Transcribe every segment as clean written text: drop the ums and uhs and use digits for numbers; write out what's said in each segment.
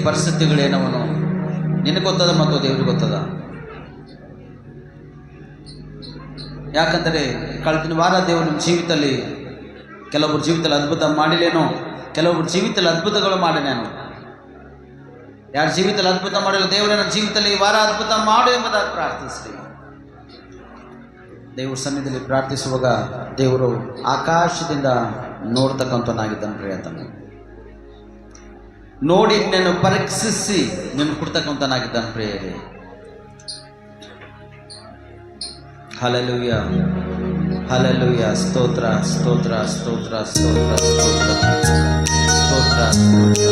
ಪರಿಸ್ಥಿತಿಗಳೇನವನು ನಿನಗೆ ಗೊತ್ತದ ಮತ್ತು ದೇವ್ರಿಗೆ ಗೊತ್ತದ. ಯಾಕಂದರೆ ಕಳೆದ ವಾರ ದೇವರು ನಿಮ್ಮ ಜೀವಿತದಲ್ಲಿ ಕೆಲವೊಬ್ಬರ ಜೀವಿತದಲ್ಲಿ ಅದ್ಭುತ ಮಾಡಿಲೇನೋ, ಕೆಲವೊಬ್ಬರ ಜೀವಿತದಲ್ಲಿ ಅದ್ಭುತಗಳು ಮಾಡಿನೇನೋ. ಯಾರ ಜೀವಿತದಲ್ಲಿ ಅದ್ಭುತ ಮಾಡಿಲ್ಲ, ದೇವರ ಜೀವಿತದಲ್ಲಿ ಈ ವಾರ ಅದ್ಭುತ ಮಾಡು ಎಂಬುದಾಗಿ ಪ್ರಾರ್ಥಿಸ್ರಿ. ದೇವ್ರ ಸನ್ನಿಧಿಯಲ್ಲಿ ಪ್ರಾರ್ಥಿಸುವಾಗ ದೇವರು ಆಕಾಶದಿಂದ ನೋಡ್ತಕ್ಕಂಥನಾಗಿದ್ದಾನೆ ಪ್ರಿಯತನ. ನೋಡಿ ನಿನ್ನನ್ನು ಪರೀಕ್ಷಿಸಿ ನಿನ್ನ ಕೊಡ್ತಕ್ಕಂಥನಾಗಿದ್ದಾನೆ ಪ್ರಿಯರೇ. Hallelujah hallelujah. ಸ್ತೋತ್ರ ಸ್ತೋತ್ರ ಸ್ತೋತ್ರ ಸ್ತೋತ್ರ ಸ್ತೋತ್ರ ಸ್ತೋತ್ರ ಸ್ತೋತ್ರ.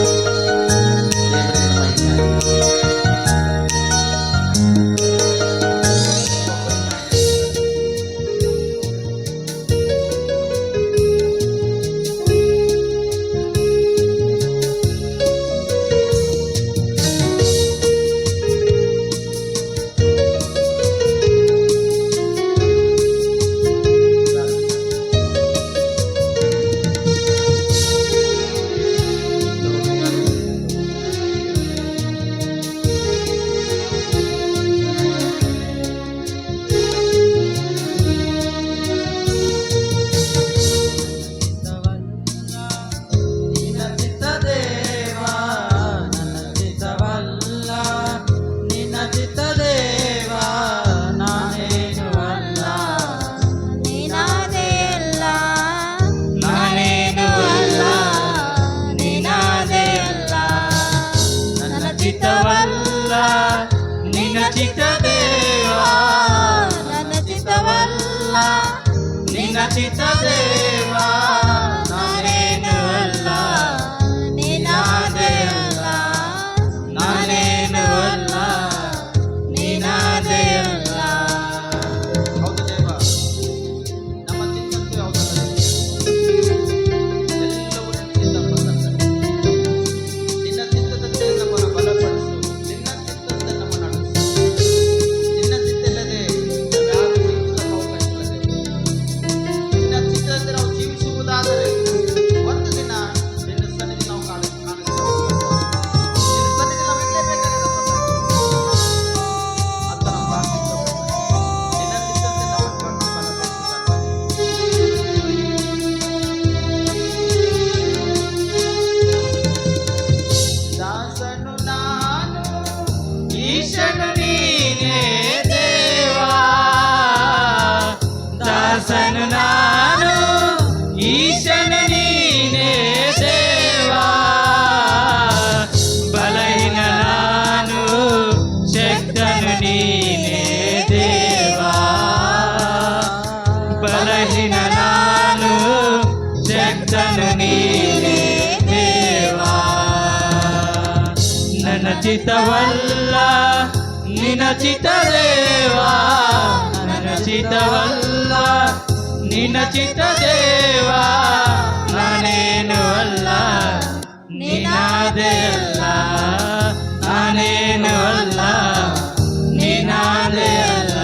ಚಿತ್ತವಲ್ಲ ನಿನ್ನ ಚಿತ್ತ ದೇವಾ, ನನ್ನ ಚಿತ್ತವಲ್ಲ ನಿನ್ನ ಚಿತ್ತ ದೇವಾ. ನಾನೇನು ಅಲ್ಲ ನೀನಾದೆ ಅಲ್ಲ, ನಾನೇನು ಅಲ್ಲ ನೀನಾದೆ ಅಲ್ಲ.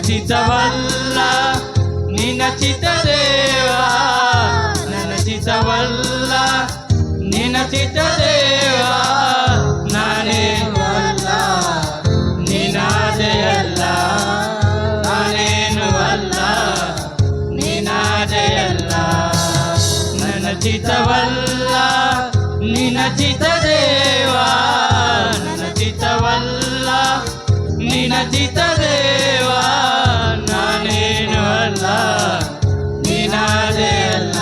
ಚಿತ್ತವಲ್ಲ ನಿನ್ನ ಚಿತ್ತ ದೇವಾ, ನನ್ನ ಚಿತ್ತವಲ್ಲ ನಿನ್ನ ಚಿತ್ತ ದೇವಾ, ನಾನೇನು ಅಲ್ಲ ನೀನಾದೆಯಲ್ಲ, ನಾನೇನು ಅಲ್ಲ ನೀನಾದೆಯಲ್ಲ. ನನ್ನ ಚಿತ್ತವಲ್ಲ ನಿನ್ನ ಚಿತ್ತ ದೇವಾ, ನನ್ನ ಚಿತ್ತವಲ್ಲ ನಿನ್ನ ಚಿತ್ತ ದೇವಾ, ನಾನೇನು ಅಲ್ಲ ನೀನಾದೆ ಅಲ್ಲ,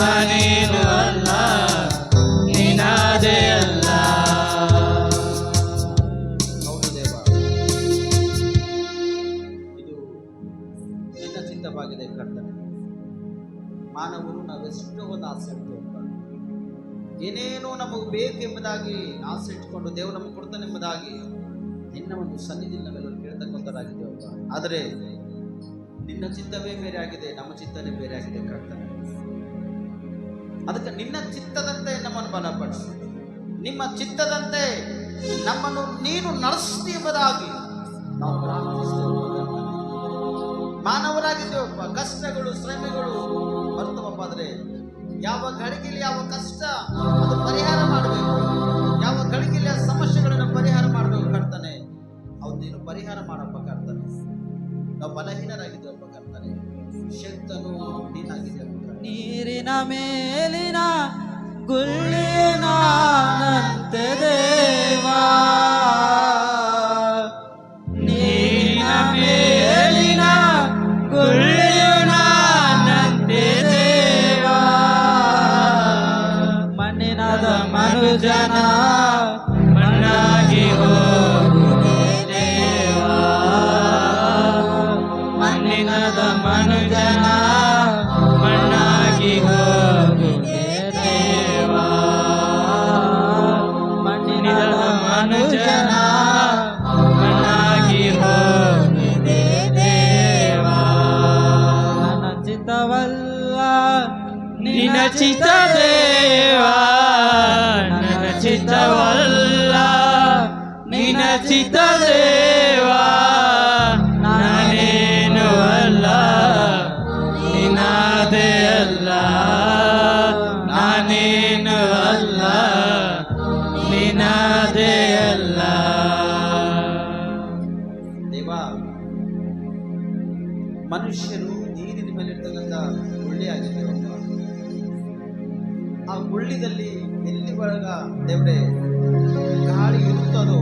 ನಾನೇನು ಅಲ್ಲ ನೀನಾದೆ ಅಲ್ಲ. ಹೌದು ದೇವ, ಇದು ನಿನ್ನ ಚಿತ್ತವಾಗಿದೆ ಕರ್ತನೆ. ಮಾನವರು ನಾವೆಷ್ಟೋ ಒಂದು ಆಸೆ ಇಡ್ತೇವೆ, ಏನೇನೋ ನಮಗೆ ಬೇಕೆಂಬುದಾಗಿ ಆಸೆ ಇಟ್ಕೊಂಡು ದೇವರು ನಮಗೆ ಕೊಡ್ತಾನೆಂಬುದಾಗಿ ನಿನ್ನ ಒಂದು ಸನ್ನಿಧಿಯಲ್ಲಿ ನಾವೆಲ್ಲರೂ ಕೇಳ್ತಕ್ಕಂಥದ್ದಾಗಿದ್ದೇವಪ್ಪ. ಆದರೆ ನಿನ್ನ ಚಿತ್ತವೇ ಬೇರೆ ಆಗಿದೆ, ನಮ್ಮ ಚಿತ್ತನೇ ಬೇರೆ ಆಗಿದೆ ಕರ್ತನೆ. ಅದಕ್ಕೆ ನಿನ್ನ ಚಿತ್ತದಂತೆ ನಮ್ಮನ್ನು ಬಲಪಡಿಸಿ, ನಿಮ್ಮ ಚಿತ್ತದಂತೆ ನಮ್ಮನ್ನು ನೀನು ನಡೆಸ್ತಿ ಎಂಬುದಾಗಿ ನಾವು ಪ್ರಾರ್ಥಿಸ್ತೇವೆ ಕರ್ತನೆ. ಮಾನವರಾಗಿದ್ದೇವಪ್ಪ, ಕಷ್ಟಗಳು ಶ್ರಮೆಗಳು ಬರ್ತವಪ್ಪ. ಆದರೆ ಯಾವ ಗಳಿಗೆಯಲ್ಲಿ ಯಾವ ಕಷ್ಟ ಅದು ಪರಿಹಾರ ಮಾಡಬೇಕು, ಯಾವ ಗಳಿಗೆಯಲ್ಲಿ ಆ ಸಮಸ್ಯೆಗಳನ್ನು ಪರಿಹಾರ ಮಾಡಬೇಕು ಕರ್ತನೆ. ಅವ್ರು ನೀನು ಪರಿಹಾರ ಮಾಡಪ್ಪ ಕರ್ತನೆ. ನಾವು ಬಲಹೀನರಾಗಿದ್ದೇವಪ್ಪ ಕರ್ತನೆ, ಶಕ್ತನು ನೀನಾಗಿದ್ದೇವೆ. ನೀರಿನ ಮೇಲಿನ ಗುಳ್ಳಿನಾನಂತೆ ದೇವಾ, ನೀರಿನ ಮೇಲಿನ ಗುಳ್ಳಿನಾನಂತೆ ದೇವಾ, ಮಣ್ಣಿನದ ಮನುಜನ ಮಣ್ಣಾಗಿ ಹೋಗುವೆ ದೇವಾ, ಮಣ್ಣಿನದ ಮನುಜನ ಮಣ್ಣಾಗಿ ಹೋಗುವೆ ದೇವಾ, ಮಣ್ಣಿನದ ಮನುಜನ ಮಣ್ಣಾಗಿ ಹೋಗುವೆ ದೇವಾ. ನನ್ನ ಚಿತ್ತವಲ್ಲ ನಿನ್ನ ಚಿತ್ತ ದೇವಾ, ನನ್ನ ಚಿತ್ತವಲ್ಲ ನಿನ್ನ ಚಿತ್ತ ದೇವಾ, ನಾನೇನು ಅಲ್ಲ ನೀನಾದೆ ಅಲ್ಲ, ನಾನೇನು ಅಲ್ಲ ನೀನಾದೆ ಅಲ್ಲ. ದೇವ, ಮನುಷ್ಯರು ನೀರಿನ ಮೇಲೆ ಇರ್ತಕ್ಕಂಥ ಗುಳ್ಳಿಯಾಗಿದ್ದೇವಪ್ಪ. ಆ ಗುಳ್ಳಿದಲ್ಲಿ ಎಲ್ಲಿವರೆಗ ದೇವರೇ ಗಾಳಿ ಇರುತ್ತದೋ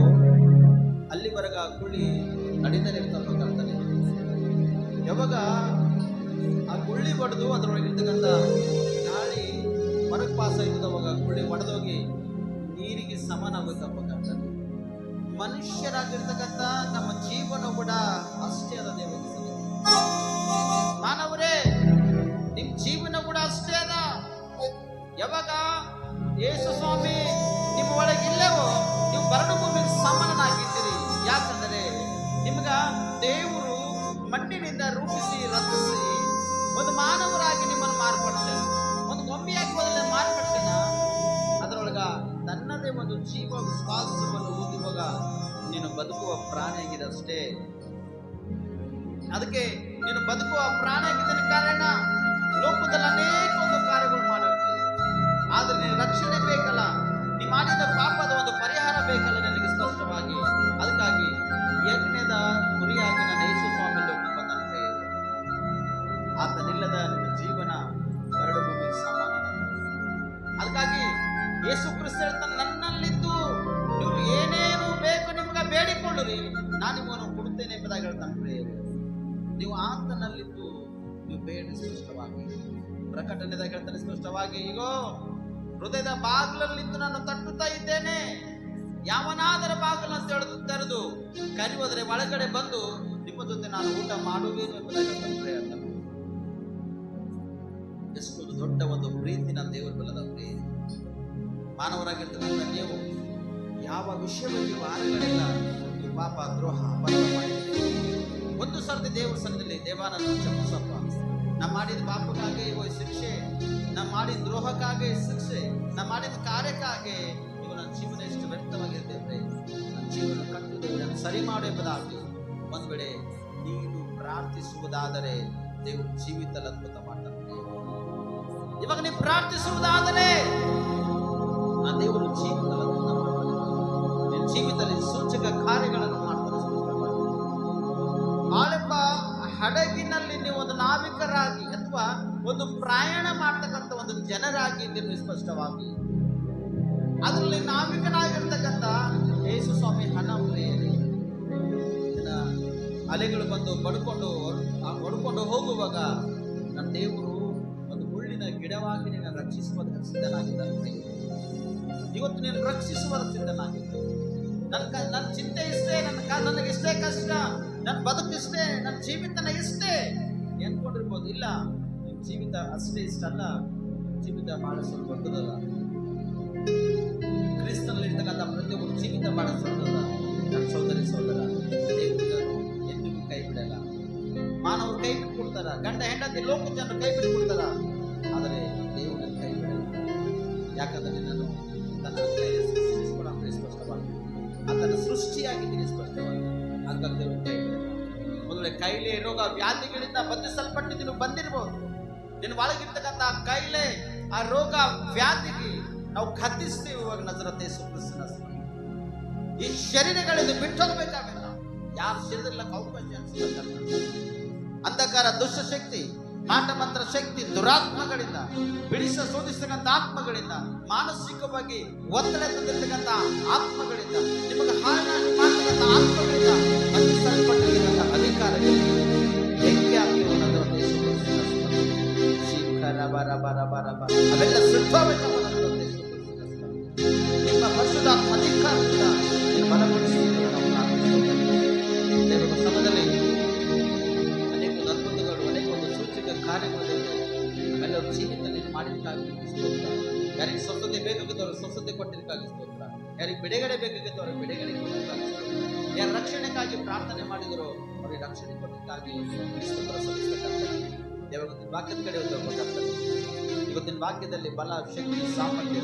ಅಲ್ಲಿವರೆಗ ಆ ಗುಳ್ಳಿ ನಡೀತಾನೆ ಇರ್ತಪ್ಪ ಕರ್ತನೆ. ಯಾವಾಗ ಆ ಗುಳ್ಳಿ ಬಡ್ದು ಅದರೊಳಗಿರ್ತಕ್ಕಂಥ ಗಾಳಿ ಹೊರಗೆ ಪಾಸ್ ಆಯ್ತದ, ಅವಾಗ ಗುಳ್ಳಿ ಒಡೆದೋಗಿ ನೀರಿಗೆ ಸಮಾನಾಗಬೇಕಪ್ಪ ಕರ್ತನೆ. ಮನುಷ್ಯರಾಗಿರ್ತಕ್ಕಂಥ ನಮ್ಮ ಜೀವನ ಕೂಡ ಅಷ್ಟೇ ಅದ ದೇವರಿಗೆ. ಮಾನವರೇ, ನಿಮ್ಮ ಜೀವನ ಕೂಡ ಅಷ್ಟೇ ಅದ. ಯಾವಾಗ ಯೇಸು ಸ್ವಾಮಿ ನಿಮ್ಮ ಒಳಗೆ ಇಲ್ಲವೋ ನೀವು ಬರಡು ಭೂಮಿಗೆ ಸಮಾನನಾಗಿದ್ದೀರಿ. ಯಾಕಂದರೆ ನಿಮ್ಗ ದೇವರು ಮಣ್ಣಿನಿಂದ ರೂಪಿಸಿ ರಚಿಸಿ ಒಂದು ಮಾನವರಾಗಿ ನಿಮ್ಮನ್ನು ಮಾರ್ಪಡಿಸ, ಒಂದು ಗೊಂಬೆಯಾಗಿ ಮೊದಲೇ ಮಾರ್ಪಡಿಸಿನ ಅದರೊಳಗ ತನ್ನದೇ ಒಂದು ಜೀವ ವಿಶ್ವಾಸವನ್ನು ಊದುವಾಗ ನೀನು ಬದುಕುವ ಪ್ರಾಣಿಯಾಗಿದೆ ಅಷ್ಟೇ. ಅದಕ್ಕೆ ನೀನು ಬದುಕುವ ಪ್ರಾಣಿಯಾಗಿದ್ದನ ಕಾರಣ ಲೋಕದಲ್ಲಿ ಅನೇಕ ಒಂದು ಕಾರ್ಯಗಳು ಮಾಡಿರ್ತೀವಿ. ಆದ್ರೆ ನೀನು ರಕ್ಷಣೆ ಬೇಕಲ್ಲ, ನೀ ಮಾಡಿದ ಪಾಪದ ಒಂದು ಪರಿಹಾರ ಬೇಕಲ್ಲ ನಿನಗೆ ಸ್ಪಷ್ಟವಾಗಿ. ಅದಕ್ಕಾಗಿ ಯಜ್ಞದ ಕುರಿಯಾಗಿ ನನ್ನ ಯೇಸು ಸ್ವಾಮಿ ಲೋಕಕ್ಕೆ ಬಂದಂತೆ ಆತನಿಲ್ಲದ ನಿಮ್ಮ ಜೀವನ ಬರಡು ಭೂಮಿಗೆ ಸಮಾನ. ಅದಕ್ಕಾಗಿ ಯೇಸು ಕ್ರಿಸ್ತ ಹೇಳ್ತಾನೆ, ನನ್ನಲ್ಲಿದ್ದು ನೀವು ಏನೇನು ಬೇಕು ನಿಮ್ಗೆ ಬೇಡಿಕೊಳ್ಳಿರಿ, ನಾನು ನಿಮ್ಮನ್ನು ಕೊಡುತ್ತೇನೆ ಎಂಬುದಾಗಿ ಹೇಳ್ತಾನೆ. ಪ್ರಿಯರೇ, ನೀವು ಆತನಲ್ಲಿದ್ದು ನೀವು ಬೇಡಿ ಸ್ಪಷ್ಟವಾಗಿ. ಪ್ರಕಟಣೆದಾಗ ಹೇಳ್ತಾನೆ ಸ್ಪಷ್ಟವಾಗಿ, ಈಗೋ ಹೃದಯದ ಬಾಗಿಲಲ್ಲಿದ್ದು ನಾನು ತಟ್ಟುತ್ತಾ ಇದ್ದೇನೆ, ಯಾವನಾದರ ಬಾಗಿಲನ್ನು ತೆರೆದು ಕರೆಯುವುದರ ಒಳಗಡೆ ಬಂದು ನಿಮ್ಮ ಜೊತೆ ನಾನು ಊಟ ಮಾಡುವೇನು ಎಂಬುದಾಗಿ ಹೇಳ್ತಾನೆ. ಪ್ರಿಯರೇ, ಎಷ್ಟು ದೊಡ್ಡ ಒಂದು ಪ್ರೀತಿ ನನ್ನ ದೇವರ ಬಲದ ಪ್ರೀತಿ. ಮಾನವರಾಗಿರ್ತಕ್ಕಂಥ ನೀವು ಯಾವ ವಿಷಯವಾಗಿ ವಾರಗಳಿಲ್ಲ ನೀವು ಪಾಪ ದ್ರೋಹ ಅಪರಾಧ ಮಾಡಿದ್ದೀರಿ. ಒಂದು ಸರ್ತಿ ದೇವರ ಸನ್ನಿಧಿಯಲ್ಲಿ, ದೇವ ನನ್ನ ಕ್ಷಮಿಸಪ್ಪ, ನಾ ಮಾಡಿದ ಪಾಪಕ್ಕಾಗಿ ಶಿಕ್ಷೆ, ನಾ ಮಾಡಿದ ದ್ರೋಹಕ್ಕಾಗಿ ಶಿಕ್ಷೆ, ನಾ ಮಾಡಿದ ಕಾರ್ಯಕ್ಕಾಗಿ ಇವು ನನ್ನ ಜೀವನ ಎಷ್ಟು ವ್ಯರ್ಥವಾಗಿರ್ತೇವೆ, ನನ್ನ ಜೀವನ ಕಟ್ಟುವುದೇ ಸರಿ ಮಾಡು ಎಂಬುದಾಗಿ ಒಂದು ವೇಳೆ ನೀನು ಪ್ರಾರ್ಥಿಸುವುದಾದರೆ ದೇವರು ಜೀವಿತದಲ್ಲಿ ಅದ್ಭುತ ಮಾಡ್ತಾನೆ. ಇವಾಗ ನೀವು ಪ್ರಾರ್ಥಿಸುವುದಾದರೆ ಆ ದೇವರು ಜೀವಿತದಲ್ಲಿ ಅದ್ಭುತ ಮಾಡ್ತಾನೆ. ನಿನ್ನ ಜೀವಿತದಲ್ಲಿ ಸೂಚಕ ಕಾರ್ಯಗಳನ್ನು ಮಾಡ್ತಾನೆ. ಆಳೆಂಬ ಹಡಗಿನಲ್ಲಿ ನೀವು ಒಂದು ನಾವಿಕರಾಗಿ ಅಥವಾ ಒಂದು ಪ್ರಯಾಣ ಮಾಡ್ತಕ್ಕಂಥ ಒಂದು ಜನರಾಗಿ ನೀವು ಸ್ಪಷ್ಟವಾಗಿ ಅದರಲ್ಲಿ ನಾವಿಕನಾಗಿರ್ತಕ್ಕಂಥ ಯೇಸು ಸ್ವಾಮಿ ಹಣ ಪ್ರಿಯರೇ, ಅಲೆಗಳು ಬಂದು ಹೊಡ್ಕೊಂಡು ಹೋಗುವಾಗ ನನ್ನ ದೇವರು ಒಂದು ಮುಳ್ಳಿನ ಗಿಡವಾಗಿ ನಿನ್ನ ರಕ್ಷಿಸುವುದಕ್ಕೆ ಸಿದ್ಧನಾಗಿದ್ದಾನೆ. ಇವತ್ತು ನೀನು ರಕ್ಷಿಸುವುದಕ್ಕೆ ಸಿದ್ಧನಾಗಿದ್ದಾನೆ. ನನ್ನ ಚಿಂತೆ ಇಷ್ಟೇ, ನನಗೆ ಇಷ್ಟೇ ಕಷ್ಟ, ನನ್ನ ಬದುಕಿಷ್ಟೇ, ನನ್ನ ಜೀವಿತನ ಇಷ್ಟೇ ಅನ್ಕೊಂಡಿರ್ಬೋದು. ಇಲ್ಲ, ನಿಮ್ಮ ಜೀವಿತ ಅಷ್ಟೇ ಇಷ್ಟ ಅಲ್ಲ, ಜೀವಿತ ಬಹಳ ಸ್ವಲ್ಪ ದೊಡ್ಡದಲ್ಲ. ಕ್ರಿಸ್ತನಲ್ಲಿ ಇರ್ತಕ್ಕಂಥ ಪ್ರತಿಯೊಬ್ಬರು ಜೀವಿತ ಬಹಳ ದೊಡ್ಡದಲ್ಲ. ನನ್ನ ಸಹೋದರಿ ಸಹೋದರ, ದೇವರು ಎಂದಿಗೂ ಕೈ ಬಿಡಲ್ಲ. ಮಾನವರು ಕೈ ಬಿಟ್ಕೊಡ್ತಾರ, ಗಂಡ ಹೆಂಡತಿ ಲೋಕ ಜನರು ಕೈ ಬಿಟ್ಕೊಡ್ತಾರ, ಆದರೆ ದೇವರು ಕೈ ಬಿಡಲ್ಲ. ಯಾಕಂದ್ರೆ ನಿನ್ನನ್ನು ತನ್ನ ಕೈಯಲ್ಲಿ ಸೃಷ್ಟಿಸಿಕೊಡ ಸ್ಪಷ್ಟವಾಗಿ, ಆತನ ಸೃಷ್ಟಿಯಾಗಿದ್ದೀನಿ ಸ್ಪಷ್ಟವಾಗಿ. ಹಾಗಾಗಿ ದೇವರು ಕೈ ಬಿಡಲ್ಲ. ಒಂದು ವೇಳೆ ಕೈಲೆ ರೋಗ ವ್ಯಾಧಿಗಳಿಂದ ಬಂಧಿಸಲ್ಪಟ್ಟು ನೀನು ಬಂದಿರಬಹುದು. ನಿನ್ನ ಒಳಗಿರ್ತಕ್ಕಂಥ ಕೈಲೆ ಆ ರೋಗ ವ್ಯಾಧಿಗೆ ನಾವು ಖಂಡಿಸ್ತೀವಿ. ಇವಾಗ ನಜರತ್ ಯೇಸು ಕ್ರಿಸ್ತನ ಈ ಶರೀರಗಳಿಂದ ಬಿಟ್ಟು ಹೋಗ್ಬೇಕಾಗಲ್ಲ. ಯಾರ ಶರೀರದಲ್ಲಿ ಅವಕಾಶ ಅನಿಸ್ಬೇಕಲ್ಲ. ಅಂಧಕಾರ, ದುಷ್ಟಶಕ್ತಿ, ಮಾಟಮಂತ್ರ ಶಕ್ತಿ, ದುರಾತ್ಮಗಳಿಂದ ಶೋಧಿಸ್ತಕ್ಕಂಥ ಆತ್ಮಗಳಿಂದ, ಮಾನಸಿಕವಾಗಿ ಒತ್ತಡ ತಂದಿರ್ತಕ್ಕಂಥ ಆತ್ಮಗಳಿಂದ, ನಿಮಗೆ ಹಾನ ಮಾಡ್ತಕ್ಕಂಥ ಆತ್ಮಗಳಿಂದ ಬಂಧಿಸಲ್ಪಟ್ಟಿರ್ತಕ್ಕಂಥ ಅಧಿಕಾರಗಳಿಗೆ ಹೆಂಗೆ ಆಗ್ತೀವೋ ನಜರತ್ ಯೇಸು ಕ್ರಿಸ್ತನ ಶೀಘ್ರ ಬರ ಅವೆಲ್ಲ ಸುತ್ತೋಬೇಕಪ್ಪ. ನಜರತ್ ಯೇಸು ನಿಮ್ಮ ಪರಿಶುದ್ಧಾತ್ಮ ಅಧಿಕಾರದಿಂದ ನೀವು ಬಲಪಡಿಸುವುದನ್ನು ನಾವು ಪ್ರಾರ್ಥಿಸುತ್ತೇವೆ. ದೇವರ ಸಮಯದಲ್ಲಿ ಅನೇಕ ಅದ್ಭುತಗಳು, ಅನೇಕ ಒಂದು ಸೂಚಕ ಕಾರ್ಯಗಳು ಎಲ್ಲರೂ ಜೀವಿತದಲ್ಲಿ ಮಾಡಿದಕ್ಕಾಗಿ ಸ್ತೋತ್ರ. ಯಾರಿಗೆ ಸ್ವಸ್ಥತೆ ಬೇಕಾಗಿದ್ದವರು ಸ್ವಸ್ಥತೆ ಕೊಟ್ಟಿದ್ದಕ್ಕಾಗಿ ಸ್ತೋತ್ರ. ಯಾರಿಗೆ ಬಿಡುಗಡೆ ಬೇಕಾಗಿದ್ದವರು ಬಿಡುಗಡೆ ಕೊಟ್ಟಿದ್ದಕ್ಕಾಗಿ ಸ್ತೋತ್ರ. ಯಾರು ರಕ್ಷಣೆಗಾಗಿ ಪ್ರಾರ್ಥನೆ ಮಾಡಿದರೋ ಅವರಿಗೆ ರಕ್ಷಣೆ ಕೊಟ್ಟಿದ್ದಕ್ಕಾಗಿ ಸ್ತೋತ್ರ ಸಲ್ಲಿಸತಕ್ಕಂಥ ಇವತ್ತಿನ ವಾಕ್ಯದ ಕಡೆ ಹೋಗಬೇಕಾಗ್ತದೆ. ಇವತ್ತಿನ ವಾಕ್ಯದಲ್ಲಿ ಬಲ, ಶಕ್ತಿ, ಸಾಮರ್ಥ್ಯ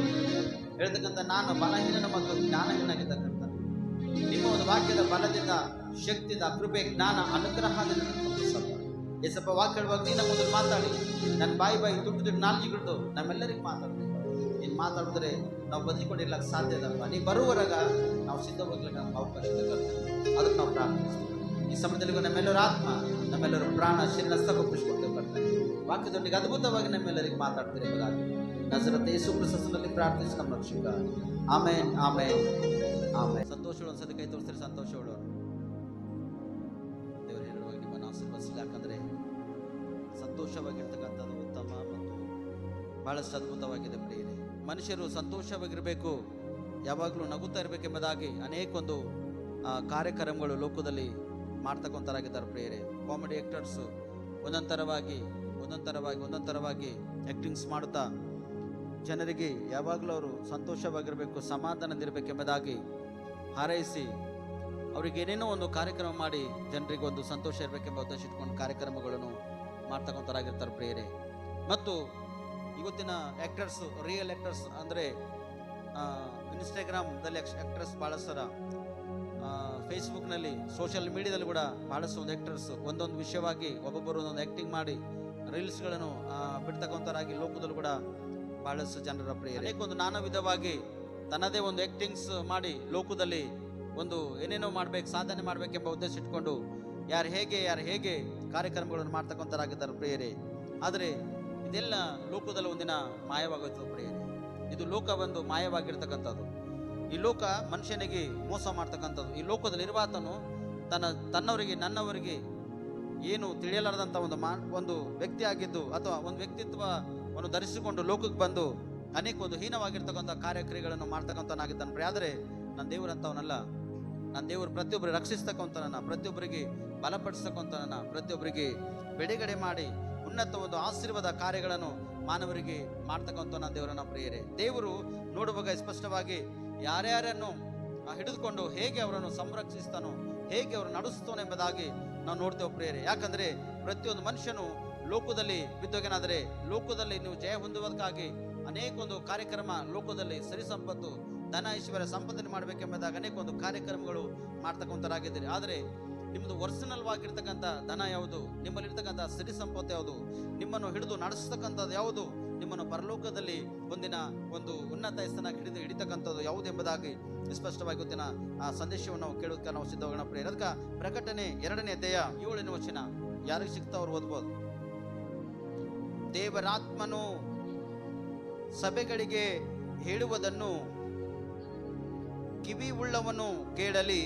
ಹೇಳ್ತಕ್ಕಂಥ ನಾನು ಬಲಹೀನ ಮತ್ತು ಜ್ಞಾನಹೀನಾಗಿರ್ತಕ್ಕಂಥ ನಿಮ್ಮ ಒಂದು ವಾಕ್ಯದ ಬಲದಿಂದ, ಶಕ್ತಿಯಿಂದ, ಕೃಪೆ, ಜ್ಞಾನ, ಅನುಗ್ರಹದಿಂದ ಏಸಪ್ಪ ವಾಕ್ಯ ಹೇಳುವಾಗ ನೀನು ಮೊದಲು ಮಾತಾಡಿ. ನನ್ನ ಬಾಯಿ ದುಡ್ಡು ನಾಲ್ಗಿಟ್ಟು ನಮ್ಮೆಲ್ಲರಿಗೂ ಮಾತಾಡ್ತೀವಿ. ನೀನು ಮಾತಾಡಿದ್ರೆ ನಾವು ಬದುಕೊಂಡಿರ್ಲಕ್ಕೆ ಸಾಧ್ಯ ಇದಲ್ವ. ನೀ ಬರುವವರೆಗ ನಾವು ಸಿದ್ಧ ಹೋಗ್ಲಿಕ್ಕೆ ನಮ್ಗೆ ಅವಕಾಶ ಅದಕ್ಕೆ ನಾವು ಪ್ರಾರ್ಥಿಸ್ತೀವಿ. ಈ ಸಮಯದಲ್ಲಿ ನಮ್ಮೆಲ್ಲರ ಆತ್ಮ, ನಮ್ಮೆಲ್ಲರ ಪ್ರಾಣ, ಶಿರನಸ್ತಗೊಪ್ಪಿಸ್ಕೊಳ್ತೇವೆ ಬರ್ತಾರೆ. ವಾಕ್ಯದೊಂದಿಗೆ ಅದ್ಭುತವಾಗಿ ನಮ್ಮೆಲ್ಲರಿಗೆ ಮಾತಾಡ್ತೀರಿ ಎಂಬುದಾಗಿ ನಜರತ್ ಯೇಸು ಕ್ರಿಸ್ತನಲ್ಲಿ ಪ್ರಾರ್ಥಿಸಿ ನಮ್ಮ ರಕ್ಷಕ. ಆಮೇನ್, ಆಮೇನ್, ಆಮೇನ್. ಸಂತೋಷಗಳು ಒಂದ್ಸತಿ ಕೈ ತೋರಿಸ್ತಾರೆ. ಸಂತೋಷಗಳು ದೇವರು ಹೇಳುವಾಗ ನಿಮ್ಮನ್ನು ಆಶೀರ್ವದಿಸಲಿ. ಯಾಕಂದರೆ ಸಂತೋಷವಾಗಿರ್ತಕ್ಕಂಥದ್ದು ಉತ್ತಮ ಮತ್ತು ಬಹಳಷ್ಟು ಅದ್ಭುತವಾಗಿದೆ ಪ್ರಿಯರೇ. ಮನುಷ್ಯರು ಸಂತೋಷವಾಗಿರಬೇಕು, ಯಾವಾಗಲೂ ನಗುತ್ತಾ ಇರಬೇಕೆಂಬುದಾಗಿ ಅನೇಕ ಒಂದು ಕಾರ್ಯಕ್ರಮಗಳು ಲೋಕದಲ್ಲಿ ಮಾಡ್ತಕ್ಕಂಥರಾಗಿದ್ದಾರೆ ಪ್ರಿಯರೇ. ಕಾಮಿಡಿ ಆ್ಯಕ್ಟರ್ಸು ಒಂದೊಂದರವಾಗಿ ಆ್ಯಕ್ಟಿಂಗ್ಸ್ ಮಾಡುತ್ತಾ ಜನರಿಗೆ ಯಾವಾಗಲೂ ಅವರು ಸಂತೋಷವಾಗಿರಬೇಕು, ಸಮಾಧಾನದಿರಬೇಕೆಂಬುದಾಗಿ ಹಾರೈಸಿ ಅವ್ರಿಗೆ ಏನೇನೋ ಒಂದು ಕಾರ್ಯಕ್ರಮ ಮಾಡಿ ಜನರಿಗೆ ಒಂದು ಸಂತೋಷ ಇರಬೇಕೆಂಬ ಉದ್ದೇಶ ಇಟ್ಕೊಂಡು ಕಾರ್ಯಕ್ರಮಗಳನ್ನು ಮಾಡ್ತಕ್ಕಂಥರಾಗಿರ್ತಾರೆ ಪ್ರಿಯರೇ. ಮತ್ತು ಇವತ್ತಿನ ಆ್ಯಕ್ಟರ್ಸ್, ರಿಯಲ್ ಆ್ಯಕ್ಟರ್ಸ್ ಅಂದರೆ ಇನ್ಸ್ಟಾಗ್ರಾಮ್ದಲ್ಲಿ ಆ್ಯಕ್ಟರ್ಸ್ ಭಾಳಷ್ಟರ, ಫೇಸ್ಬುಕ್ನಲ್ಲಿ, ಸೋಷಿಯಲ್ ಮೀಡಿಯಾದಲ್ಲಿ ಕೂಡ ಭಾಳಷ್ಟು ಒಂದು ಆ್ಯಕ್ಟರ್ಸ್ ಒಂದೊಂದು ವಿಷಯವಾಗಿ ಒಬ್ಬೊಬ್ಬರು ಒಂದೊಂದು ಆ್ಯಕ್ಟಿಂಗ್ ಮಾಡಿ ರೀಲ್ಸ್ಗಳನ್ನು ಬಿಡ್ತಕ್ಕಂಥರಾಗಿ ಲೋಕದಲ್ಲೂ ಕೂಡ ಭಾಳಷ್ಟು ಜನರ ಪ್ರಿಯ. ಅನೇಕ ಒಂದು ನಾನಾ ವಿಧವಾಗಿ ತನ್ನದೇ ಒಂದು ಆ್ಯಕ್ಟಿಂಗ್ಸ್ ಮಾಡಿ ಲೋಕದಲ್ಲಿ ಒಂದು ಏನೇನೋ ಮಾಡ್ಬೇಕು, ಸಾಧನೆ ಮಾಡಬೇಕೆಂಬ ಉದ್ದೇಶ ಇಟ್ಕೊಂಡು ಯಾರು ಹೇಗೆ ಕಾರ್ಯಕ್ರಮಗಳನ್ನು ಮಾಡ್ತಕ್ಕಂಥರಾಗಿದ್ದಾರೆ ಪ್ರಿಯರೇ. ಆದರೆ ಇದೆಲ್ಲ ಲೋಕದಲ್ಲಿ ಒಂದಿನ ಮಾಯವಾಗೋಯ್ತು ಪ್ರಿಯರೇ. ಇದು ಲೋಕ ಒಂದು ಮಾಯವಾಗಿರ್ತಕ್ಕಂಥದ್ದು. ಈ ಲೋಕ ಮನುಷ್ಯನಿಗೆ ಮೋಸ ಮಾಡ್ತಕ್ಕಂಥದ್ದು. ಈ ಲೋಕದಲ್ಲಿ ಇರುವಾತನು ತನ್ನವರಿಗೆ ನನ್ನವರಿಗೆ ಏನು ತಿಳಿಯಲಾರದಂಥ ಒಂದು ವ್ಯಕ್ತಿ ಆಗಿದ್ದು ಅಥವಾ ಒಂದು ವ್ಯಕ್ತಿತ್ವವನ್ನು ಧರಿಸಿಕೊಂಡು ಲೋಕಕ್ಕೆ ಬಂದು ಅನೇಕ ಒಂದು ಹೀನವಾಗಿರ್ತಕ್ಕಂಥ ಕಾರ್ಯಕ್ರಿಯೆಗಳನ್ನು ಮಾಡ್ತಕ್ಕಂಥನಾಗಿದ್ದಾನೆ. ಆದರೆ ನನ್ನ ದೇವರಂಥವನಲ್ಲ. ನನ್ನ ದೇವರು ಪ್ರತಿಯೊಬ್ಬರಿಗೆ ರಕ್ಷಿಸ್ತಕ್ಕಂಥನ, ಪ್ರತಿಯೊಬ್ಬರಿಗೆ ಬಲಪಡಿಸ್ತಕ್ಕಂಥನ, ಪ್ರತಿಯೊಬ್ಬರಿಗೆ ಬಿಡುಗಡೆ ಮಾಡಿ ಉನ್ನತ ಒಂದು ಆಶೀರ್ವಾದ ಕಾರ್ಯಗಳನ್ನು ಮಾನವರಿಗೆ ಮಾಡ್ತಕ್ಕಂಥ ನನ್ನ ದೇವರನ್ನ ಪ್ರಿಯರೇ. ದೇವರು ನೋಡುವಾಗ ಸ್ಪಷ್ಟವಾಗಿ ಯಾರ್ಯಾರನ್ನು ಹಿಡಿದುಕೊಂಡು ಹೇಗೆ ಅವರನ್ನು ಸಂರಕ್ಷಿಸ್ತಾನೋ, ಹೇಗೆ ಅವರು ನಡೆಸ್ತಾನೋ ಎಂಬುದಾಗಿ ನಾವು ನೋಡ್ತೇವೆ ಪ್ರಿಯರೇ. ಯಾಕಂದರೆ ಪ್ರತಿಯೊಂದು ಮನುಷ್ಯನು ಲೋಕದಲ್ಲಿ ಬಿದ್ದೋಗೇನಾದರೆ ಲೋಕದಲ್ಲಿ ನೀವು ಜಯ ಹೊಂದುವುದಕ್ಕಾಗಿ ಅನೇಕ ಒಂದು ಕಾರ್ಯಕ್ರಮ, ಲೋಕದಲ್ಲಿ ಸರಿ ಸಂಪತ್ತು, ಧನ ಐಶ್ವರ್ಯ ಸಂಪಾದನೆ ಮಾಡಬೇಕೆಂಬುದಾಗಿ ಅನೇಕ ಒಂದು ಕಾರ್ಯಕ್ರಮಗಳು ಮಾಡ್ತಕ್ಕಂಥರಾಗಿದ್ದೀರಿ. ಆದರೆ ನಿಮ್ಮದು ಒರಿಜಿನಲ್ ಆಗಿರ್ತಕ್ಕಂಥ ಧನ ಯಾವುದು, ನಿಮ್ಮಲ್ಲಿರ್ತಕ್ಕಂಥ ಸಿರಿ ಸಂಪತ್ತು ಯಾವುದು, ನಿಮ್ಮನ್ನು ಹಿಡಿದು ನಡೆಸ್ತಕ್ಕಂಥದ್ದು ಯಾವುದು, ನಿಮ್ಮನ್ನು ಪರಲೋಕದಲ್ಲಿ ಒಂದಿನ ಒಂದು ಉನ್ನತ ಸ್ಥಾನಕ್ಕೆ ಹಿಡಿತಕ್ಕಂಥದ್ದು ಯಾವುದು ಎಂಬುದಾಗಿ ಸ್ಪಷ್ಟವಾಗಿ ಗೊತ್ತಿನ ಆ ಸಂದೇಶವನ್ನು ನಾವು ಕೇಳೋದಕ್ಕೆ ನಾವು ಸಿದ್ಧವಾಗೋಣ ಪ್ರಿಯರೇ. ಅದಕ್ಕೆ ಪ್ರಕಟಣೆ 2ನೇ ಅಧ್ಯಾಯ 7ನೇ ವಚನ ಯಾರಿಗೆ ಸಿಗ್ತಾ ಅವ್ರು ಓದ್ಬೋದು. ದೇವರಾತ್ಮನು ಸಭೆಗಳಿಗೆ ಹೇಳುವುದನ್ನು ಕಿವಿ ಉಳ್ಳವನು ಕೇಳಲಿ.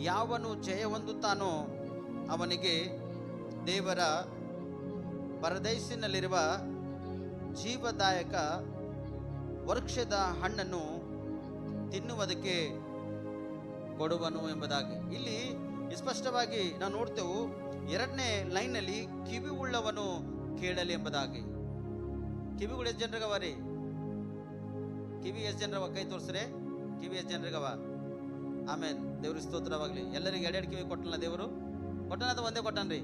ಯಾವನು ಜಯ ಹೊಂದುತ್ತಾನೋ ಅವನಿಗೆ ದೇವರ ಪರದೈಸಿನಲ್ಲಿರುವ ಜೀವದಾಯಕ ವೃಕ್ಷದ ಹಣ್ಣನ್ನು ತಿನ್ನುವುದಕ್ಕೆ ಕೊಡುವನು ಎಂಬುದಾಗಿ ಇಲ್ಲಿ ಸ್ಪಷ್ಟವಾಗಿ ನಾವು ನೋಡ್ತೇವೆ. 2ನೇ ಲೈನ್ನಲ್ಲಿ ಕಿವಿ ಉಳ್ಳವನು ಕೇಳಲಿ ಎಂಬುದಾಗಿ. ಕಿವಿಗಳು ಎಷ್ಟು ಜನರಿಗವ ರೀ? ಕಿವಿ ಎಷ್ಟು ಜನರವ? ಕೈ ತೋರಿಸ್ರೆ. ಕಿವಿ ಎಷ್ಟು ಜನರಿಗವ? ಆಮೇಲೆ ದೇವ್ರಿಗೆ ಸ್ತೋತ್ರವಾಗಲಿ. ಎಲ್ಲರಿಗೆ 2 ಕಿವಿ ಕೊಟ್ಟಲ್ಲ ದೇವರು? ಕೊಟ್ಟನ ಅಥವಾ ಒಂದೇ ಕೊಟ್ಟನ್ರಿ?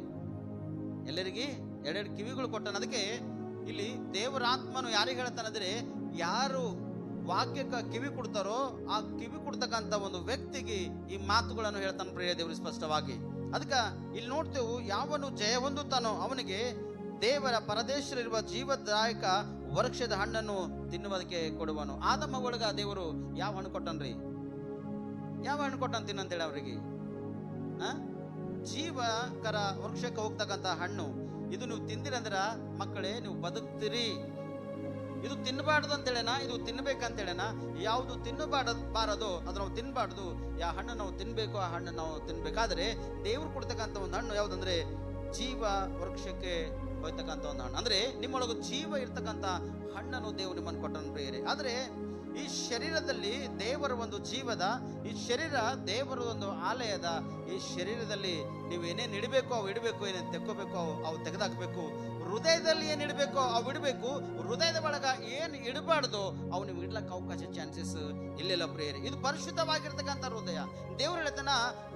ಎಲ್ಲರಿಗೆ 2 ಕಿವಿಗಳು ಕೊಟ್ಟನ. ಅದಕ್ಕೆ ಇಲ್ಲಿ ದೇವರ ಆತ್ಮನು ಯಾರಿಗೆ ಹೇಳ್ತಾನಂದ್ರೆ, ಯಾರು ವಾಕ್ಯಕ್ಕೆ ಕಿವಿ ಕೊಡ್ತಾರೋ ಆ ಕಿವಿ ಕೊಡ್ತಕ್ಕಂಥ ಒಂದು ವ್ಯಕ್ತಿಗೆ ಈ ಮಾತುಗಳನ್ನು ಹೇಳ್ತಾನೆ ಪ್ರಿಯ ದೇವರು ಸ್ಪಷ್ಟವಾಗಿ. ಅದಕ್ಕೆ ಇಲ್ಲಿ ನೋಡ್ತೇವೆ, ಯಾವನು ಜಯ ಹೊಂದುತ್ತಾನೋ ಅವನಿಗೆ ದೇವರ ಪರದೇಶದಲ್ಲಿರುವ ಜೀವದಾಯಕ ವೃಕ್ಷದ ಹಣ್ಣನ್ನು ತಿನ್ನುವುದಕ್ಕೆ ಕೊಡುವನು. ಆದಮ ಒಳಗ ದೇವರು ಯಾವ ಹಣ್ಣು ಕೊಟ್ಟನ್ರಿ? ಯಾವ ಹಣ್ಣು ಕೊಟ್ಟನ್ ತಿನ್ನಂತೇಳಿ ಅವ್ರಿಗೆ? ಜೀವಕರ ವೃಕ್ಷಕ್ಕೆ ಹೋಗ್ತಕ್ಕಂಥ ಹಣ್ಣು. ಇದು ನೀವು ತಿಂದಿರಂದ್ರ ಮಕ್ಕಳೇ ನೀವು ಬದುಕ್ತೀರಿ. ಇದು ತಿನ್ನಬಾರ್ದು ಅಂತೇಳೇನ, ಇದು ತಿನ್ಬೇಕಂತೇಳೇನ? ಯಾವುದು ತಿನ್ನಬಾರದು ಅದು ನಾವು ತಿನ್ನಬಾರ್ದು. ಯಾವ ಹಣ್ಣು ನಾವು ತಿನ್ಬೇಕು ಆ ಹಣ್ಣು ನಾವು ತಿನ್ಬೇಕಾದ್ರೆ ದೇವ್ರು ಕೊಡ್ತಕ್ಕಂಥ ಒಂದು ಹಣ್ಣು ಯಾವುದಂದ್ರೆ ಜೀವ ವೃಕ್ಷಕ್ಕೆ ಹೋಯ್ತಕ್ಕಂಥ ಒಂದು ಹಣ್ಣು. ಅಂದ್ರೆ ನಿಮ್ಮೊಳಗೆ ಜೀವ ಇರ್ತಕ್ಕಂಥ ಹಣ್ಣನ್ನು ದೇವರು ನಿಮ್ಮನ್ನು ಕೊಟ್ಟನು ಪ್ರಿಯರೇ. ಆದ್ರೆ ಈ ಶರೀರದಲ್ಲಿ ದೇವರ ಒಂದು ಜೀವದ, ಈ ಶರೀರ ದೇವರ ಒಂದು ಆಲಯದ. ಈ ಶರೀರದಲ್ಲಿ ನೀವು ಏನೇನು ಇಡಬೇಕು ಅವು ಇಡಬೇಕು, ಏನೇನು ತೆಕ್ಕೋಬೇಕು ಅವು ತೆಗೆದಾಕಬೇಕು. ಹೃದಯದಲ್ಲಿ ಏನು ಇಡಬೇಕು ಅವು ಇಡಬೇಕು. ಹೃದಯದ ಒಳಗ ಏನು ಇಡಬಾರ್ದು ಅವು ನೀವು ಇಡ್ಲಕ್ಕೆ ಅವಕಾಶ ಚಾನ್ಸಸ್ ಇಲ್ಲಿಲ್ಲ ಪ್ರಿಯರೇ. ಇದು ಪರಿಶುದ್ಧವಾಗಿರ್ತಕ್ಕಂಥ ಹೃದಯ. ದೇವರು ಹೇಳ್ತಾನ,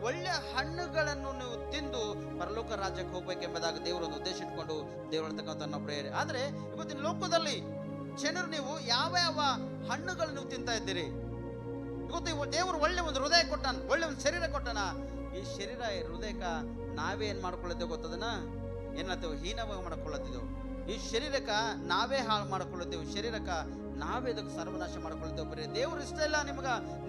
ಒಳ್ಳೆ ಹಣ್ಣುಗಳನ್ನು ನೀವು ತಿಂದು ಪರಲೋಕ ರಾಜ್ಯಕ್ಕೆ ಹೋಗ್ಬೇಕೆಂಬುದಾಗಿ ದೇವರು ಒಂದು ಉದ್ದೇಶ ಇಟ್ಕೊಂಡು ದೇವರು ಹೇಳ್ತಕ್ಕಂಥ ನಾವು ಪ್ರಿಯರೇ. ಆದ್ರೆ ಇವತ್ತಿನ ಲೋಕದಲ್ಲಿ ಜನರು ನೀವು ಯಾವ ಯಾವ ಹಣ್ಣುಗಳು ನೀವು ತಿಂತಾ ಇದ್ದೀರಿ? ಇವತ್ತು ದೇವರು ಒಳ್ಳೆ ಒಂದು ಹೃದಯ ಕೊಟ್ಟಾನ, ಒಳ್ಳೆ ಒಂದು ಶರೀರ ಕೊಟ್ಟಾನ. ಈ ಶರೀರ ಹೃದಯಕ್ಕ ನಾವೇ ಏನ್ ಮಾಡ್ಕೊಳ್ಳುತ್ತೇವೆ ಗೊತ್ತದನ? ಏನತ್ತೇವೆ? ಹೀನವಾಗಿ ಮಾಡ್ಕೊಳ್ಳುತ್ತಿದ್ದೆವು. ಈ ಶರೀರಕ್ಕ ನಾವೇ ಹಾಳು ಮಾಡ್ಕೊಳ್ಳುತ್ತೇವೆ. ಶರೀರಕ್ಕ ನಾವೇ ಇದಕ್ಕೆ ಸರ್ವನಾಶ ಮಾಡ್ಕೊಳ್ತೇವೆ ಪ್ರಿಯ. ದೇವ್ರು ಇಷ್ಟ ಇಲ್ಲ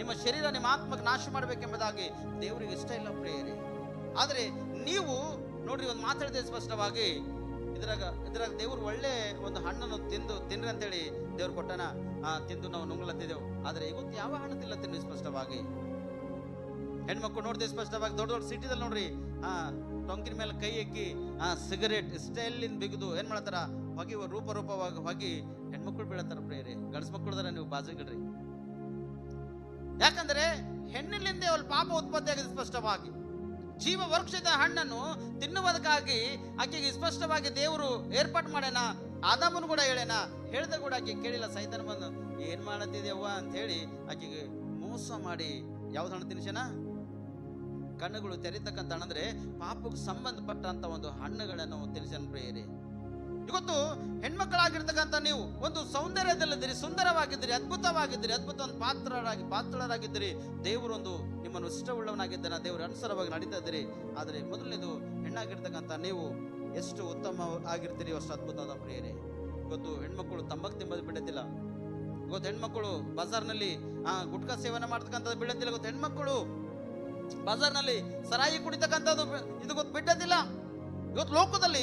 ನಿಮ್ಮ ಶರೀರ ನಿಮ್ಮ ಆತ್ಮಕ್ಕೆ ನಾಶ ಮಾಡ್ಬೇಕೆಂಬುದಾಗಿ ದೇವ್ರಿಗೆ ಇಷ್ಟ ಇಲ್ಲ ಪ್ರಿಯರೇ. ಆದ್ರೆ ನೀವು ನೋಡ್ರಿ, ಒಂದು ಮಾತಾಡಿದೆ ಸ್ಪಷ್ಟವಾಗಿ, ಇದ್ರಾಗ ದೇವ್ರು ಒಳ್ಳೆ ಒಂದು ಹಣ್ಣನ್ನು ತಿನ್ರಿ ಅಂತೇಳಿ ದೇವ್ರು ಕೊಟ್ಟನ. ತಿಂದು ನಾವು ನುಂಗ್ಲತ್ತಿದ್ದೆವು. ಆದ್ರೆ ಇವತ್ತು ಯಾವ ಹಣ್ಣು ತಿನ್ಲತ್ತೀನಿ ಸ್ಪಷ್ಟವಾಗಿ. ಹೆಣ್ಮಕ್ಳು ನೋಡ್ತೀವಿ ಸ್ಪಷ್ಟವಾಗಿ, ದೊಡ್ಡ ದೊಡ್ಡ ಸಿಟಿದಲ್ಲಿ ನೋಡ್ರಿ, ಟೊಂಕಿನ ಮೇಲೆ ಕೈ ಎಕ್ಕಿ ಸಿಗರೇಟ್ ಸ್ಟೈಲಿಂದ ಬಿಗಿದು ಏನ್ ಮಾಡ್ತಾರ, ಹೊಗೆ ರೂಪವಾಗಿ ಹೊಗಿ ಹೆಣ್ಮಕ್ಳು ಬೀಳತ್ತಾರ ಪ್ರಿಯರೇ. ಗಂಡ್ಸ್ ಮಕ್ಕಳದಾರ ನೀವು ಬಾಜುಗಿಡ್ರಿ. ಯಾಕಂದ್ರೆ ಹೆಣ್ಣಿನಿಂದ ಅವಳು ಪಾಪ ಉತ್ಪತ್ತಿ ಆಗಿದೆ ಸ್ಪಷ್ಟವಾಗಿ. ಜೀವ ವೃಕ್ಷದ ಹಣ್ಣನ್ನು ತಿನ್ನುವುದಕ್ಕಾಗಿ ಆಕೆಗೆ ಸ್ಪಷ್ಟವಾಗಿ ದೇವರು ಏರ್ಪಾಟ್ ಮಾಡ್ಯಾನ. ಆದಾಮನು ಕೂಡ ಹೇಳೇನ, ಹೇಳ್ದ ಕೂಡ ಆಕೆ ಕೇಳಿಲ್ಲ. ಸೈತಾನ ಬಂದು ಏನ್ ಮಾಡತ್ತಿದ್ಯವ್ವ ಅಂತ ಹೇಳಿ ಆಕೆಗೆ ಮೋಸ ಮಾಡಿ ಯಾವ್ದು ಹಣ್ಣು ತಿನ್ಸೇನ? ಕಣ್ಣುಗಳು ತೆರೀತಕ್ಕಂಥ ಹಣ್ಣಂದ್ರೆ ಪಾಪಕ್ಕೆ ಸಂಬಂಧಪಟ್ಟಂತ ಒಂದು ಹಣ್ಣುಗಳನ್ನು ತಿನ್ಸನ್ ಪ್ರಿಯರೇ. ಇವತ್ತು ಹೆಣ್ಮಕ್ಕಳಾಗಿರ್ತಕ್ಕಂಥ ನೀವು ಒಂದು ಸೌಂದರ್ಯದಲ್ಲಿದ್ದೀರಿ, ಸುಂದರವಾಗಿದ್ದೀರಿ, ಅದ್ಭುತವಾಗಿದ್ದೀರಿ, ಅದ್ಭುತ ಒಂದು ಪಾತ್ರರಾಗಿದ್ದೀರಿ. ದೇವರೊಂದು ನಿಮ್ಮನ್ನು ಇಷ್ಟವುಳ್ಳವನಾಗಿದ್ದಾನ, ದೇವರ ಅನುಸಾರವಾಗಿ ನಡೀತಾ ಇದ್ದೀರಿ. ಆದರೆ ಮೊದಲನೇದು ಹೆಣ್ಣಾಗಿರ್ತಕ್ಕಂಥ ನೀವು ಎಷ್ಟು ಉತ್ತಮ ಆಗಿರ್ತೀರಿ ಅಷ್ಟು ಅದ್ಭುತವಾದ ಪ್ರಿಯರೇ. ಇವತ್ತು ಹೆಣ್ಮಕ್ಕಳು ತಂಬಾಕು ತಿಂಬದು ಬಿಡತ್ತಿಲ್ಲ. ಇವತ್ತು ಹೆಣ್ಮಕ್ಕಳು ಬಜಾರ್ನಲ್ಲಿ ಗುಟ್ಕಾ ಸೇವನೆ ಮಾಡ್ತಕ್ಕಂಥದ್ದು ಬಿಡತ್ತಿಲ್ಲ. ಇವತ್ತು ಹೆಣ್ಮಕ್ಕಳು ಬಜಾರ್ನಲ್ಲಿ ಸರಾಯಿ ಕುಡಿತಕ್ಕಂಥದ್ದು ಇದು ಗೊತ್ತು ಬಿಡತ್ತಿಲ್ಲ. ಇವತ್ತು ಲೋಕದಲ್ಲಿ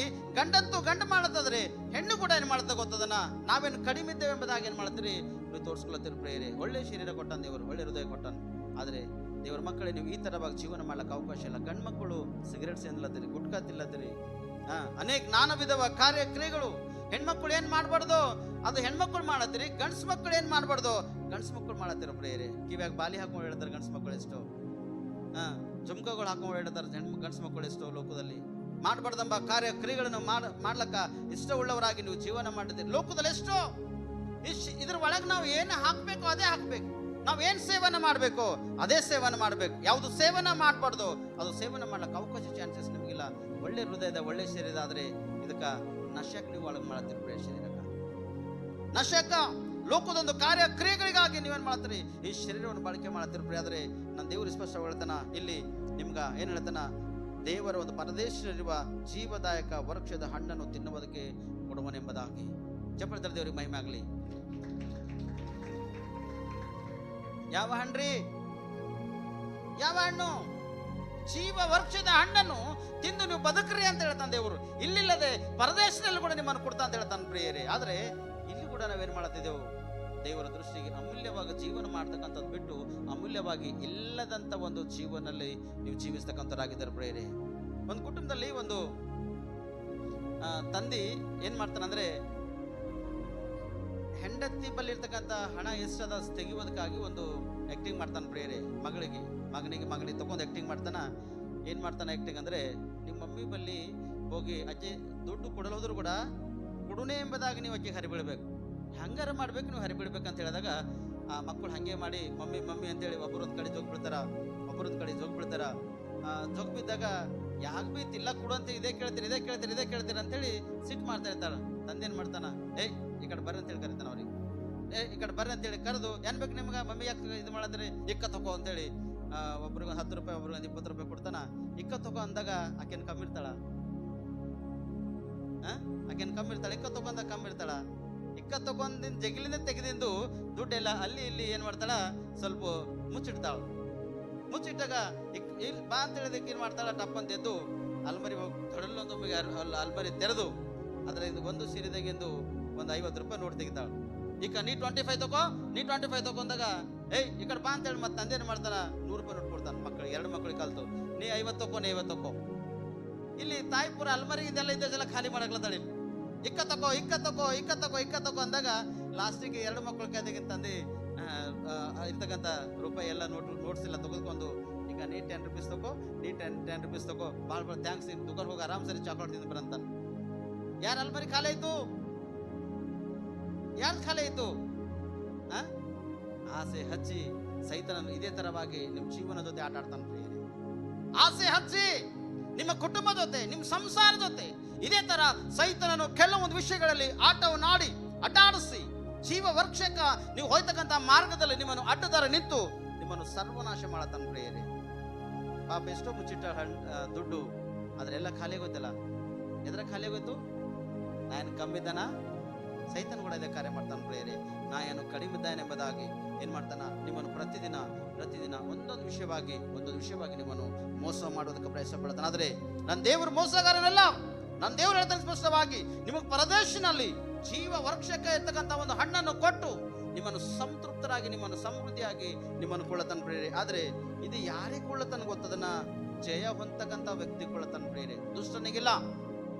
ಗಂಡು ಮಾಡತ್ತಂದ್ರೆ ಹೆಣ್ಣು ಕೂಡ ಏನ್ ಮಾಡ್ತಾ ಗೊತ್ತದನ್ನ? ನಾವೇನು ಕಡಿಮೆ ಇದ್ದೇವೆ ಎಂಬುದಾಗಿ ಏನ್ ಮಾಡ್ತೀರಿ? ನೀವು ತೋರಿಸ್ಕೊಳ್ತೀರಿ ಪ್ರಿಯರೇ. ಒಳ್ಳೆ ಶರೀರ ಕೊಟ್ಟಾನ ದೇವರು, ಒಳ್ಳೆ ಹೃದಯ ಕೊಟ್ಟಾನ. ಆದ್ರೆ ದೇವರ ಮಕ್ಕಳೇ, ನೀವು ಈ ತರವಾಗಿ ಜೀವನ ಮಾಡ್ಲಿಕ್ಕೆ ಅವಕಾಶ ಇಲ್ಲ. ಗಂಡು ಮಕ್ಕಳು ಸಿಗರೇಟ್ ಸೇನ್ಲತ್ತೀರಿ, ಗುಟ್ಕಾ ತಿನ್ಲತ್ತೀರಿ, ಅನೇಕ ನಾನಾ ವಿಧವ ಕಾರ್ಯಕ್ರಿಯೆಗಳು. ಹೆಣ್ಮಕ್ಳು ಏನ್ ಮಾಡ್ಬಾರ್ದು ಅದು ಹೆಣ್ಮಕ್ಳು ಮಾಡತ್ತೀರಿ. ಗಂಡ್ಸ್ ಮಕ್ಕಳು ಏನ್ ಮಾಡ್ಬಾರ್ದು ಗಂಡ್ಸ್ ಮಕ್ಕಳು ಮಾಡತ್ತೀರ ಪ್ರಿಯರೇ. ಕಿವ್ಯಾಗ ಬಾಲಿ ಹಾಕೊಂಡು ಹೇಳ್ತಾರೆ ಗಂಡ್ಸ್ ಮಕ್ಕಳು ಎಷ್ಟೋ, ಜುಮ್ಕಗಳು ಹಾಕೊಂಡು ಹೇಳ್ತಾರೆ ಗಂಡ್ಸ್ ಮಕ್ಕಳು ಎಷ್ಟೋ. ಲೋಕದಲ್ಲಿ ಮಾಡಬಾರ್ದಂಬ ಕಾರ್ಯಕ್ರಿಯೆಗಳನ್ನು ಮಾಡ್ಲಕ್ಕ ಇಷ್ಟವುಳ್ಳವರಾಗಿ ನೀವು ಜೀವನ ಮಾಡಿದ್ದೀರಿ. ಲೋಕದಲ್ಲಿ ಎಷ್ಟೋ ಇದ್ರ ಒಳಗೆ ನಾವು ಏನು ಹಾಕ್ಬೇಕು ಅದೇ ಹಾಕ್ಬೇಕು. ನಾವೇನ್ ಸೇವನೆ ಮಾಡ್ಬೇಕು ಅದೇ ಸೇವನೆ ಮಾಡ್ಬೇಕು. ಯಾವುದು ಸೇವನೆ ಮಾಡಬಾರ್ದು ಅದು ಸೇವನೆ ಮಾಡ್ಲಿಕ್ಕೆ ಅವಕಾಶ ಚಾನ್ಸಸ್ ನಿಮಗಿಲ್ಲ. ಒಳ್ಳೆ ಹೃದಯದ ಒಳ್ಳೆ ಶರೀರ ಆದ್ರೆ ಇದಕ್ಕ ನಶಕ್ಕೆ ನೀವು ಒಳಗೆ ಮಾಡ್ತೀರಿ ಪ್ರಿಯ. ಶರೀರಕ್ಕ ನಶಕ್ಕ ಲೋಕದೊಂದು ಕಾರ್ಯಕ್ರಿಯೆಗಳಿಗಾಗಿ ನೀವೇನ್ ಮಾಡ್ತೀರಿ? ಈ ಶರೀರವನ್ನು ಬಳಕೆ ಮಾಡ್ತೀರಿ ಪ್ರಿಯ. ಆದ್ರೆ ನನ್ನ ದೇವರು ಸ್ಪಷ್ಟ ಹೇಳ್ತಾನ, ಇಲ್ಲಿ ನಿಮ್ಗೆ ಏನು ಹೇಳ್ತಾನ, ದೇವರ ಒಂದು ಪರದೇಶದಲ್ಲಿರುವ ಜೀವದಾಯಕ ವೃಕ್ಷದ ಹಣ್ಣನ್ನು ತಿನ್ನುವುದಕ್ಕೆ ಕೊಡುವನೆಂಬುದಾಗಿ. ಚಪ್ಪಲಿ ದೇವರಿಗೆ ಮಹಿಮೆ ಆಗಲಿ. ಯಾವ ಹಣ್ಣ್ರಿ? ಯಾವ ಹಣ್ಣು? ಜೀವ ವೃಕ್ಷದ ಹಣ್ಣನ್ನು ತಿಂದು ನೀವು ಬದುಕ್ರಿ ಅಂತ ಹೇಳ್ತಾನೆ ದೇವರು. ಇಲ್ಲಿಲ್ಲದೆ ಪರದೇಶದಲ್ಲಿ ಕೂಡ ನಿಮ್ಮನ್ನು ಕೊಡ್ತಾ ಅಂತ ಹೇಳ್ತಾನೆ ಪ್ರಿಯರೇ. ಆದರೆ ಇಲ್ಲಿ ಕೂಡ ನಾವೇನು ಮಾಡ್ತಿದ್ದೆವು, ದೇವರ ದೃಷ್ಟಿಗೆ ಅಮೂಲ್ಯವಾಗಿ ಜೀವನ ಮಾಡ್ತಕ್ಕಂಥದ್ದು ಬಿಟ್ಟು ಅಮೂಲ್ಯವಾಗಿ ಇಲ್ಲದಂಥ ಒಂದು ಜೀವನದಲ್ಲಿ ನೀವು ಜೀವಿಸ್ತಕ್ಕಂಥವ್ರಾಗಿದ್ದಾರೆ ಪ್ರಿಯರೇ. ಒಂದು ಕುಟುಂಬದಲ್ಲಿ ಒಂದು ತಂದೆ ಏನು ಮಾಡ್ತಾನಂದ್ರೆ, ಹೆಂಡತಿ ಬಲ್ಲಿ ಇರ್ತಕ್ಕಂಥ ಹಣ ಎಷ್ಟದ ತೆಗೆಯೋದಕ್ಕಾಗಿ ಒಂದು ಆ್ಯಕ್ಟಿಂಗ್ ಮಾಡ್ತಾನೆ ಪ್ರಿಯರೇ. ಮಗನಿಗೆ ತಗೊಂಡು ಆ್ಯಕ್ಟಿಂಗ್ ಮಾಡ್ತಾನ. ಏನು ಮಾಡ್ತಾನೆ ಆ್ಯಕ್ಟಿಂಗ್ ಅಂದರೆ, ನಿಮ್ಮ ಮಮ್ಮಿ ಬಲ್ಲಿ ಹೋಗಿ ಅಜ್ಜಿ ದುಡ್ಡು ಕೊಡಲೋದ್ರು ಕೂಡ ಕೊಡುನೆ ಎಂಬುದಾಗಿ ನೀವು ಅಜ್ಜಿಗೆ ಹರಿಬಿಡ್ಬೇಕು, ಹಂಗಾರ ಮಾಡ್ಬೇಕು, ನೀವು ಹರಿಬಿಡ್ಬೇಕಂತ ಹೇಳಿದಾಗ ಆ ಮಕ್ಕಳು ಹಾಗೆ ಮಾಡಿ ಮಮ್ಮಿ ಮಮ್ಮಿ ಅಂತೇಳಿ ಒಬ್ಬರೊಂದು ಕಡೆ ಜೋಗಿ ಬಿಡ್ತಾರ, ಒಬ್ಬರೊಂದು ಕಡೆ ಜೋಗಿ ಬಿಡ್ತಾರ. ಜೋಗಿ ಬಿದ್ದಾಗ ಯಾಕೆ ಬೀತ್ ಇಲ್ಲ ಕೊಡು ಅಂತ ಇದೇ ಕೇಳ್ತೀರಿ ಅಂತೇಳಿ ಸಿಟ್ಟು ಮಾಡ್ತಾ ಇರ್ತಾರ. ತಂದೇನು ಮಾಡ್ತಾನ, ಏಯ್ ಈ ಕಡೆ ಬರ್ರಿ ಅಂತೇಳಿ ಕರಿತಾನ ಅವ್ರಿಗೆ. ಈ ಕಡೆ ಬರ್ರಿ ಅಂತೇಳಿ ಕರೆದು ಏನ್ ಬೇಕು ನಿಮ್ಗೆ, ಮಮ್ಮಿ ಯಾಕೆ ಇದು ಮಾಡಿದ್ರಿ, ಇಕ್ಕ ತಗೋ ಅಂತೇಳಿ ಒಬ್ರಿಗೆ 10 ರೂಪಾಯಿ ಒಬ್ರಿಗೆ 20 ರೂಪಾಯಿ ಕೊಡ್ತಾನ. ಇಕ್ಕ ತಗೋ ಅಂದಾಗ ಆಕೆನ್ ಕಮ್ಮಿರ್ತಾಳ, ಇಕ್ಕ ತಗೊಂಡ ಕಮ್ಮಿರ್ತಾಳ. ಇಕ್ಕ ತಗೊಂಡಿನ ಜಗಿಲಿಂದ ತೆಗೆದಿಂದು ದುಡ್ಡೆಲ್ಲ ಅಲ್ಲಿ ಇಲ್ಲಿ ಏನ್ ಮಾಡ್ತಾಳ, ಸ್ವಲ್ಪ ಮುಚ್ಚಿಡ್ತಾಳ. ಮುಚ್ಚಿಟ್ಟಾಗ ಇಲ್ಲಿ ಬಾ ಅಂತ ಹೇಳಿದಕ್ಕೆ ಏನ್ ಮಾಡ್ತಾಳ, ಟಪ್ ಅಂತ ಎದ್ದು ಅಲ್ಮರಿ ಹೋಗಿ ತೊಡಲ್ಲೊಂದು ಅಲ್ಮರಿ ತೆರೆದು ಅದ್ರ ಒಂದು ಸೀರೆದಾಗಿಂದು ಒಂದು 50 ರೂಪಾಯಿ ನೋಟ್ ತೆಗಿತಾಳ. ಈಗ ನೀ 25 ತಗೊಂಡಾಗ ಏಯ್ ಈ ಕಡೆ ಬಾ ಅಂತೇಳಿ ಮತ್ತೆ ತಂದೇನು ಮಾಡ್ತಾನ, 100 ರೂಪಾಯಿ ನೋಟ್ ಕೊಡ್ತಾನ ಮಕ್ಕಳಿಗೆ, 2 ಮಕ್ಕಳಿಗೆ ಕಲ್ತು. ನೀ 50 ತಗೋ. ಇಲ್ಲಿ ತಾಯಿ ಪೂರ ಅಲ್ಮರಿಗಿಂದೆಲ್ಲ ಇದ್ದೆಲ್ಲ ಖಾಲಿ ಮಾಡಕ್ಲತ್ತಾಳಿ. ಇಕ್ಕ ತಗೋ ಅಂದಾಗ ಲಾಸ್ಟಿಗೆ 2 ಮಕ್ಕಳ ಕೈದಾಗಿನ ತಂದೆ ಇರ್ತಕ್ಕಂಥ ರೂಪಾಯಿ ಎಲ್ಲ ನೋಟ್ಸ್ ಎಲ್ಲ ತೆಗೆದುಕೊಂಡು, ಈಗ ನೀ 10 ರೂಪೀಸ್ ತಗೋ, ನೀ 10 ರೂಪೀಸ್ ತಗೋ, ಭಾಳ ಥ್ಯಾಂಕ್ಸ್, ದುಕಾನ್ ಹೋಗಿ ಆರಾಮ್ ಸರಿ ಚಾಕ್ಲೇಟ್ ತಿಂದು ಬರಂತಾನ. ಯಾರು ಅಲ್ಮರಿ ಖಾಲಿ ಆಯ್ತು? ಯಾರು ಖಾಲಿ ಆಯ್ತು? ಆಸೆ ಹಚ್ಚಿ ಸೈತನನ್ನು ಇದೇ ತರವಾಗಿ ನಿಮ್ಮ ಜೀವನ ಜೊತೆ ಆಟ ಆಡ್ತಾನೆ ಪ್ರಿಯರೇ. ಆಸೆ ಹಚ್ಚಿ ನಿಮ್ಮ ಕುಟುಂಬ ಜೊತೆ, ನಿಮ್ಮ ಸಂಸಾರ ಜೊತೆ ಇದೇ ತರ ಸೈತನನ್ನು ಕೆಲವೊಂದು ವಿಷಯಗಳಲ್ಲಿ ಆಟವನ್ನಾಡಿ ಅಡ್ಡಾಡಿಸಿ ಜೀವ ವರ್ಷಕ್ಕ ನೀವು ಹೋಯ್ತಕ್ಕಂಥ ಮಾರ್ಗದಲ್ಲಿ ನಿಮ್ಮನ್ನು ಅಡ್ಡದಾರ ನಿಂತು ನಿಮ್ಮನ್ನು ಸರ್ವನಾಶ ಮಾಡತಾನೆ ಪ್ರಿಯರೇ. ಪಾಪ ಎಷ್ಟೋ ಮುಚ್ಚಿಟ್ಟ ದುಡ್ಡು ಅದರೆಲ್ಲ ಖಾಲಿ ಆಗೋಯ್ತಲ್ಲ. ಎದ್ರ ಖಾಲಿ ಆಗೋಯ್ತು? ನಾನು ಕಮ್ಮಿದ್ದಾನ, ಸೈತನ ಕೂಡ ಇದೇ ಕಾರ್ಯ ಮಾಡ್ತಾನೆ ಪ್ರಿಯರೇ. ನಾ ಏನು ಕಡಿಮೆ ಇದ್ದಾನೆ ಎಂಬುದಾಗಿ ಏನ್ ಮಾಡ್ತಾನ, ನಿಮ್ಮನ್ನು ಪ್ರತಿದಿನ ಒಂದೊಂದು ವಿಷಯವಾಗಿ ನಿಮ್ಮನ್ನು ಮೋಸ ಮಾಡೋದಕ್ಕೆ ಪ್ರಯತ್ನ ಪಡ್ತಾನೆ. ಆದ್ರೆ ನನ್ನ ದೇವರು ಮೋಸಗಾರನಲ್ಲ. ನನ್ನ ದೇವರು ಹೇಳ್ತಾನೆ ಸ್ಪಷ್ಟವಾಗಿ, ನಿಮಗೆ ಪರದೇಶಿನಲ್ಲಿ ಜೀವ ವರ್ಷಕ್ಕೆ ಇರ್ತಕ್ಕಂಥ ಒಂದು ಹಣ್ಣನ್ನು ಕೊಟ್ಟು ನಿಮ್ಮನ್ನು ಸಂತೃಪ್ತರಾಗಿ, ನಿಮ್ಮನ್ನು ಸಮೃದ್ಧಿಯಾಗಿ ನಿಮ್ಮನ್ನು ಕೊಳ್ಳತಾನೆ ಪ್ರಿಯರೇ. ಆದ್ರೆ ಇದು ಯಾರಿಗೆ ಕೊಳ್ಳತಾನೆ ಗೊತ್ತದನ್ನ? ಜಯ ಹೊಂದತಕ್ಕಂಥ ವ್ಯಕ್ತಿ ಕೊಳ್ಳತಾನೆ ಪ್ರಿಯರೇ, ದುಷ್ಟನಿಗಿಲ್ಲ.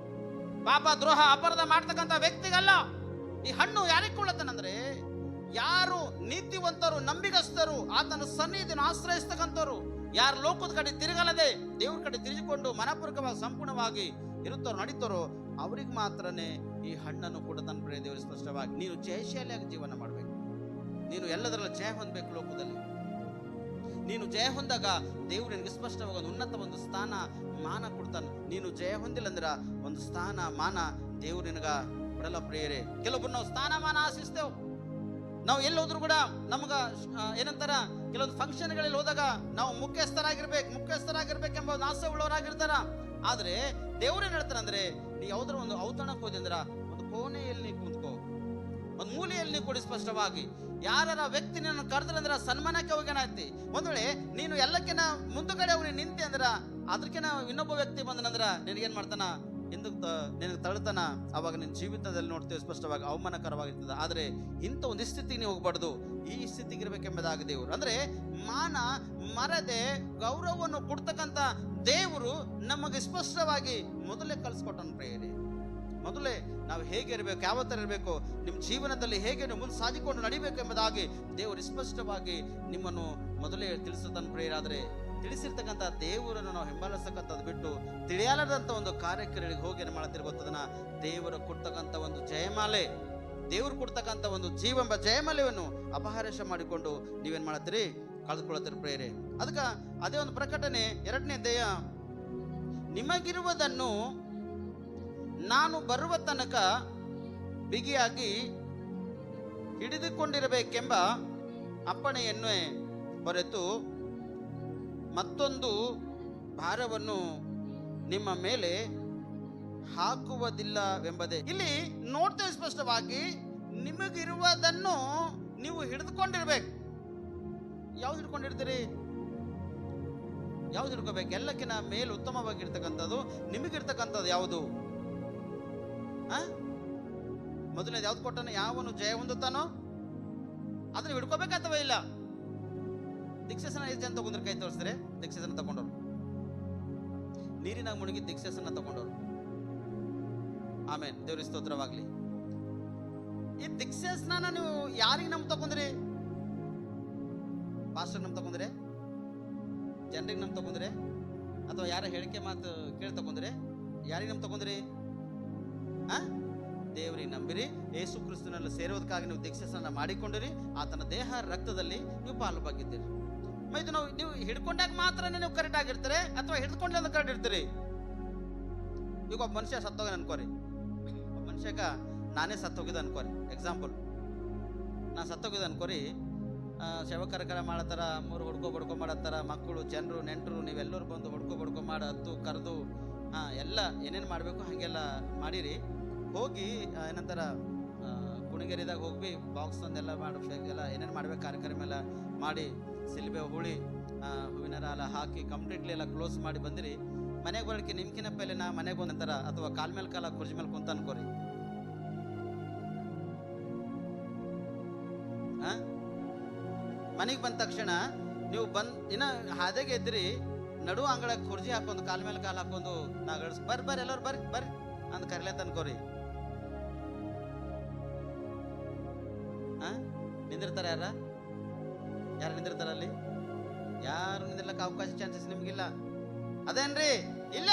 ಪಾಪ ದ್ರೋಹ ಅಪರಾಧ ಮಾಡ್ತಕ್ಕಂಥ ವ್ಯಕ್ತಿಗಲ್ಲ. ಈ ಹಣ್ಣು ಯಾರಿಗೆ ಕೊಳ್ಳತಾನಂದ್ರೆ, ಯಾರು ನೀತಿವಂತರು, ನಂಬಿಗಸ್ತರು, ಆತನ ಸನ್ನಿಧಿಯನ್ನು ಆಶ್ರಯಿಸ್ತಕ್ಕಂಥವ್ರು, ಯಾರು ಲೋಕದ ಕಡೆ ತಿರುಗಲದೆ ದೇವ್ರ ಕಡೆ ತಿರುಗಿಕೊಂಡು ಮನಪೂರ್ವಕವಾಗಿ ಸಂಪೂರ್ಣವಾಗಿ ಇರುತ್ತಾರೋ ನಡೀತಾರೋ ಅವ್ರಿಗೆ ಮಾತ್ರನೇ ಈ ಹಣ್ಣನ್ನು ಕೊಡತಾನೆ ಪ್ರಿಯ ದೇವರು ಸ್ಪಷ್ಟವಾಗಿ. ನೀನು ಜಯಶಾಲಿಯಾಗಿ ಜೀವನ ಮಾಡಬೇಕು, ನೀನು ಎಲ್ಲದರಲ್ಲೂ ಜಯ ಹೊಂದಬೇಕು. ಲೋಕದಲ್ಲಿ ನೀನು ಜಯ ಹೊಂದಾಗ ದೇವರು ನಿನಗೆ ಸ್ಪಷ್ಟವಾಗಿ ಒಂದು ಉನ್ನತ ಒಂದು ಸ್ಥಾನ ಮಾನ ಕೊಡ್ತಾನೆ. ನೀನು ಜಯ ಹೊಂದಿಲ್ಲ ಅಂದ್ರೆ ಒಂದು ಸ್ಥಾನ ಮಾನ ದೇವ್ರು ನಿನಗ ಕೊಡಲ್ಲ ಪ್ರಿಯರೇ. ಕೆಲವೊಬ್ಬರು ನಾವು ಸ್ಥಾನಮಾನ ಆಶಿಸ್ತೇವೆ. ನಾವು ಎಲ್ಲಿ ಹೋದ್ರು ಕೂಡ ನಮ್ಗ ಏನಂತಾರ, ಕೆಲವೊಂದು ಫಂಕ್ಷನ್ಗಳಲ್ಲಿ ಹೋದಾಗ ನಾವು ಮುಖ್ಯಸ್ಥರಾಗಿರ್ಬೇಕೆಂಬ ಒಂದು ಆಸೆ ಉಳ್ಳವರಾಗಿರ್ತಾರ. ಆದ್ರೆ ದೇವ್ರೇನ್ ಹೇಳ್ತಾರಂದ್ರೆ, ನೀ ಯಾವ್ದಾರ ಒಂದು ಔತಣಕ್ಕೆ ಹೋದೆ ಅಂದ್ರ ಒಂದು ಕೋಣೆಯಲ್ಲಿ ನೀ ಕುಂತ್ಕೋ, ಒಂದು ಮೂಲೆಯಲ್ಲಿ ನೀ ಕೊಡಿ ಸ್ಪಷ್ಟವಾಗಿ. ಯಾರ ವ್ಯಕ್ತಿ ನಿನ್ನ ಕರೆದ್ರಂದ್ರ ಸನ್ಮಾನಕ್ಕೆ ಹೋಗ್ಯಾನೈತಿ. ಒಂದ್ ವೇಳೆ ನೀನು ಎಲ್ಲಕ್ಕಿಂತ ಮುಂದುಗಡೆ ಹೋಗಿ ನಿಂತೆ ಅಂದ್ರ ಅದಕ್ಕಿಂತ ಇನ್ನೊಬ್ಬ ವ್ಯಕ್ತಿ ಬಂದನಂದ್ರ ನಿನಗೇನ್ ಮಾಡ್ತಾನ, ಹಿಂದಕ್ಕೆ ನಿನಗೆ ತಳ್ತಾನ. ಅವಾಗ ನಿನ್ನ ಜೀವಿತದಲ್ಲಿ ನೋಡ್ತೇವೆ ಸ್ಪಷ್ಟವಾಗಿ ಅವಮಾನಕರವಾಗಿರ್ತದೆ. ಆದ್ರೆ ಇಂಥ ಒಂದು ಸ್ಥಿತಿಗೆ ನೀವು ಹೋಗ್ಬಾರ್ದು, ಈ ಸ್ಥಿತಿಗೆ ಇರ್ಬೇಕೆಂಬುದಾಗಿ ದೇವರು ಅಂದ್ರೆ ಮಾನ ಮರದೆ ಗೌರವವನ್ನು ಕೊಡ್ತಕ್ಕಂಥ ದೇವರು ನಮಗೆ ಸ್ಪಷ್ಟವಾಗಿ ಮೊದಲೇ ಕಲಿಸ್ಕೊಟ್ಟನು ಪ್ರಿಯರೇ. ಮೊದಲೇ ನಾವು ಹೇಗೆ ಇರಬೇಕು, ಯಾವ ಥರ ಇರಬೇಕು, ನಿಮ್ಮ ಜೀವನದಲ್ಲಿ ಹೇಗೆ ನೀವು ಮುಂದೆ ಸಾಧಿಕೊಂಡು ನಡಿಬೇಕು ಎಂಬುದಾಗಿ ದೇವರು ಸ್ಪಷ್ಟವಾಗಿ ನಿಮ್ಮನ್ನು ಮೊದಲೇ ತಿಳಿಸುತ್ತಾನೆ ಪ್ರಿಯರಾದರೆ, ತಿಳಿಸಿರ್ತಕ್ಕಂಥ ದೇವರನ್ನು ನಾವು ಹಿಂಬಾಲಿಸ್ತಕ್ಕಂಥದ್ದು ಬಿಟ್ಟು ತಿಳಿಯಲಾದಂಥ ಒಂದು ಕಾರ್ಯಕ್ರಮಗಳಿಗೆ ಹೋಗಿ ಏನು ಮಾಡ್ತಿರ್ ಗೊತ್ತದನ್ನ, ದೇವರು ಕೊಡ್ತಕ್ಕಂಥ ಒಂದು ಜಯಮಾಲೆ, ದೇವರು ಕೊಡ್ತಕ್ಕಂಥ ಒಂದು ಜೀವೆಂಬ ಜಯಮಾಲೆಯನ್ನು ಅಪಹಾರ ಮಾಡಿಕೊಂಡು ನೀವೇನು ಮಾಡ್ತೀರಿ, ಕಳೆದುಕೊಳ್ಳುತ್ತೀರಿ ಪ್ರಿಯರೇ. ಅದಕ್ಕೆ ಅದೇ ಒಂದು ಪ್ರಕಟಣೆ 2ನೇ ಅಧ್ಯಾಯ, ನಿಮಗಿರುವುದನ್ನು ನಾನು ಬರುವ ತನಕ ಬಿಗಿಯಾಗಿ ಹಿಡಿದುಕೊಂಡಿರಬೇಕೆಂಬ ಅಪ್ಪಣೆಯನ್ನೇ ಹೊರತು ಮತ್ತೊಂದು ಭಾರವನ್ನು ನಿಮ್ಮ ಮೇಲೆ ಹಾಕುವುದಿಲ್ಲವೆಂಬುದೇ. ಇಲ್ಲಿ ನೋಡ್ತೇವೆ ಸ್ಪಷ್ಟವಾಗಿ, ನಿಮಗಿರುವುದನ್ನು ನೀವು ಹಿಡಿದುಕೊಂಡಿರ್ಬೇಕು. ಯಾವ್ದು ಹಿಡ್ಕೊಂಡಿರ್ತೀರಿ? ಯಾವ್ದು ಹಿಡ್ಕೋಬೇಕು? ಎಲ್ಲಕ್ಕಿಂತ ಮೇಲೆ ಉತ್ತಮವಾಗಿರ್ತಕ್ಕಂಥದ್ದು ನಿಮಗಿರ್ತಕ್ಕಂಥದ್ದು ಯಾವುದು? ಮೊದಲನೇದು ಯಾವ್ದು ಕೊಟ್ಟನು? ಯಾವನು ಜಯ ಹೊಂದುತ್ತಾನೋ ಅದನ್ನ ಹಿಡ್ಕೋಬೇಕು ಅಥವಾ ಇಲ್ಲ? ದೀಕ್ಷಾಸನ ಎಷ್ಟು ಜನ ತಗೊಂಡ್ರೆ? ಕೈ ತೋರಿಸಿದ್ರೆ ದೀಕ್ಷಾಸನ ತಗೊಂಡವ್ರು, ನೀರಿನಾಗ ಮುಳುಗಿ ದೀಕ್ಷಾಸನ ತಗೊಂಡವ್ರು. ಆಮೇಲೆ ದೇವ್ರ ಸ್ತೋತ್ರವಾಗ್ಲಿ. ಈ ದೀಕ್ಷಾ ಸ್ನಾನ ನೀವು ಯಾರಿಗೆ ನಮ್ ತಗೊಂಡ್ರಿ? ಪಾಸ್ಟರ್ ನಮ್ ತಗೊಂಡ್ರೆ, ಜನರಿಗೆ ನಮ್ ತಗೊಂಡ್ರೆ, ಅಥವಾ ಯಾರ ಹೇಳಿಕೆ ಮಾತು ಕೇಳಿ ತಗೊಂಡ್ರೆ? ಯಾರಿಗೆ ನಮ್ ತಗೊಂಡ್ರಿ? ದೇವರಿಗೆ ನಂಬಿರಿ, ಯೇಸು ಕ್ರಿಸ್ತನಲ್ಲಿ ಸೇರೋದಕ್ಕಾಗಿ ನೀವು ದೀಕ್ಷಾ ಸ್ನಾನ ಮಾಡಿಕೊಂಡಿರಿ, ಆತನ ದೇಹ ರಕ್ತದಲ್ಲಿ ನೀವು ಪಾಲು ಬಾಗಿದ್ದೀರಿ. ಇದು ನೀವು ಹಿಡ್ಕೊಂಡಾಗ ಮಾತ್ರ ನೀವು ಕರೆಕ್ಟ್ ಆಗಿರ್ತೀರಿ ಅಥವಾ ಹಿಡ್ಕೊಂಡ್ರೆ ಕರೆಕ್ಟ್ ಇರ್ತೀರಿ? ಈಗ ಒಬ್ಬ ಮನುಷ್ಯ ಸತ್ತೋಗ ಅನ್ಕೋರಿ, ಒಬ್ಬ ಮನುಷ್ಯಗ ನಾನೇ ಸತ್ತೋಗಿದ ಅನ್ಕೋರಿ. ಎಕ್ಸಾಂಪಲ್, ನಾ ಸತ್ತೋಗಿದ ಅನ್ಕೋರಿ. ಸೇವಕರ ಕರ ಮಾಡತ್ತಾರ, ಮೂರು ಹೊಡ್ಕೊ ಮಾಡತ್ತಾರ, ಮಕ್ಕಳು, ಜನರು, ನೆಂಟರು, ನೀವೆಲ್ಲರೂ ಬಂದು ಹೊಡ್ಕೊ ಮಾಡಿ ಹತ್ತು ಕರೆದು ಎಲ್ಲ ಏನೇನು ಮಾಡಬೇಕು ಹಾಗೆಲ್ಲ ಮಾಡಿರಿ. ಹೋಗಿ ಏನಂತಾರ ಕುಣಿಗೇರಿದಾಗ ಹೋಗಿ ಬಾಕ್ಸ್ ಒಂದೆಲ್ಲ ಎಲ್ಲ ಏನೇನು ಮಾಡ್ಬೇಕು ಕಾರ್ಯಕ್ರಮ ಎಲ್ಲ ಮಾಡಿ, ಸಿಲ್ಬೆ ಹೂಳಿ ಹೂವಿನ ಹಾರ ಹಾಕಿ ಕಂಪ್ಲೀಟ್ಲಿ ಎಲ್ಲ ಕ್ಲೋಸ್ ಮಾಡಿ ಬಂದಿರಿ. ಮನೆಗೆ ಬರೋಕ್ಕೆ ನಿಮ್ಕಿನ ಪೈಲೆ ನಾ ಮನೆಗೆ ಒಂದಂತಾರ ಅಥವಾ ಕಾಲ್ ಮೇಲೆ ಕಾಲ ಕುರ್ಜಿ ಮೇಲೆ ಕುಂತ ಅನ್ಕೋರಿ. ಮನೆಗೆ ಬಂದ ತಕ್ಷಣ ನೀವು ಇನ್ನ ಹಾದಿಗೆ ಇದ್ರಿ, ನಡು ಅಂಗಳ ಕುರ್ಜಿ ಹಾಕೊಂಡು ಕಾಲ್ ಮೇಲೆ ಕಾಲು ಹಾಕೊಂಡು ನಾ ಬರ್ರಿ ಎಲ್ಲರೂ ಬರ್ರಿ ಅಂತ ಕರಿಲಂತ ಅನ್ಕೋರಿ. ನಿಂದಿರ್ತಾರ? ಯಾರು ನಿಂದಿರ್ತಾರ ಅಲ್ಲಿ? ಯಾರು ನಿಂದಿರ್ಲಕ್ಕ ಅವಕಾಶ ಚಾನ್ಸಸ್ ನಿಮ್ಗಿಲ್ಲ. ಅದೇನ್ರಿ? ಇಲ್ಲ.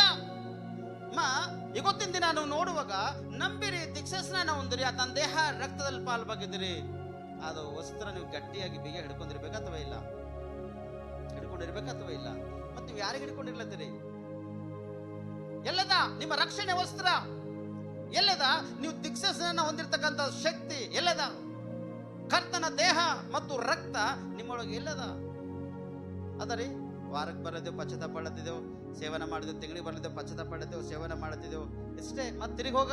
ಇವತ್ತಿನ ದಿನ ನಾವು ನೋಡುವಾಗ ನಂಬಿರಿ, ದೀಕ್ಷಾ ಸ್ನಾನ ಹೊಂದಿರಿ, ಆ ತನ್ನ ದೇಹ ರಕ್ತದಲ್ಲಿ ಪಾಲು ಬಾಗಿದ್ದೀರಿ. ಅದು ವಸ್ತ್ರ ನೀವು ಗಟ್ಟಿಯಾಗಿ ಬಿಗಿ ಹಿಡ್ಕೊಂಡಿರ್ಬೇಕ ಅಥವಾ ಇಲ್ಲ? ಹಿಡ್ಕೊಂಡಿರ್ಬೇಕ ಅಥವಾ ಇಲ್ಲ? ಮತ್ತೆ ನೀವು ಯಾರಿಗೆ ಹಿಡ್ಕೊಂಡಿರ್ಲತ್ತೀರಿ? ಎಲ್ಲದ ನಿಮ್ಮ ರಕ್ಷಣೆ ವಸ್ತ್ರ ಎಲ್ಲದ? ನೀವು ದೀಕ್ಷಾ ಸ್ನಾನ ಹೊಂದಿರ್ತಕ್ಕಂಥ ಶಕ್ತಿ ಎಲ್ಲದ? ಕರ್ತನ ದೇಹ ಮತ್ತು ರಕ್ತ ನಿಮ್ಮೊಳಗೆ ಎಲ್ಲದ? ಅದರಿ ವಾರಕ್ಕೆ ಬರದೇವು, ಪಶ್ಚಾತ್ತಾಪ ಪಡತ್ತಿದ್ದೆವು, ಸೇವನೆ ಮಾಡಿದೆವು, ತಿಂಗಳಿಗೆ ಬರಲಿದ್ದೆವು, ಪಶ್ಚಾತ್ತಾಪ ಪಡತ್ತೇವು, ಸೇವನೆ ಮಾಡುತ್ತಿದ್ದೆವು, ಇಷ್ಟೇ. ಮತ್ತೆ ತಿರುಗಿ ಹೋಗ,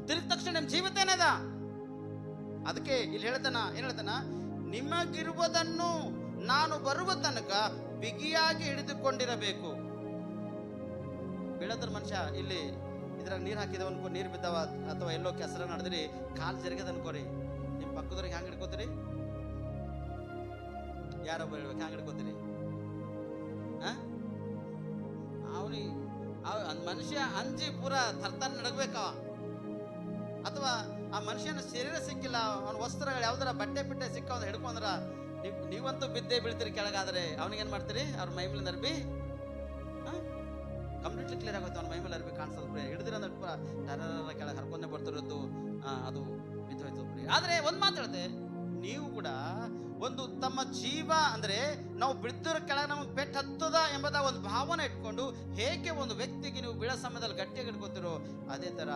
ತಿರುಗಿ ತಕ್ಷಣ ನಿಮ್ಮ ಜೀವಿತ ಏನದ? ಅದಕ್ಕೆ ಇಲ್ಲಿ ಹೇಳ್ತಾನ, ಏನ್ ಹೇಳ್ತಾನ? ನಿಮಗಿರುವುದನ್ನು ನಾನು ಬರುವ ತನಕ ಬಿಗಿಯಾಗಿ ಹಿಡಿದುಕೊಂಡಿರಬೇಕು. ಬೀಳದ್ರ ಮನುಷ್ಯ ಇಲ್ಲಿ ಇದ್ರಾಗ ನೀರು ಹಾಕಿದವ ಅನ್ಕೋ, ನೀರು ಬಿದ್ದಾವ ಅಥವಾ ಎಲ್ಲೋ ಕೆಸರ ನಡೆದ್ರಿ, ಕಾಲು ಜರುಗದ ಅನ್ಕೋರಿ, ನಿಮ್ಮ ಪಕ್ಕದವ್ರಿಗೆ ಹ್ಯಾಂಗ ಹಿಡ್ಕೋತೀರಿ? ಯಾರೊಬ್ಬ ಹೇಳ್ಬೇಕು, ಹ್ಯಾಂಗ ಹಿಡ್ಕೋತೀರಿ? ಅವನಿಗೆ ಮನುಷ್ಯ ಅಂಜಿ ಪೂರ ತರ್ತಾರ ನಡಗ್ಬೇಕವ, ಅಥವಾ ಆ ಮನುಷ್ಯನ ಶರೀರ ಸಿಕ್ಕಿಲ್ಲ, ಅವನ ವಸ್ತ್ರಗಳು ಯಾವ್ದಾರ ಬಟ್ಟೆ ಪಿಟ್ಟೆ ಸಿಕ್ಕ ಅವ್ನು ಹಿಡ್ಕೊಂಡ್ರ ನೀವಂತೂ ಬಿದ್ದೇ ಬೀಳ್ತೀರಿ ಕೆಳಗಾದ್ರೆ. ಅವನಿಗೇನ್ ಮಾಡ್ತೀರಿ? ಅವ್ರ ಮೈ ಮೇಲೆ ಅರ್ಬಿ ಕಂಪ್ಲೀಟ್ಲಿ ಕ್ಲಿಯರ್ ಆಗುತ್ತೆ. ಅವ್ನ ಮೈ ಮೇಲೆ ಅರ್ಬಿ ಕಾಣಿಸೋದು ಹಿಡಿದಿರ ಕೆಳಗೆ ಹರ್ಕೊಂಡೆ ಬರ್ತಿರೋದು, ಅದು ಬಿದ್ದೋಯ್ತು. ಆದ್ರೆ ಒಂದ್ ಮಾತು ಹೇಳ್ತೆ, ನೀವು ಕೂಡ ಒಂದು ತಮ್ಮ ಜೀವ ಅಂದ್ರೆ ನಾವು ಬಿಡ್ತಿರೋ ಕೆಳಗೆ ನಮಗೆ ಪೆಟ್ಟು ಹತ್ತದ ಎಂಬುದ ಒಂದು ಭಾವನೆ ಇಟ್ಕೊಂಡು ಹೇಗೆ ಒಂದು ವ್ಯಕ್ತಿಗೆ ನೀವು ಬೀಳೋ ಸಮಯದಲ್ಲಿ ಗಟ್ಟಿಯಾಗಿ ಹಿಡ್ಕೊತಿರೋ, ಅದೇ ತರ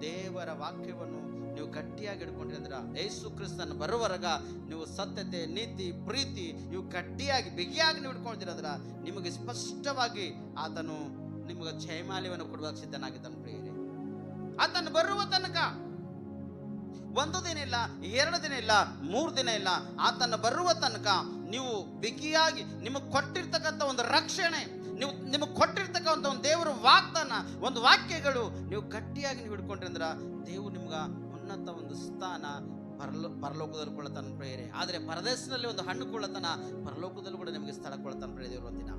ದೇವರ ವಾಕ್ಯವನ್ನು ನೀವು ಗಟ್ಟಿಯಾಗಿ ಹಿಡ್ಕೊಂಡ್ರಿ ಅಂದ್ರ, ಯೇಸು ಕ್ರಿಸ್ತನ ಬರುವವರೆಗ ನೀವು ಸತ್ಯತೆ, ನೀತಿ, ಪ್ರೀತಿ ಇವು ಗಟ್ಟಿಯಾಗಿ ಬಿಗಿಯಾಗಿ ನೀವು ಹಿಡ್ಕೊಳ್ತೀರಂದ್ರ ನಿಮಗೆ ಸ್ಪಷ್ಟವಾಗಿ ಆತನು ನಿಮಗೆ ಜಯಮಾಲ್ಯವನ್ನು ಕೊಡುವಾಗ ಸಿದ್ಧನಾಗಿದ್ದಾನೆ. ಪ್ರಿಯರೇ, ಆತನು ಬರುವ ತನಕ ಒಂದು ದಿನ ಇಲ್ಲ, 2 ದಿನ ಇಲ್ಲ, 3 ದಿನ ಇಲ್ಲ, ಆತನ ಬರುವ ತನಕ ನೀವು ಬಿಗಿಯಾಗಿ ನಿಮಗೆ ಕೊಟ್ಟಿರ್ತಕ್ಕಂಥ ಒಂದು ರಕ್ಷಣೆ, ನಿಮಗೆ ಕೊಟ್ಟಿರ್ತಕ್ಕಂಥ ಒಂದು ದೇವರ ವಾಗ್ದಾನ, ಒಂದು ವಾಕ್ಯಗಳು ನೀವು ಗಟ್ಟಿಯಾಗಿ ನೀವು ಹಿಡ್ಕೊಂಡ್ರಿ ಅಂದ್ರ ದೇವರು ನಿಮ್ಗೆ ಉನ್ನತ ಒಂದು ಸ್ಥಾನ ಪರಲೋಕದಲ್ಲಿ ಕೊಡ್ತಾನ ಪ್ರಿಯರೇ. ಆದರೆ ಪರದೇಶದಲ್ಲಿ ಒಂದು ಹಣ್ಣು ಕೊಳ್ಳತಾನ, ಪರಲೋಕದಲ್ಲಿ ಕೂಡ ನಿಮಗೆ ಸ್ಥಳ ಕೊಡ್ತಾನ ಪ್ರಿಯ ದೇವರು ಒಂದಿನ.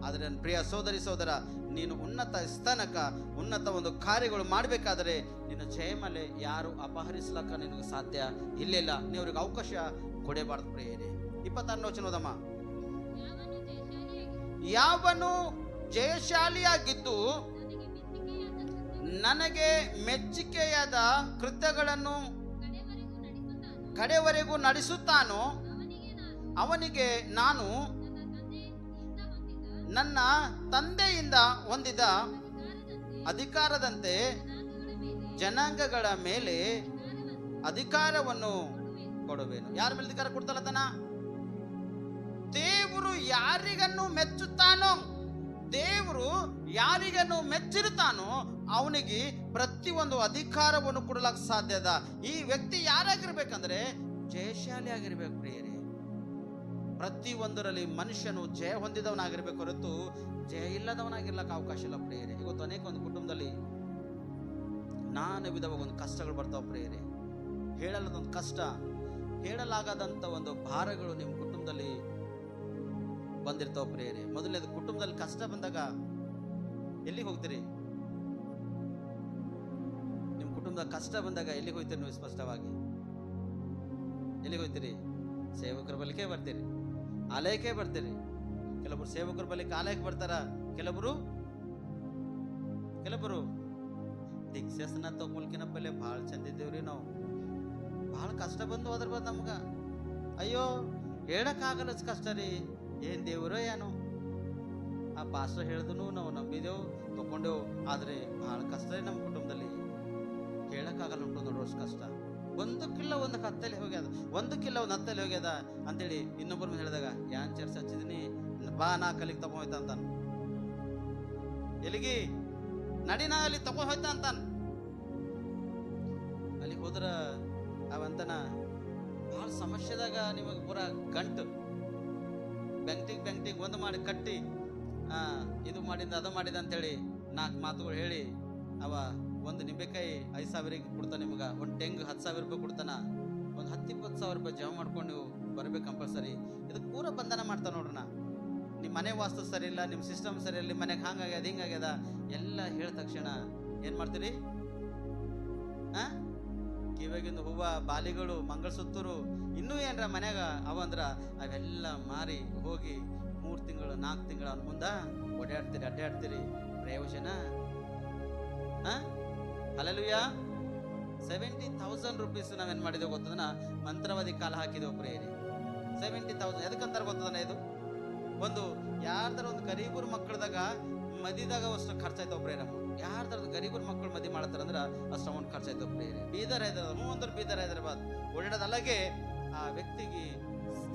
ಆದರೆ ನನ್ನ ಪ್ರಿಯ ಸೋದರಿ ಸೋದರ, ನೀನು ಉನ್ನತ ಸ್ಥಾನಕ್ಕ ಉನ್ನತ ಒಂದು ಕಾರ್ಯಗಳು ಮಾಡಬೇಕಾದ್ರೆ ನಿನ್ನ ಜಯಮಾಲೆ ಯಾರು ಅಪಹರಿಸ್ಲಕ್ಕ ನಿನಗೆ ಸಾಧ್ಯ ಇಲ್ಲ. ನೀವ್ರಿಗೆ ಅವಕಾಶ ಕೊಡಬಾರ್ದು ಪ್ರಿಯರೇ. 26ನೇ ವಚನ ಓದಮ್ಮ. ಯಾವನು ಜಯಶಾಲಿಯಾಗಿದ್ದು ನನಗೆ ಮೆಚ್ಚಿಕೆಯಾದ ಕೃತ್ಯಗಳನ್ನು ಕಡೆವರೆಗೂ ನಡೆಸುತ್ತಾನೋ ಅವನಿಗೆ ನಾನು ನನ್ನ ತಂದೆಯಿಂದ ಹೊಂದಿದ ಅಧಿಕಾರದಂತೆ ಜನಾಂಗಗಳ ಮೇಲೆ ಅಧಿಕಾರವನ್ನು ಕೊಡುವೆನು. ಯಾರ ಮೇಲೆ ಅಧಿಕಾರ ಕೊಡ್ತಾನ? ದೇವರು ಯಾರಿಗನ್ನು ಮೆಚ್ಚುತ್ತಾನೋ, ದೇವರು ಯಾರಿಗನ್ನು ಮೆಚ್ಚಿರುತ್ತಾನೋ ಅವನಿಗೆ ಪ್ರತಿಯೊಂದು ಅಧಿಕಾರವನ್ನು ಕೊಡಲಕ್ಕೆ ಸಾಧ್ಯದ. ಈ ವ್ಯಕ್ತಿ ಯಾರಾಗಿರ್ಬೇಕಂದ್ರೆ ಜಯಶಾಲಿ ಆಗಿರ್ಬೇಕು ಪ್ರಿಯರೇ. ಪ್ರತಿಯೊಂದರಲ್ಲಿ ಮನುಷ್ಯನು ಜಯ ಹೊಂದಿದವನಾಗಿರ್ಬೇಕು ಹೊರತು ಜಯ ಇಲ್ಲದವನಾಗಿರ್ಲಕ್ಕೆ ಅವಕಾಶ ಇಲ್ಲ ಪ್ರಿಯರೇ. ಇವತ್ತು ಅನೇಕ ಒಂದು ಕುಟುಂಬದಲ್ಲಿ ನಾನಾ ವಿಧವಾಗಿ ಒಂದು ಕಷ್ಟಗಳು ಬರ್ತಾವ ಪ್ರಿಯರೇ. ಹೇಳಲಾದಂಥ ಕಷ್ಟ, ಹೇಳಲಾಗದಂಥ ಒಂದು ಭಾರಗಳು ನಿಮ್ಮ ಕುಟುಂಬದಲ್ಲಿ ಬಂದಿರ್ತಾವ ಪ್ರಿಯರೇ. ಮೊದಲನೇದು, ಕುಟುಂಬದಲ್ಲಿ ಕಷ್ಟ ಬಂದಾಗ ಎಲ್ಲಿಗೆ ಹೋಗ್ತೀರಿ? ನಿಮ್ಮ ಕುಟುಂಬದ ಕಷ್ಟ ಬಂದಾಗ ಎಲ್ಲಿಗೆ ಹೋಗ್ತೀರಿ ನೀವು? ಸ್ಪಷ್ಟವಾಗಿ ಎಲ್ಲಿಗೆ ಹೋಗ್ತೀರಿ? ಸೇವಕರ ಬಳಿಕೆ ಬರ್ತೀರಿ, ಆಲಯಕ್ಕೆ ಬರ್ತೀರಿ. ಕೆಲವರು ಸೇವಕರ ಬಳಿಕ ಆಲಯಕ್ಕೆ ಬರ್ತಾರ, ಕೆಲವರು ದೀಕ್ಷಾಸನ ತಗೊಳ್ಕಿನ ಪಲ್ಲೆ ಭಾಳ ಚಂದ ಇದ್ದೇವ್ರಿ ನಾವು. ಭಾಳ ಕಷ್ಟ ಬಂದು ಅದ್ರ ಬಂದು ನಮ್ಗೆ ಅಯ್ಯೋ ಹೇಳಕ್ಕಾಗಲ್ಲ ಕಷ್ಟ ರೀ. ಏನು ದೇವರೋ ಏನೋ, ಆ ಪಾಸ್ಟರ್ ಹೇಳಿದನು ನಾವು ನಂಬಿದೆವು ತಗೊಂಡೆವು, ಆದರೆ ಭಾಳ ಕಷ್ಟ ರೀ ನಮ್ಮ ಕುಟುಂಬದಲ್ಲಿ. ಹೇಳಕ್ಕಾಗಲ್ಲ ಉಂಟು ನೋಡೋಷ್ಟು ಕಷ್ಟ. ಒಂದಕ್ಕಿಲ್ಲ ಒಂದು ಹತ್ತಲ್ಲಿ ಹೋಗ್ಯದ, ಒಂದಕ್ಕಿಲ್ಲ ಒಂದು ಹತ್ತಲ್ಲಿ ಹೋಗ್ಯದ ಅಂತೇಳಿ ಇನ್ನೊಬ್ಬರು ಹೇಳಿದಾಗ ಯಾನ್ ಚರ್ಚೆ ಹಚ್ಚಿದೀನಿ ಬಾ ನಾ ಕಲಿಗೆ ತಗೊಂಡ್ ಹೋಯ್ತ ಅಂತಾನ. ಎಲ್ಲಿಗಿ ನಡಿನ ಅಲ್ಲಿ ತಗೊಂಡ್ ಹೋಯ್ತ ಅಂತಾನ. ಅಲ್ಲಿಗೆ ಹೋದ್ರ ಅವಂತನ ಭಾಳ ಸಮಸ್ಯೆದಾಗ ನಿಮಗೆ ಪೂರ ಗಂಟು ಬೆಂಕ್ಟಿಗೆ ಒಂದು ಮಾಡಿ ಕಟ್ಟಿ ಇದು ಮಾಡಿದ ಅದು ಮಾಡಿದ ಅಂತೇಳಿ 4 ಮಾತುಗಳು ಹೇಳಿ ಅವ ಒಂದು ನಿಂಬೆಕಾಯಿ 5,000 ಕೊಡ್ತಾನೆ ನಿಮ್ಗೆ, ಒಂದು ಟೆಂಗ್ 10,000 ರೂಪಾಯಿ ಕೊಡ್ತಾನ, ಒಂದು 10-20,000 ರೂಪಾಯಿ ಜಮಾ ಮಾಡ್ಕೊಂಡು ನೀವು ಬರ್ಬೇಕು ಕಂಪಲ್ಸರಿ. ಇದು ಪೂರ ಬಂಧನ ಮಾಡ್ತಾನೆ ನೋಡ್ರಣ. ನಿಮ್ಮ ಮನೆ ವಾಸ್ತು ಸರಿ ಇಲ್ಲ, ನಿಮ್ಮ ಸಿಸ್ಟಮ್ ಸರಿ ಇಲ್ಲ, ನಿಮ್ಮ ಮನೆಗೆ ಹಂಗಾಗ್ಯದ ಹಿಂಗಾಗ್ಯದ ಎಲ್ಲ ಹೇಳಿದ ತಕ್ಷಣ ಏನು ಮಾಡ್ತೀರಿ? ಕಿವಿಯಾಗಿಂದ ಹೂವು, ಬಾಲಿಗಳು, ಮಂಗಳಸೂತ್ರರು ಇನ್ನೂ ಏನರ ಮನ್ಯಾಗ ಅವಂದ್ರ ಅವೆಲ್ಲ ಮಾರಿ ಹೋಗಿ 3 ತಿಂಗಳು 4 ತಿಂಗಳು ಅವನ ಮುಂದೆ ಅಡ್ಡಾಡ್ತೀರಿ. ಪ್ರಯೋಜನ? ಹಲ್ಲೆಲೂಯಾ. 70,000 ರೂಪೀಸ್ ನಾವೇನು ಮಾಡಿದೆವು ಗೊತ್ತದನ? ಮಂತ್ರವಾದಿ ಕಾಲ ಹಾಕಿದೆವು ಪ್ರೇರಿ. 70,000 ಎದಕ್ಕಂತಾರೆ ಗೊತ್ತದನ? ಇದು ಒಂದು ಯಾರ್ದಾರ ಒಂದು ಗರೀಬರ ಮಕ್ಕಳದಾಗ ಮದಿದಾಗ ಅಷ್ಟು ಖರ್ಚಾಯ್ತವ ಪ್ರೇರ. ಯಾರ್ದಾರ ಗರೀಬರ ಮಕ್ಕಳು ಮದಿ ಮಾಡತ್ತಾರಂದ್ರೆ ಅಷ್ಟು ಅಮೌಂಟ್ ಖರ್ಚಾಯ್ತವ ಪ್ರೇರಿ. ಬೀದರ್ ಹೈದರಾಬಾದ್ ಬೀದರ್ ಹೈದರಾಬಾದ್ ಓಡಾಡೋದಲ್ಲಾಗೆ ಆ ವ್ಯಕ್ತಿಗೆ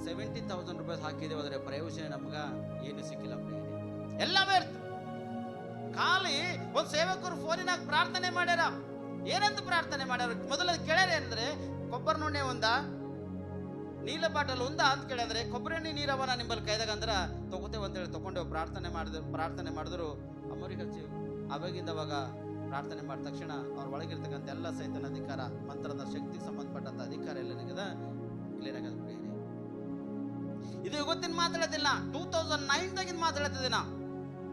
70,000 ರೂಪಾಯಿ ಹಾಕಿದೆವು, ಆದರೆ ಪ್ರಯೋಜನ ನಮ್ಗೆ ಏನು ಸಿಕ್ಕಿಲ್ಲ ಪ್ರೇರಿ. ಎಲ್ಲ ವ್ಯರ್ಥ. ಖಾಲಿ ಒಂದು ಸೇವಕರು ಫೋನಿನಾಗ ಪ್ರಾರ್ಥನೆ ಮಾಡ್ಯಾರ. ಏನಂತ ಪ್ರಾರ್ಥನೆ ಮಾಡ್ಯಾರ? ಮೊದಲ ಕೇಳ್ಯಾರ ಏನಂದ್ರೆ ಕೊಬ್ಬರಿ ನುಣ್ಣೆ ಒಂದ, ನೀಲ ಬಾಟಲ್ ಒಂದ ಅಂತ ಕೇಳಿದ್ರೆ ಕೊಬ್ಬರಿ ಎಣ್ಣೆ ನೀರವನ ನಿಂಬಲ್ಲಿ ಕೈದಾಗ ಅಂದ್ರ ತಗೋತೇವೆ ಅಂತೇಳಿ ತಗೊಂಡೇವು. ಪ್ರಾರ್ಥನೆ ಮಾಡಿದ್ರು ಅಮರಿಗೆ ಹಚ್ಚಿವು. ಅವಾಗಿಂದ ಅವಾಗ ಪ್ರಾರ್ಥನೆ ಮಾಡಿದ ತಕ್ಷಣ ಅವ್ರ ಒಳಗಿರ್ತಕ್ಕಂಥ ಎಲ್ಲ ಸೈತನ ಅಧಿಕಾರ, ಮಂತ್ರದ ಶಕ್ತಿಗೆ ಸಂಬಂಧಪಟ್ಟಂತ ಅಧಿಕಾರ ಎಲ್ಲ ಕ್ಲಿಯರ್ ಆಗದ ಪ್ರಿಯರೇ. ಇದು ಇವತ್ತಿನ ಮಾತಾಡೋದಿಲ್ಲ, 2009 ಮಾತಾಡ್ತಿದ್ದೀನ.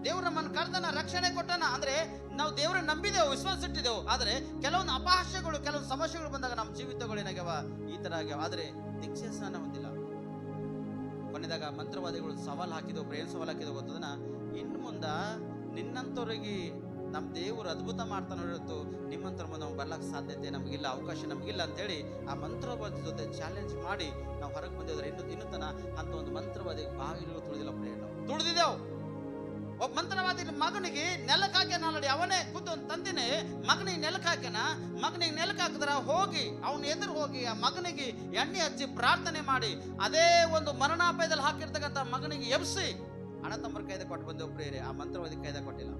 ದೇವ್ರ ನಮ್ಮನ್ನು ಕರೆದನ, ರಕ್ಷಣೆ ಕೊಟ್ಟನ. ಅಂದ್ರೆ ನಾವು ದೇವ್ರ ನಂಬಿದೆವು, ವಿಶ್ವಾಸ ಇಟ್ಟಿದ್ದೆವು. ಆದ್ರೆ ಕೆಲವೊಂದು ಅಪಹಾಸ್ಯಗಳು, ಕೆಲವೊಂದು ಸಮಸ್ಯೆಗಳು ಬಂದಾಗ ನಮ್ಮ ಜೀವಿತಗಳು ಏನಾಗ್ಯಾವ, ಈ ತರ ಆಗ್ಯಾವ. ಆದ್ರೆ ದೀಕ್ಷೆ ಸ್ನಾನ ಹೊಂದಿಲ್ಲ. ಕೊನೆದಾಗ ಮಂತ್ರವಾದಿಗಳು ಸವಾಲ್ ಹಾಕಿದವು. ಏನ್ ಸವಾಲ್ ಹಾಕಿದವು ಗೊತ್ತದನ? ಇನ್ನು ಮುಂದ ನಿನ್ನಂತವ್ರಿಗೆ ನಮ್ಮ ದೇವರು ಅದ್ಭುತ ಮಾಡ್ತಾನೆ ಹೊರತು ನಿಮ್ಮಂತರ ಮುಂದೆ ನಾವು ಬರ್ಲಕ್ಕೆ ಸಾಧ್ಯತೆ ನಮಗಿಲ್ಲ, ಅವಕಾಶ ನಮಗಿಲ್ಲ ಅಂತೇಳಿ ಆ ಮಂತ್ರವಾದಿ ಜೊತೆ ಚಾಲೆಂಜ್ ಮಾಡಿ ನಾವು ಹೊರಗೆ ಬಂದಿದ್ರೆ ಇನ್ನೂ ತನ ಅಂತ ಒಂದು ಮಂತ್ರವಾದಿ ಬಾಗಿಲು ತುಳಿದಿಲ್ಲ ಪ್ರೇರ. ತುಳಿದಿದ್ದೆವು. ಒಬ್ಬ ಮಂತ್ರವಾದಿ ಮಗನಿಗೆ ನೆಲಕ್ಕೆ ಹಾಕ್ಯಾನ. ನೋಡಿ, ಅವನೇ ಖುದ್ದು ಒಂದು ತಂದಿನೇ ಮಗನಿಗೆ ನೆಲಕ್ಕೆ ಹಾಕ್ಯಾನ. ಮಗನಿಗೆ ನೆಲಕ್ಕೆ ಹಾಕಿದ್ರ ಹೋಗಿ ಅವನ ಎದುರು ಹೋಗಿ ಆ ಮಗನಿಗೆ ಎಣ್ಣೆ ಹಚ್ಚಿ ಪ್ರಾರ್ಥನೆ ಮಾಡಿ ಅದೇ ಒಂದು ಮರಣಾಪಾಯದಲ್ಲಿ ಹಾಕಿರ್ತಕ್ಕಂಥ ಮಗನಿಗೆ ಎಬ್ಸಿ ಅಣ್ಣ ತಮ್ಮರ ಕೈದ ಕೊಟ್ಟು ಬಂದೆವು ಪ್ರೇರೆ. ಆ ಮಂತ್ರವಾದಿ ಕೈದ ಕೊಟ್ಟಿಲ್ಲ.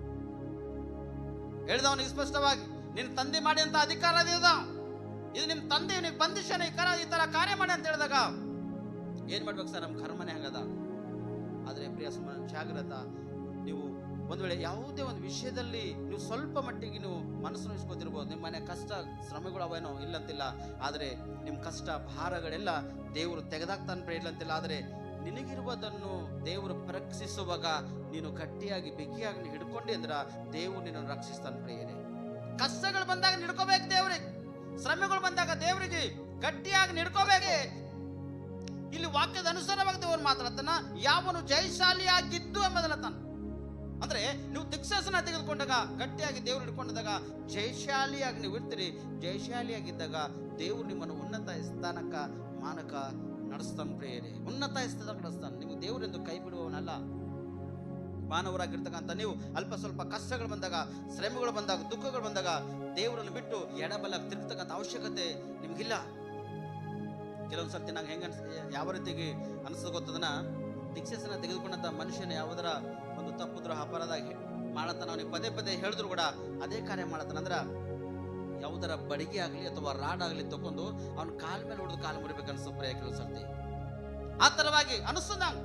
ಹೇಳಿದವನಿಗೆ ಸ್ಪಷ್ಟವಾಗಿ ನಿನ್ನ ತಂದೆ ಮಾಡಿ ಅಂತ ಅಧಿಕಾರ ಅದ, ಇದು ನಿಮ್ಮ ತಂದೆ ನೀವು ಬಂದಿಶನ ಈ ತರ ಕಾರ್ಯ ಮಾಡಿ ಅಂತ ಹೇಳಿದಾಗ ಏನ್ ಮಾಡ್ಬೇಕು ಸರ್? ನಮ್ಮ ಕರ್ಮನೆ ಹಂಗದ. ಆದ್ರೆ ಪ್ರಿಯ ಜಾಗ್ರತ. ನೀವು ಒಂದು ವೇಳೆ ಯಾವುದೇ ಒಂದು ವಿಷಯದಲ್ಲಿ ನೀವು ಸ್ವಲ್ಪ ಮಟ್ಟಿಗೆ ನೀವು ಮನಸ್ಸನ್ನು ಇಸ್ಕೊತಿರ್ಬೋದು. ನಿಮ್ಮ ಮನೆ ಕಷ್ಟ ಶ್ರಮೆಗಳು ಅವೇನೋ ಇಲ್ಲಂತಿಲ್ಲ, ಆದರೆ ನಿಮ್ಮ ಕಷ್ಟ ಭಾರಗಳೆಲ್ಲ ದೇವರು ತೆಗೆದಾಕ್ತಾನೆ ಪ್ರೇರ ಇಲ್ಲಂತಿಲ್ಲ. ಆದರೆ ನಿನಗಿರುವುದನ್ನು ದೇವರು ಪರೀಕ್ಷಿಸುವಾಗ ನೀನು ಗಟ್ಟಿಯಾಗಿ ಬಿಗಿಯಾಗಿ ಹಿಡ್ಕೊಂಡೆ ಅಂದ್ರ ದೇವರು ನಿನ್ನನ್ನು ರಕ್ಷಿಸ್ತಾನೆ ಪ್ರಿಯರೇ. ಕಷ್ಟಗಳು ಬಂದಾಗ ನಿಡ್ಕೋಬೇಕು ದೇವ್ರಿಗೆ, ಶ್ರಮೆಗಳು ಬಂದಾಗ ದೇವರಿಗೆ ಗಟ್ಟಿಯಾಗಿ ನಿಡ್ಕೋಬೇಕೆ. ಇಲ್ಲಿ ವಾಕ್ಯದ ಅನುಸಾರವಾಗಿ ದೇವರು ಮಾತಾಡ್ತಾನ, ಯಾವನು ಜಯಶಾಲಿಯಾಗಿದ್ದು ಎಂಬುದಲ್ಲ ತಾನು. ಅಂದ್ರೆ ನೀವು ದೀಕ್ಷಾಸನ ತೆಗೆದುಕೊಂಡಾಗ ಗಟ್ಟಿಯಾಗಿ ದೇವರು ಹಿಡ್ಕೊಂಡಾಗ ಜಯಶಾಲಿಯಾಗಿ ನೀವು ಇರ್ತೀರಿ. ಜಯಶಾಲಿಯಾಗಿದ್ದಾಗ ದೇವರು ನಿಮ್ಮನ್ನು ಉನ್ನತ ಸ್ಥಾನಕ್ಕ ಮಾನಕ ನಡೆಸ್ತಾನೆ ಪ್ರೇಯರೇ. ಉನ್ನತ ಸ್ಥಾನಕ್ಕೆ ನಡೆಸ್ತಾನೆ. ನೀವು ದೇವರೆಂದು ಕೈ ಬಿಡುವವನಲ್ಲ. ಮಾನವರಾಗಿರ್ತಕ್ಕಂಥ ನೀವು ಅಲ್ಪ ಸ್ವಲ್ಪ ಕಷ್ಟಗಳು ಬಂದಾಗ, ಶ್ರಮೆಗಳು ಬಂದಾಗ, ದುಃಖಗಳು ಬಂದಾಗ ದೇವರನ್ನು ಬಿಟ್ಟು ಎಡಬಲಕ್ಕೆ ತಿರುಗತಕ್ಕಂಥ ಅವಶ್ಯಕತೆ ನಿಮ್ಗಿಲ್ಲ. ಕೆಲವೊಂದು ಸರ್ತಿ ನಂಗೆ ಯಾವ ರೀತಿಗೆ ಅನಿಸ್ತದೆ ಗೊತ್ತದನ? ದೀಕ್ಷೆಸನ್ನ ತೆಗೆದುಕೊಂಡಂತ ಮನುಷ್ಯನ ಯಾವುದರ ಒಂದು ತಪ್ಪುದ್ರ ಅಪರಾಧ ಮಾಡತಾನ, ಅವನಿಗೆ ಪದೇ ಪದೇ ಹೇಳಿದ್ರು ಕೂಡ ಅದೇ ಕಾರ್ಯ ಮಾಡತಾನ. ಅಂದ್ರ ಯಾವುದರ ಬಡಿಗೆ ಆಗ್ಲಿ ಅಥವಾ ರಾಡ್ ಆಗ್ಲಿ ತಕೊಂಡು ಅವ್ನ ಕಾಲ ಮೇಲೆ ಹೊಡೆದು ಕಾಲು ಮುರಿಬೇಕು ಅನ್ಸೋ ಪ್ರಯ ಕೆಲವು ಸರ್ತಿ ಆ ತರವಾಗಿ ಅನಿಸ್ತದ. ನಾವು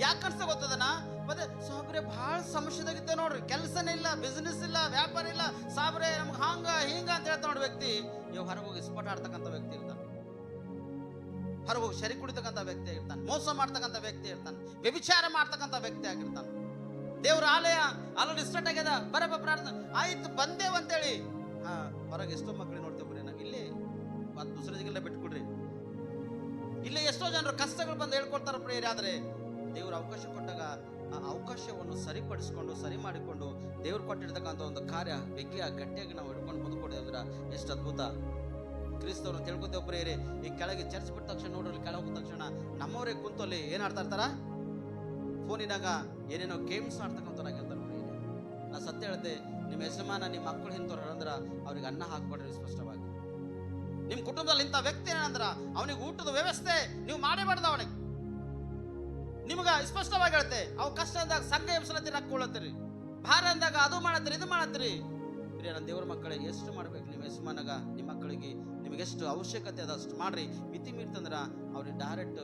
ಯಾಕೆ ಅನ್ಸ ಗೊತ್ತದನ, ಮತ್ತೆ ಸಾಬ್ರೆ ಬಹಳ ಸಮಸ್ಯೆದಾಗಿದ್ದೆ ನೋಡ್ರಿ, ಕೆಲಸನೇ ಇಲ್ಲ, ಬಿಸ್ನೆಸ್ ಇಲ್ಲ, ವ್ಯಾಪಾರ ಇಲ್ಲ, ಸಾಬ್ರೆ ನಮ್ಗೆ ಹಂಗ ಹಿಂಗ ಅಂತ ಹೇಳ್ತಾ ನೋಡ್ರಿ ವ್ಯಕ್ತಿ. ಇವ್ ಹೊರಗೆ ಹೋಗಿ ಸ್ಪಟ್ ಆಡ್ತಕ್ಕಂಥ ವ್ಯಕ್ತಿ ಇರ್ತಾನೆ, ಹೊರಗೆ ಹೋಗಿ ಶರಿ ಕುಡಿತಕ್ಕಂಥ ವ್ಯಕ್ತಿ ಇರ್ತಾನೆ, ಮೋಸ ಮಾಡ್ತಕ್ಕಂಥ ವ್ಯಕ್ತಿ ಇರ್ತಾನೆ, ವ್ಯಭಿಚಾರ ಮಾಡ್ತಕ್ಕಂಥ ವ್ಯಕ್ತಿ ಆಗಿರ್ತಾನೆ. ದೇವ್ರ ಆಲಯ ಆಲ್ರೆಡಿ ಸ್ಟಾರ್ಟ್ ಆಗ್ಯದ, ಬರಪ್ಪ ಪ್ರಾರ್ಥನೆ ಆಯ್ತು ಬಂದೇವ್ ಅಂತೇಳಿ ಹೊರಗೆ ಎಷ್ಟೋ ಮಕ್ಕಳಿಗೆ ನೋಡ್ತೇವ್ರಿ. ನಾವು ಇಲ್ಲಿ ಮತ್ತೆ ದೂಸರ ಜಿಲ್ಲೆ ಬಿಟ್ಕೊಡ್ರಿ, ಇಲ್ಲೇ ಎಷ್ಟೋ ಜನರು ಕಷ್ಟಗಳು ಬಂದು ಹೇಳ್ಕೊಡ್ತಾರ ಪ್ರೇರಿ. ಆದ್ರೆ ದೇವ್ರ ಅವಕಾಶ ಕೊಟ್ಟಾಗ ಆ ಅವಕಾಶವನ್ನು ಸರಿಪಡಿಸ್ಕೊಂಡು ಸರಿ ಮಾಡಿಕೊಂಡು ದೇವ್ರು ಕೊಟ್ಟಿರ್ತಕ್ಕಂಥ ಒಂದು ಕಾರ್ಯ ಬೆಗ್ಗಿಯ ಗಟ್ಟಿಯಾಗಿ ನಾವು ಹಿಡ್ಕೊಂಡು ಮುಂದ್ಕೊಡೇವೆ ಅಂದ್ರೆ ಎಷ್ಟು ಅದ್ಭುತ. ಕ್ರಿಸ್ತವ್ರನ್ನ ತಿಳ್ಕೊತೇವೆ ಪ್ರೇರಿ. ಈ ಕೆಳಗೆ ಚರ್ಚ್ ಬಿಟ್ಟ ತಕ್ಷಣ ನೋಡ್ರಿ, ಕೆಳಗೆ ಹೋಗಿದ ತಕ್ಷಣ ನಮ್ಮವರೇ ಕುಂತಲ್ಲಿ ಏನ್ ಆಡ್ತಾ ಇರ್ತಾರ, ಫೋನಿನಾಗ ಏನೇನೋ ಗೇಮ್ಸ್ ಆಡ್ತಕ್ಕಂಥವ್ರಾಗಿರ್ತಾರೆ ನೋಡಿ. ನಾ ಸತ್ಯ ಹೇಳ್ದೆ, ನಿಮ್ಮ ಯಜಮಾನ ನಿಮ್ಮ ಮಕ್ಕಳು ಹಿಂತವ್ರ ಅಂದ್ರ ಅವ್ರಿಗೆ ಅನ್ನ ಹಾಕ್ಕೊಡ್ರಿ ಸ್ಪಷ್ಟವಾಗಿ. ನಿಮ್ ಕುಟುಂಬದಲ್ಲಿ ಇಂಥ ವ್ಯಕ್ತಿ ಏನಂದ್ರ ಅವನಿಗೆ ಊಟದ ವ್ಯವಸ್ಥೆ ನೀವು ಮಾಡೇಬಾರ್ದು. ಅವನಿಗೆ ನಿಮ್ಗ ಸ್ಪಷ್ಟವಾಗಿ ಹೇಳ್ತೆ, ಅವ್ ಕಷ್ಟ ಅಂದಾಗ ಸಂಘ ಎಬ್ಸಲತ್ತೀರಿ, ಹಾಕೊಳ್ಳತ್ತೀರಿ, ಭಾರ ಅಂದಾಗ ಅದು ಮಾಡತ್ತೀರಿ ಇದು ಮಾಡತ್ತೀರಿ. ನನ್ನ ದೇವ್ರ ಮಕ್ಕಳಿಗೆ ಎಷ್ಟು ಮಾಡ್ಬೇಕು, ನಿಮ್ಮ ಯಜಮಾನಗ ನಿಮ್ಮ ಮಕ್ಕಳಿಗೆ ನಿಮಗೆ ಎಷ್ಟು ಅವಶ್ಯಕತೆ ಅದ ಅಷ್ಟು ಮಾಡ್ರಿ. ಮಿತಿ ಮೀರ್ತಂದ್ರ ಅವ್ರಿಗೆ ಡೈರೆಕ್ಟ್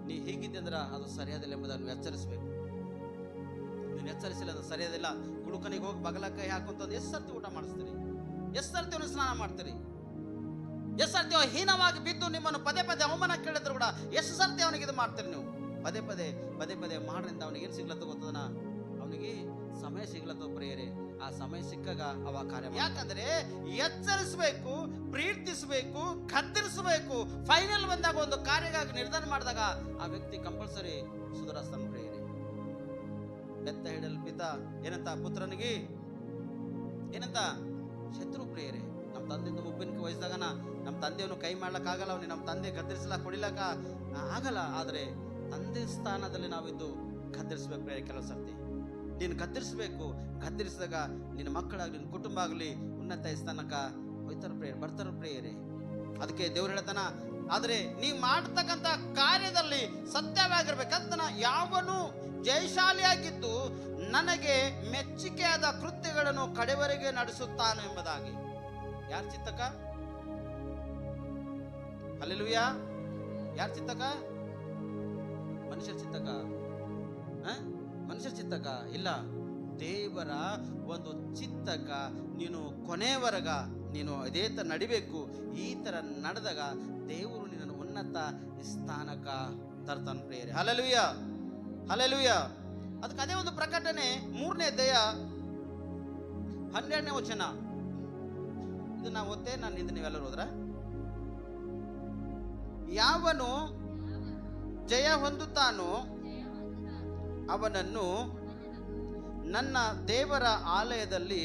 ನೀ ಹೀಗಿದ್ದೆ ಅಂದ್ರ ಅದು ಸರಿಯಾದಿಲ್ಲ ಎಂಬುದನ್ನು ಎಚ್ಚರಿಸ್ಬೇಕು. ನೀನು ಎಚ್ಚರಿಸಿಲ್ಲ ಅದು ಸರಿಯಾದಿಲ್ಲ. ಹುಡುಕನಿಗೆ ಹೋಗಿ ಬಗಲ ಕೈ ಹಾಕುವಂತಂದು ಎಷ್ಟು ಸರ್ತಿ ಊಟ ಮಾಡಿಸ್ತೀರಿ, ಎಷ್ಟು ಸರ್ತಿ ಅವನು ಸ್ನಾನ ಮಾಡ್ತೀರಿ, ಎಷ್ಟು ಸರ್ತಿ ಅವ ಹೀನವಾಗಿ ಬಿದ್ದು ನಿಮ್ಮನ್ನು ಪದೇ ಪದೇ ಅವಮಾನ ಕೇಳಿದ್ರು ಕೂಡ ಎಷ್ಟು ಸರ್ತಿ ಅವನಿಗೆ ಇದು ಮಾಡ್ತೀರಿ ನೀವು. ಪದೇ ಪದೇ ಮಾಡ್ರಿಂದ ಅವನಿಗೆ ಏನು ಸಿಗ್ಲತ್ತ ಗೊತ್ತದನ, ಅವನಿಗೆ ಸಮಯ ಸಿಗ್ಲತ್ತ ಪ್ರಿಯರೇ. ಆ ಸಮಯ ಸಿಕ್ಕಾಗ ಅವ ಕಾರ್ಯ, ಯಾಕಂದ್ರೆ ಎಚ್ಚರಿಸಬೇಕು, ಪ್ರೀತಿಸಬೇಕು, ಕತ್ತರಿಸಬೇಕು. ಫೈನಲ್ ಬಂದಾಗ ಒಂದು ಕಾರ್ಯಕ್ಕಾಗಿ ನಿರ್ಧಾರ ಮಾಡಿದಾಗ ಆ ವ್ಯಕ್ತಿ ಕಂಪಲ್ಸರಿ ಸುಧಾರಿಸ್ತಾನೆ ಪ್ರಿಯರೇ. ಬೆತ್ತ ಹಿಡಲ್ ಪಿತ ಏನಂತ ಪುತ್ರನಿಗೆ ಏನಂತ ಶತ್ರು ಪ್ರಿಯರೇ. ನಮ್ಮ ತಂದೆಯಿಂದ ಮುಪ್ಪಿನ ವಯಸ್ಸಾಗನ ನಮ್ಮ ತಂದೆಯನ್ನು ಕೈ ಮಾಡ್ಲಕ್ ಆಗಲ್ಲ, ಅವನಿಗೆ ನಮ್ಮ ತಂದೆ ಗದ್ದರಿಸ್ಲಾಕ ಹೊಡಿಲಕ್ಕ ಆಗಲ್ಲ. ಆದ್ರೆ ತಂದೆ ಸ್ಥಾನದಲ್ಲಿ ನಾವಿದ್ದು ಗದ್ದರಿಸ್ಬೇಕು ಪ್ರಿಯರೇ. ಕೆಲವು ಸರ್ತಿ ನೀನು ಗದ್ದರಿಸ್ಬೇಕು. ಗದ್ದರಿಸಿದಾಗ ನಿನ್ನ ಮಕ್ಕಳಾಗ್ಲಿ ನಿನ್ನ ಕುಟುಂಬ ಆಗಲಿ ಉನ್ನತ ಸ್ಥಾನಕ್ಕ ಹೋಯ್ತಾರ ಪ್ರೇಯರ್, ಬರ್ತಾರ ಪ್ರೇಯರೇ. ಅದಕ್ಕೆ ದೇವ್ರು ಹೇಳ್ತಾನ, ಆದ್ರೆ ನೀವು ಮಾಡ್ತಕ್ಕಂಥ ಕಾರ್ಯದಲ್ಲಿ ಸತ್ಯವಾಗಿರ್ಬೇಕಂತನ ಯಾವನು ಜಯಶಾಲಿಯಾಗಿದ್ದು ನನಗೆ ಮೆಚ್ಚುಗೆಯಾದ ಕೃತ್ಯಗಳನ್ನು ಕಡೆವರೆಗೆ ನಡೆಸುತ್ತಾನೆ ಎಂಬುದಾಗಿ. ಯಾರ ಚಿತ್ತಕ? ಹಲ್ಲೆಲೂಯಾ. ಯಾರ ಚಿತ್ತಕ? ಮನುಷ್ಯರ ಚಿತ್ತಕ? ಮನುಷ್ಯರ ಚಿತ್ತಕ ಇಲ್ಲ, ದೇವರ ಒಂದು ಚಿತ್ತಕ ನೀನು ಕೊನೆಯವರೆಗ ನೀನು ಅದೇ ತರ ನಡಿಬೇಕು. ಈ ತರ ನಡೆದಾಗ ದೇವರು ನಿನ್ನನ್ನು ಉನ್ನತ ಸ್ಥಾನಕ ತರ್ತಾನ ಪ್ರೇಯರೆ. Hallelujah, hallelujah. ಅದಕ್ಕೆ ಅದೇ ಒಂದು ಪ್ರಕಟಣೆ 3ನೇ ಅಧ್ಯಾಯ 12ನೇ ವಚನ. ಇದು ನಾವು ಓದ್ತೆ, ನಾನು ನಿಂದ ನೀವೆಲ್ಲರೂ ಹೋದ್ರ. ಯಾವನು ಜಯ ಹೊಂದುತ್ತಾನೋ ಅವನನ್ನು ನನ್ನ ದೇವರ ಆಲಯದಲ್ಲಿ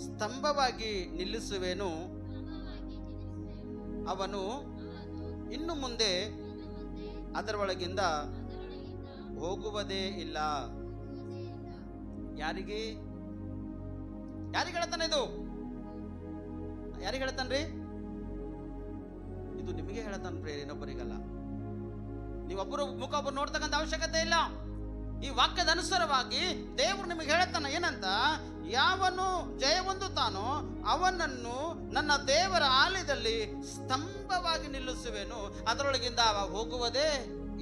ಸ್ತಂಭವಾಗಿ ನಿಲ್ಲಿಸುವೆನು. ಅವನು ಇನ್ನು ಮುಂದೆ ಅದರ ಒಳಗಿಂದ ಹೋಗುವುದೇ ಇಲ್ಲ. ಯಾರಿಗೆ ಹೇಳ್ತಾನೆ ಇದು? ಯಾರಿಗೆ ಹೇಳ್ತಾನ್ರಿ ಇದು? ನಿಮಗೆ ಹೇಳ್ತಾನ ಪ್ರೇರಿ, ಇನ್ನೊಬ್ಬರಿಗಲ್ಲ. ನೀವೊಬ್ಬರು ಮುಖ ಒಬ್ಬರು ನೋಡ್ತಕ್ಕಂಥ ಅವಶ್ಯಕತೆ ಇಲ್ಲ. ಈ ವಾಕ್ಯದ ಅನುಸಾರವಾಗಿ ದೇವರು ನಿಮಗೆ ಹೇಳ್ತಾನ ಏನಂತ, ಯಾವನು ಜಯ ಹೊಂದುತ್ತಾನೋ ಅವನನ್ನು ನನ್ನ ದೇವರ ಆಲಯದಲ್ಲಿ ಸ್ತಂಭವಾಗಿ ನಿಲ್ಲಿಸುವೆನು, ಅದರೊಳಗಿಂದ ಅವ ಹೋಗುವುದೇ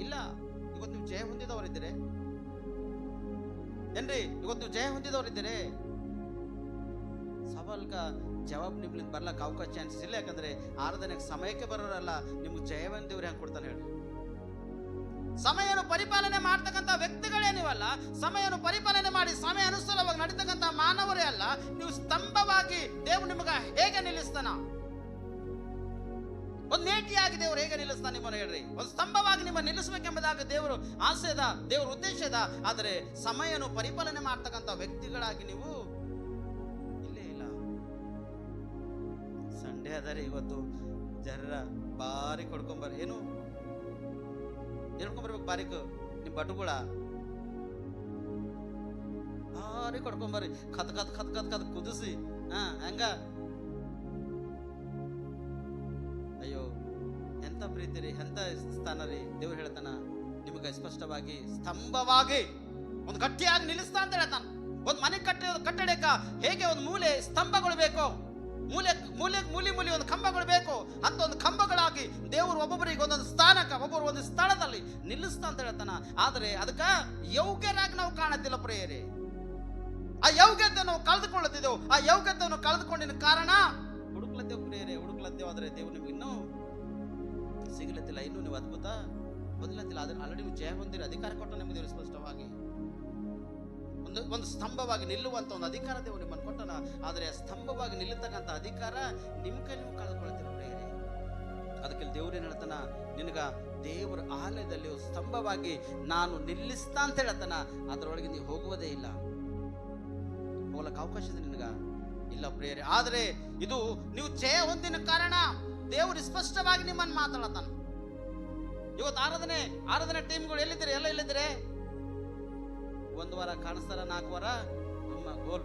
ಇಲ್ಲ. ಇವತ್ತು ನೀವು ಜಯ ಹೊಂದಿದವರಿದ್ದೀರಿ ಏನ್ರಿ? ಇವತ್ತು ನೀವು ಜಯ ಹೊಂದಿದವರಿದ್ದೀರಿ. ಸವಾಲ್ಕ ಜವಾಬ್ ನಿಮ್ಲಿಂದ ಬರ್ಲಕ್ಕೆ ಅವಕಾಶ ಚಾನ್ಸಸ್ ಇಲ್ಲ. ಯಾಕಂದ್ರೆ ಆರಾಧನೆಗೆ ಸಮಯಕ್ಕೆ ಬರೋರಲ್ಲ, ನಿಮ್ಗೆ ಜಯವಂತ ದೇವ್ರು ಹೆಂಗೆ ಕೊಡ್ತಾನೆ ಹೇಳಿ? ಸಮಯವನ್ನು ಪರಿಪಾಲನೆ ಮಾಡ್ತಕ್ಕಂಥ ವ್ಯಕ್ತಿಗಳೇ ನೀವಲ್ಲ, ಸಮಯವನ್ನು ಪರಿಪಾಲನೆ ಮಾಡಿ ಸಮಯ ಅನುಸಾರವಾಗಿ ನಡೀತಕ್ಕಂಥ ಮಾನವರೇ ಅಲ್ಲ. ನೀವು ಸ್ತಂಭವಾಗಿ ದೇವ್ರು ನಿಮಗ ಹೇಗೆ ನಿಲ್ಲಿಸ್ತಾನ? ಒಂದು ನೇಟಿಯಾಗಿ ದೇವರು ಹೇಗೆ ನಿಲ್ಲಿಸ್ತಾನೆ ನಿಮ್ಮನ್ನು ಹೇಳ್ರಿ? ಒಂದು ಸ್ತಂಭವಾಗಿ ನಿಮ್ಮ ನಿಲ್ಲಿಸಬೇಕೆಂಬುದಾಗಿ ದೇವರು ಆಸೆ ಅದ, ದೇವ್ರ ಉದ್ದೇಶ ಅದ. ಆದರೆ ಸಮಯವನ್ನು ಪರಿಪಾಲನೆ ಮಾಡ್ತಕ್ಕಂಥ ವ್ಯಕ್ತಿಗಳಾಗಿ ನೀವು ಇಲ್ಲೇ ಇಲ್ಲ. ಸಂಡೇ ಅದರಿ ಇವತ್ತು ಜರ ಬಾರಿ ಕೊಡ್ಕೊಂಬರ್ರಿ. ಏನು ಹೇಳ್ಕೊಂಬರ್ಬೇಕು? ಬಾರಿಕ್ ನಿಮ್ ಬಟುಗಳ ಬಾರಿ ಕೊಡ್ಕೊಂಬರ್ರಿ. ಕತ್ ಕತ್ ಕತ್ ಕತ್ ಕತ್ ಕುದಿಸಿ ಹೆಂಗ? ಅಯ್ಯೋ, ಎಂತ ಎಂತ ಪ್ರೀತಿ ರೀ, ಎಂತ ಸ್ಥಾನ ರೀ. ದೇವ್ರು ಹೇಳ್ತಾನ ನಿಮಗೆ ಸ್ಪಷ್ಟವಾಗಿ ಸ್ತಂಭವಾಗಿ ಒಂದು ಗಟ್ಟಿಯಾಗಿ ನಿಲ್ಲಿಸ್ತಾ ಅಂತ ಹೇಳ್ತಾನ. ಒಂದು ಮನೆ ಕಟ್ಟಡಕ್ಕ ಹೇಗೆ ಒಂದು ಮೂಲೆ ಸ್ತಂಭಗಳು ಬೇಕು, ಮೂಲೆ ಮೂಲೆ ಮೂಲಿ ಮೂಲಿ ಒಂದು ಕಂಬಗಳು ಬೇಕು, ಅಂತ ಒಂದು ಕಂಬಗಳಾಗಿ ದೇವರು ಒಬ್ಬೊಬ್ಬರಿಗೆ ಒಂದೊಂದು ಸ್ಥಾನಕ್ಕೆ, ಒಬ್ಬೊಬ್ಬರು ಒಂದು ಸ್ಥಳದಲ್ಲಿ ನಿಲ್ಲಿಸ್ತಾ ಅಂತ ಹೇಳ್ತಾನ. ಆದರೆ ಅದಕ್ಕೆ ಯೋಗ್ಯರಾಗಿ ನಾವು ಕಾಣುತ್ತಿಲ್ಲ ಪ್ರಿಯರೇ. ಆ ಯೋಗ್ಯತೆ ನಾವು ಕಳೆದುಕೊಳ್ಳುತ್ತಿದ್ದೆವು. ಆ ಯೋಗ್ಯತೆಯನ್ನು ಕಳೆದುಕೊಂಡಿನ ಕಾರಣ ಹುಡುಕ್ಲತ್ತೇವು ಪ್ರಿಯರೇ, ಹುಡುಕ್ಲತ್ತೇವು. ಆದರೆ ದೇವರು ನಿಮ್ಗೆ ಇನ್ನೂ ಸಿಗಲತ್ತಿಲ್ಲ, ಇನ್ನೂ ನೀವು ಅದ್ಭುತ ಬದಲತ್ತಿಲ್ಲ. ಅದನ್ನು ಆಲ್ರೆಡಿ ನೀವು ಜಯ ಹೊಂದಿರಿ, ಅಧಿಕಾರ ಕೊಟ್ಟು ನಿಮಗೆ ದೇವರು ಸ್ಪಷ್ಟವಾಗಿ ಒಂದು ಸ್ತಂಭವಾಗಿ ನಿಲ್ಲುವಂತ ಒಂದು ಅಧಿಕಾರ ದೇವರು ನಿಮ್ಮನ್ನು ಕೊಟ್ಟನ. ಆದರೆ ಸ್ತಂಭವಾಗಿ ನಿಲ್ಲತಕ್ಕಂಥ ಅಧಿಕಾರ ನಿಮ್ಮ ಕೈ ನೀವು ಕಳೆದುಕೊಳ್ತೀರ ಪ್ರಿಯರೇ. ಅದಕ್ಕೆ ದೇವ್ರು ಏನ್ ಹೇಳ್ತಾನ, ನಿನಗ ದೇವರ ಆಲಯದಲ್ಲಿ ಸ್ತಂಭವಾಗಿ ನಾನು ನಿಲ್ಲಿಸ್ತಾ ಅಂತ ಹೇಳ್ತಾನ. ಅದರೊಳಗೆ ನೀವು ಹೋಗುವುದೇ ಇಲ್ಲ, ಹೋಗ್ಲಕ್ಕೆ ಅವಕಾಶ ಇದೆ ನಿನಗ ಇಲ್ಲ ಪ್ರಿಯರೇ. ಆದರೆ ಇದು ನೀವು ಜಯ ಹೊಂದಿನ ಕಾರಣ ದೇವರು ಸ್ಪಷ್ಟವಾಗಿ ನಿಮ್ಮನ್ನು ಮಾತಾಡತಾನ. ಇವತ್ತು ಆರಾಧನೆ ಟೀಮ್ಗಳು ಎಲ್ಲಿದ್ದೀರಿ? ಎಲ್ಲ ಎಲ್ಲಿದ್ದೀರಿ? ಒಂದು ವಾರ ಕಾಣಿಸ್ತಾರ, 4 ವಾರ ನಮ್ಮ ಗೋಲ್.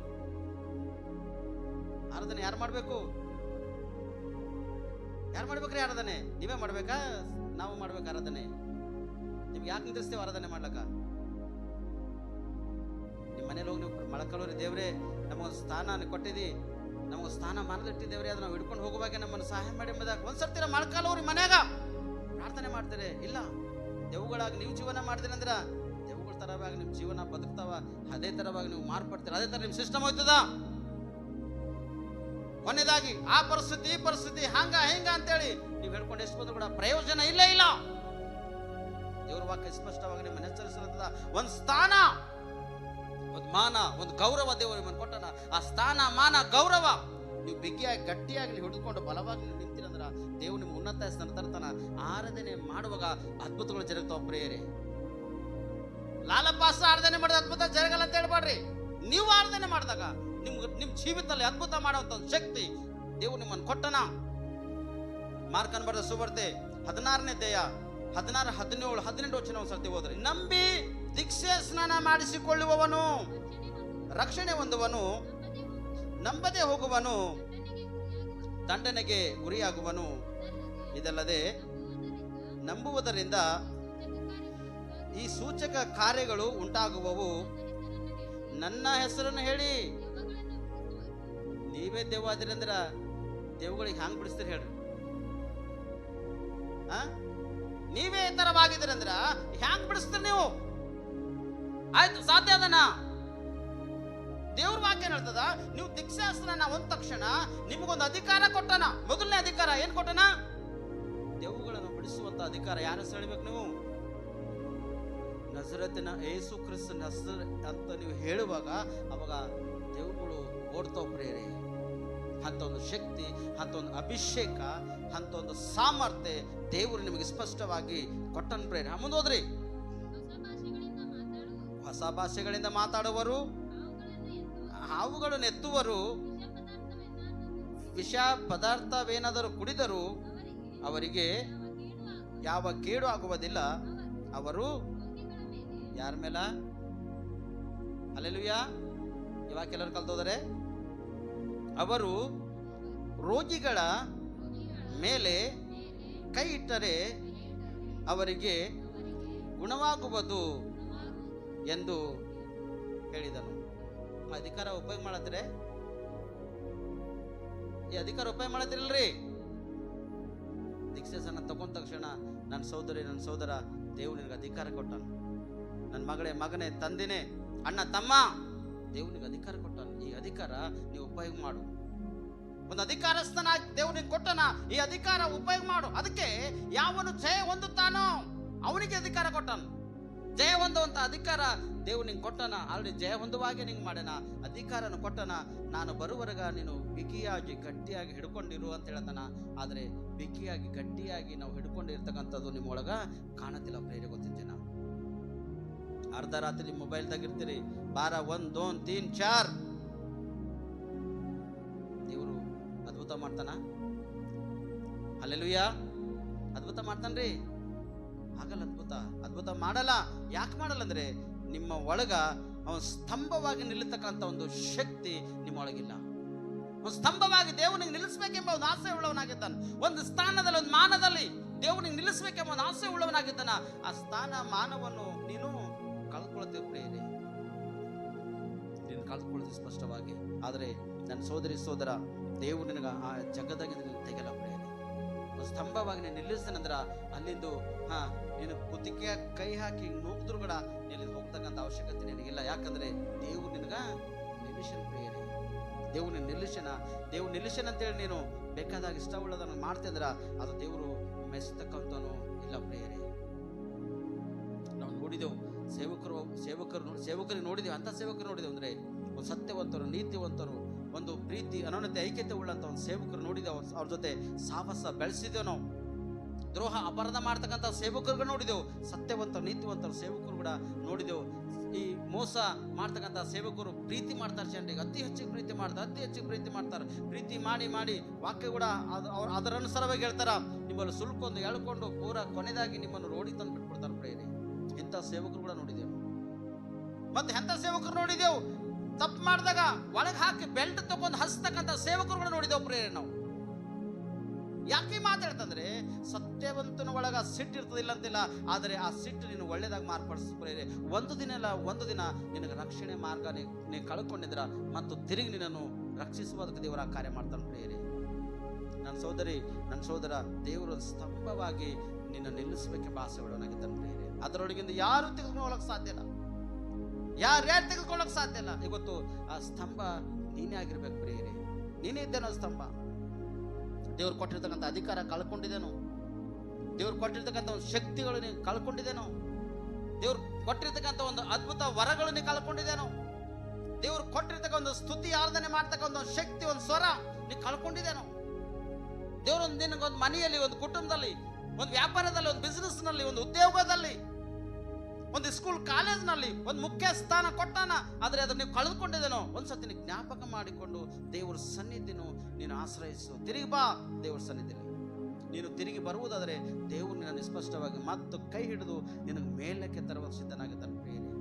ಆರಾಧನೆ ಯಾರು ಮಾಡ್ಬೇಕು? ಯಾರು ಮಾಡ್ಬೇಕ್ರಿ ಆರಾಧನೆ? ನೀವೇ ಮಾಡ್ಬೇಕಾ? ನಾವು ಮಾಡ್ಬೇಕು ಆರಾಧನೆ? ನಿಮ್ಗೆ ಯಾಕೆ ನಿಂದಿರ್ತೇವೆ ಆರಾಧನೆ ಮಾಡ್ಲಕ್ಕ? ನಿಮ್ಮ ಮನೇಲಿ ಹೋಗಿ ನೀವು ಮಳಕಲ್ಲೂರಿ, ದೇವ್ರೆ ನಮಗೊಂದು ಸ್ಥಾನ ಕೊಟ್ಟಿದಿ, ನಮಗೊಂದು ಸ್ಥಾನ ಮಾನದಿಟ್ಟಿದ್ದೇವ್ರಿ, ಅದನ್ನ ನಾವು ಹಿಡ್ಕೊಂಡು ಹೋಗುವಾಗ ನಮ್ಮನ್ನು ಸಹಾಯ ಮಾಡಿ ಎಂಬುದಾಗಿ ಒಂದ್ಸರ್ತಿರ ಮಳಕಲ್ಲೂರಿ ಮನ್ಯಾಗ ಪ್ರಾರ್ಥನೆ ಮಾಡ್ತಾರೆ. ಇಲ್ಲ, ದೇವುಗಳಾಗಿ ನೀವು ಜೀವನ ಮಾಡಿದ್ರಿ ಅಂದ್ರ ದೇವುಗಳ ತರವಾಗಿ ನಿಮ್ಮ ಜೀವನ ಬದುಕ್ತಾವ, ಅದೇ ತರವಾಗಿ ನೀವು ಮಾರ್ಪಡ್ತೀರ, ಅದೇ ತರ ನಿಮ್ಮ ಸಿಸ್ಟಮ್ ಹೋಯ್ತದ. ಕೊನೆಯದಾಗಿ ಆ ಪರಿಸ್ಥಿತಿ ಈ ಪರಿಸ್ಥಿತಿ ಹಂಗ ಹಿಂಗ ಅಂತೇಳಿ ನೀವು ಹೇಳ್ಕೊಂಡು ಎಷ್ಟು ಬಂದ್ರು ಕೂಡ ಪ್ರಯೋಜನ ಇಲ್ಲ. ದೇವ್ರ ವಾಕ್ಯ ಸ್ಪಷ್ಟವಾಗಿ ನಿಮ್ಮನ್ನು ಎಚ್ಚರಿಸಲತ್ತದ. ಒಂದು ಸ್ಥಾನ, ಒಂದು ಮಾನ, ಒಂದು ಗೌರವ ದೇವರು ನಿಮ್ಮನ್ನು ಕೊಟ್ಟನ. ಆ ಸ್ಥಾನ, ಮಾನ, ಗೌರವ ನೀವು ಬಿಗಿಯಾಗಿ ಗಟ್ಟಿಯಾಗಿ ಹಿಡಿದುಕೊಂಡು ಬಲವಾಗಿ ನೀವು ನಿಂತಿರಂದ್ರ ದೇವ್ರು ನಿಮ್ಮ ಉನ್ನತ ಸ್ಥಾನ ತರ್ತಾನ. ಆರಾಧನೆ ಮಾಡುವಾಗ ಅದ್ಭುತಗಳು ಜರುಗ್ತಾವ ಪ್ರಿಯರೇ. ಲಾಲಪಾಸ ಆರಾಧನೆ ಮಾಡಿದ ಅದ್ಭುತ ಜರಗಲ್ಲ ಅಂತ ಹೇಳ್ಬೇಡ್ರಿ. ನೀವು ಆರಾಧನೆ ಮಾಡಿದಾಗ ನಿಮ್ಮ ಜೀವಿತದಲ್ಲಿ ಅದ್ಭುತ ಮಾಡುವಂತ ಒಂದು ಶಕ್ತಿ ದೇವ್ರು ನಿಮ್ಮನ್ನು ಕೊಟ್ಟನ. ಮಾರ್ಕನ್ ಬರೆದ ಸುವಾರ್ತೆ 16ನೇ ಅಧ್ಯಾಯ 16, 17, 18 ವಚನ ಒಂದ್ಸರ್ತಿ ಹೋದ್ರಿ. ನಂಬಿ ದೀಕ್ಷೆ ಸ್ನಾನ ಮಾಡಿಸಿಕೊಳ್ಳುವವನು ರಕ್ಷಣೆ ಹೊಂದುವನು, ನಂಬದೆ ಹೋಗುವನು ದಂಡನೆಗೆ ಗುರಿಯಾಗುವನು. ಇದಲ್ಲದೆ ನಂಬುವುದರಿಂದ ಈ ಸೂಚಕ ಕಾರ್ಯಗಳು ಉಂಟಾಗುವವು. ನನ್ನ ಹೆಸರನ್ನು ಹೇಳಿ ನೀವೇ ದೇವ ಆದಿರಂದ್ರ ದೇವುಗಳಿಗೆ ಹ್ಯಾಂಗ್ ಬಿಡಿಸ್ತೀರಿ ಹೇಳ್ರಿ? ನೀವೇ ತರವಾಗಿದ್ದೀರಂದ್ರ ಹ್ಯಾಂಗ್ ಬಿಡಿಸ್ತೀರಿ ನೀವು? ಆಯ್ತು, ಸಾಧ್ಯ ಅದನ? ದೇವ್ರ ವಾಕ್ಯ ಹೇಳ್ತದ, ನೀವು ದೀಕ್ಷಾಸ್ತ್ರನ ಒಂದ ತಕ್ಷಣ ನಿಮಗೊಂದು ಅಧಿಕಾರ ಕೊಟ್ಟನ. ಮೊದಲನೇ ಅಧಿಕಾರ ಏನ್ ಕೊಟ್ಟನ? ದೇವುಗಳನ್ನು ಬಿಡಿಸುವಂತ ಅಧಿಕಾರ. ಯಾರ ಹೆಸರು ಹೇಳ್ಬೇಕು ನೀವು? ನಜರತಿನ ಯೇಸು ಕ್ರಿಸ್ತನ ಹೆಸರು ಅಂತ ನೀವು ಹೇಳುವಾಗ ಅವಾಗ ದೇವುಗಳು ಓಡ್ತಾವ ಪ್ರೇರೆ. ಅಂತ ಒಂದು ಶಕ್ತಿ, ಅಂತ ಒಂದು ಅಭಿಷೇಕ, ಅಂತ ಒಂದು ಸಾಮರ್ಥ್ಯ ದೇವರು ನಿಮಗೆ ಸ್ಪಷ್ಟವಾಗಿ ಕೊಟ್ಟನ್ ಪ್ರೇರೆ. ಮುಂದೋದ್ರಿ. ಹೊಸ ಭಾಷೆಗಳಿಂದ ಮಾತಾಡುವರು, ಹಾವುಗಳನ್ನು ಎತ್ತುವರು, ವಿಷ ಪದಾರ್ಥವೇನಾದರೂ ಕುಡಿದರೂ ಅವರಿಗೆ ಯಾವ ಕೇಡು ಆಗುವುದಿಲ್ಲ. ಅವರು ಯಾರ ಮೇಲ? ಹಲ್ಲೆಲೂಯಾ. ಇವಾಗ ಕೆಲವರು ಕಲ್ತೋದರೆ. ಅವರು ರೋಗಿಗಳ ಮೇಲೆ ಕೈ ಇಟ್ಟರೆ ಅವರಿಗೆ ಗುಣವಾಗುವುದು ಎಂದು ಹೇಳಿದನು. ಅಧಿಕಾರ ಉಪಯೋಗ ಮಾಡತ್ತೀರಿ? ಈ ಅಧಿಕಾರ ಉಪಯೋಗ ಮಾಡತ್ತೀರಲ್ರಿ? ದೀಕ್ಷೆ ಸಣ್ಣ ತಗೊಂಡ ತಕ್ಷಣ ನನ್ನ ಸಹೋದರಿ, ನನ್ನ ಸಹೋದರ, ದೇವ್ರು ನಿನಗೆ ಅಧಿಕಾರ ಕೊಟ್ಟನು. ನನ್ನ ಮಗಳೇ, ಮಗನೇ, ತಂದಿನೇ, ಅಣ್ಣ, ತಮ್ಮ, ದೇವ್ರು ನಿನಗೆ ಅಧಿಕಾರ ಕೊಟ್ಟನು. ಈ ಅಧಿಕಾರ ನೀವು ಉಪಯೋಗ ಮಾಡು. ಒಂದು ಅಧಿಕಾರಸ್ಥನ ದೇವ್ರು ನಿಂಗೆ ಕೊಟ್ಟನ. ಈ ಅಧಿಕಾರ ಉಪಯೋಗ ಮಾಡು. ಅದಕ್ಕೆ ಯಾವನು ಜಯ ಹೊಂದುತ್ತಾನೋ ಅವನಿಗೆ ಅಧಿಕಾರ ಕೊಟ್ಟನು. ಜಯ ಹೊಂದುವಂತ ಅಧಿಕಾರ ದೇವ್ರು ನಿಂಗೆ ಕೊಟ್ಟನ. ಆಲ್ರೆಡಿ ಜಯ ಹೊಂದುವಾಗೆ ನಿಂಗೆ ಮಾಡನ, ಅಧಿಕಾರನ ಕೊಟ್ಟನ. ನಾನು ಬರುವರೆಗ ನೀನು ಬಿಗಿಯಾಗಿ ಗಟ್ಟಿಯಾಗಿ ಹಿಡ್ಕೊಂಡಿರು ಅಂತ ಹೇಳ್ತಾನ. ಆದರೆ ಬಿಗಿಯಾಗಿ ಗಟ್ಟಿಯಾಗಿ ನಾವು ಹಿಡ್ಕೊಂಡಿರ್ತಕ್ಕಂಥದ್ದು ನಿಮ್ಮೊಳಗ ಕಾಣತಿಲ್ಲ ಪ್ರೇರೆ. ಗೊತ್ತಿದ್ದೇನ? ಅರ್ಧ ರಾತ್ರಿ ಮೊಬೈಲ್ದಾಗ ಇರ್ತೀರಿ, 12, 1, 2, 3, 4. ದೇವರು ಅದ್ಭುತ ಮಾಡ್ತಾನ. ಹಲ್ಲೆಲೂಯಾ. ಅದ್ಭುತ ಮಾಡ್ತಾನ್ರಿ? ಆಗಲ್ಲ. ಅದ್ಭುತ ಮಾಡಲ್ಲ. ಯಾಕೆ ಮಾಡಲ್ಲ ಅಂದ್ರೆ ನಿಮ್ಮ ಒಳಗ ಅವನ ಸ್ತಂಭವಾಗಿ ನಿಲ್ಲತಕ್ಕಂಥ ಒಂದು ಶಕ್ತಿ ನಿಮ್ಮೊಳಗಿಲ್ಲ. ಒಂದು ಸ್ತಂಭವಾಗಿ ದೇವನಿಗೆ ನಿಲ್ಲಿಸಬೇಕೆಂಬ ಒಂದು ಆಸೆ ಉಳ್ಳವನಾಗಿದ್ದಾನೆ. ಒಂದು ಸ್ಥಾನದಲ್ಲಿ, ಒಂದು ಮಾನದಲ್ಲಿ ದೇವನಿಗೆ ನಿಲ್ಲಿಸಬೇಕೆಂಬ ಒಂದು ಆಸೆ ಉಳ್ಳವನಾಗಿದ್ದಾನ, ಆ ಸ್ಥಾನ ಮಾನವನ್ನು ನೀನು ಕಳ್ಕೊಳ್ತೀವಿ ಪ್ರಿಯರೇ, ನೀನು ಕಳ್ಕೊಳ್ತೀವಿ ಸ್ಪಷ್ಟವಾಗಿ. ಆದರೆ ನನ್ನ ಸೋದರಿ ಸೋದರ, ದೇವರು ನಿನಗ ಆ ಜಗದಾಗಿ ತೆಗೆಲ ಪ್ರಿಯರೇ, ಒಂದು ಸ್ತಂಭವಾಗಿ ನೀನು ನಿಲ್ಲಿಸ್ತಾನಂದ್ರ ಅಲ್ಲಿಂದು ನೀನು ಕುತ್ತಿಗೆಯ ಕೈ ಹಾಕಿ ನೂಕಿದ್ರು ಕೂಡ ನೀನು ಹೋಗ್ತಕ್ಕಂಥ ಅವಶ್ಯಕತೆ ನಿನಗಿಲ್ಲ. ಯಾಕಂದ್ರೆ ದೇವ್ರು ನಿನಗ ನಿಲ್ಲಿಸನ ಪ್ರಿಯರೇ, ದೇವ್ರು ನಿನ್ನ ನಿಲ್ಲಿಸನ ಅಂತೇಳಿ ನೀನು ಬೇಕಾದಾಗ ಇಷ್ಟ ಉಳ್ಳದನ್ನು ಮಾಡ್ತಿದ್ರ ಅದು ದೇವರು ಮೆಚ್ಚತಕ್ಕಂಥವನು ಇಲ್ಲ ಪ್ರಿಯರೇ. ನಾವು ನೋಡಿದೆವು ಸೇವಕರಿಗೆ ನೋಡಿದೆವು, ಅಂತ ಸೇವಕರು ನೋಡಿದೆವು ಅಂದ್ರೆ ಒಂದು ಸತ್ಯವಂತರು, ನೀತಿವಂತರು, ಒಂದು ಪ್ರೀತಿ ಅನನ್ಯತೆ ಐಕ್ಯತೆ ಉಳ್ಳಂತ ಒಂದು ಸೇವಕರು ನೋಡಿದೆವು. ಅವ್ರ ಜೊತೆ ಸಾಹಸ ಬೆಳೆಸಿದೆವು. ನಾವು ದ್ರೋಹ ಅಪರಾಧ ಮಾಡ್ತಕ್ಕಂಥ ಸೇವಕರುಗಳು ನೋಡಿದೆವು, ಸತ್ಯವಂತರು ನೀತಿವಂತರು ಸೇವಕರು ಕೂಡ ನೋಡಿದೆವು. ಈ ಮೋಸ ಮಾಡ್ತಕ್ಕಂಥ ಸೇವಕರು ಪ್ರೀತಿ ಮಾಡ್ತಾರೆ, ಜನರಿಗೆ ಅತಿ ಹೆಚ್ಚಿಗೆ ಪ್ರೀತಿ ಮಾಡ್ತಾರೆ. ಪ್ರೀತಿ ಮಾಡಿ ವಾಕ್ಯ ಕೂಡ ಅದರ ಅನುಸಾರವಾಗಿ ಹೇಳ್ತಾರ, ನಿಮ್ಮಲ್ಲಿ ಸುಲ್ಕೊಂಡು ಎಳ್ಕೊಂಡು ಪೂರ ಕೊನೆದಾಗಿ ನಿಮ್ಮನ್ನು ರೋಡಿ ತಂದು ಬಿಟ್ಬಿಡ್ತಾರೆ ಪ್ರೇರಿ. ಇಂಥ ಸೇವಕರು ಕೂಡ ನೋಡಿದೆವು. ಮತ್ತೆ ಎಂಥ ಸೇವಕರು ನೋಡಿದೆವು, ತಪ್ಪು ಮಾಡಿದಾಗ ಒಳಗೆ ಹಾಕಿ ಬೆಲ್ಟ್ ತಗೊಂಡು ಹಸ್ತಕ್ಕಂಥ ಸೇವಕರು ಕೂಡ ನೋಡಿದೆವು ಪ್ರೇರಿ. ನಾವು ಯಾಕೆ ಮಾತಾಡ್ತಂದ್ರೆ ಸತ್ಯವಂತನ ಒಳಗ ಸಿಟ್ಟು ಇರ್ತದಿಲ್ಲ ಅಂತಿಲ್ಲ, ಆದರೆ ಆ ಸಿಟ್ಟು ನೀನು ಒಳ್ಳೇದಾಗಿ ಮಾರ್ಪಡಿಸ್ಪ್ರೇರೆ. ಒಂದು ದಿನ ನಿನಗೆ ರಕ್ಷಣೆ ಮಾರ್ಗ ನೀ ಕಳ್ಕೊಂಡಿದ್ರ ಮತ್ತು ತಿರುಗಿ ನಿನ್ನನ್ನು ರಕ್ಷಿಸುವುದಕ್ಕೆ ದೇವರ ಕಾರ್ಯ ಮಾಡ್ತಾನೆ ಪ್ರೇರೆ. ನನ್ನ ಸೋದರಿ, ನನ್ನ ಸೋದರ, ದೇವರು ಸ್ತಂಭವಾಗಿ ನಿನ್ನ ನಿಲ್ಲಿಸಬೇಕೆಂಬ ಆಸೆ ಒಳಗಿದ್ದಾನೆ ಪ್ರೇರೆ. ಅದರೊಳಗಿಂದ ಯಾರು ತೆಗೆದುಕೊಂಡು ಹೋಗಕ್ಕೆ ಸಾಧ್ಯ ಇಲ್ಲ, ಯಾರ್ಯಾರು ತೆಗೆದುಕೊಳ್ಳೋಕೆ ಸಾಧ್ಯ ಇಲ್ಲ. ಇವತ್ತು ಆ ಸ್ತಂಭ ನೀನೇ ಆಗಿರ್ಬೇಕು ಪ್ರೇರೆ, ನೀನೇ ಇದ್ದೇನೋ ಸ್ತಂಭ. ದೇವ್ರು ಕೊಟ್ಟಿರ್ತಕ್ಕಂಥ ಅಧಿಕಾರ ಕಳ್ಕೊಂಡಿದ್ದೇನೋ, ದೇವ್ರು ಕೊಟ್ಟಿರ್ತಕ್ಕಂಥ ಒಂದು ಶಕ್ತಿಗಳು ನೀವು ಕಳ್ಕೊಂಡಿದ್ದೇನೋ, ದೇವ್ರು ಕೊಟ್ಟಿರ್ತಕ್ಕಂಥ ಒಂದು ಅದ್ಭುತ ವರಗಳು ನೀವು ಕಳ್ಕೊಂಡಿದ್ದೇನೋ, ದೇವ್ರು ಕೊಟ್ಟಿರ್ತಕ್ಕ ಒಂದು ಸ್ತುತಿ ಆರಾಧನೆ ಮಾಡ್ತಕ್ಕ ಒಂದು ಶಕ್ತಿ, ಒಂದು ಸ್ವರ ನೀವು ಕಳ್ಕೊಂಡಿದ್ದೇನೋ. ದೇವ್ರೊಂದು ನಿನಗೊಂದು ಮನೆಯಲ್ಲಿ, ಒಂದು ಕುಟುಂಬದಲ್ಲಿ, ಒಂದು ವ್ಯಾಪಾರದಲ್ಲಿ, ಒಂದು ಬಿಸ್ನೆಸ್ ನಲ್ಲಿ, ಒಂದು ಉದ್ಯೋಗದಲ್ಲಿ, ಒಂದು ಸ್ಕೂಲ್ ಕಾಲೇಜ್ನಲ್ಲಿ ಒಂದು ಮುಖ್ಯ ಸ್ಥಾನ ಕೊಟ್ಟಾನ, ಆದರೆ ಅದನ್ನು ನೀವು ಕಳೆದುಕೊಂಡಿದ್ದೇನೋ. ಒಂದ್ಸತಿ ನೀವು ಜ್ಞಾಪಕ ಮಾಡಿಕೊಂಡು ದೇವರ ಸನ್ನಿಧಿನೂ ನೀನು ಆಶ್ರಯಿಸು. ತಿರುಗಿ ಬಾ ದೇವರ ಸನ್ನಿಧಿಲಿ. ನೀನು ತಿರುಗಿ ಬರುವುದಾದರೆ ದೇವರು ನಿನ್ನ ನಿಸ್ಪಷ್ಟವಾಗಿ ಮತ್ತು ಕೈ ಹಿಡಿದು ನಿನಗೆ ಮೇಲಕ್ಕೆ ತರುವ ಸಿದ್ಧನಾಗಿದ್ದಾನೆ ಪ್ರಿಯರೇ.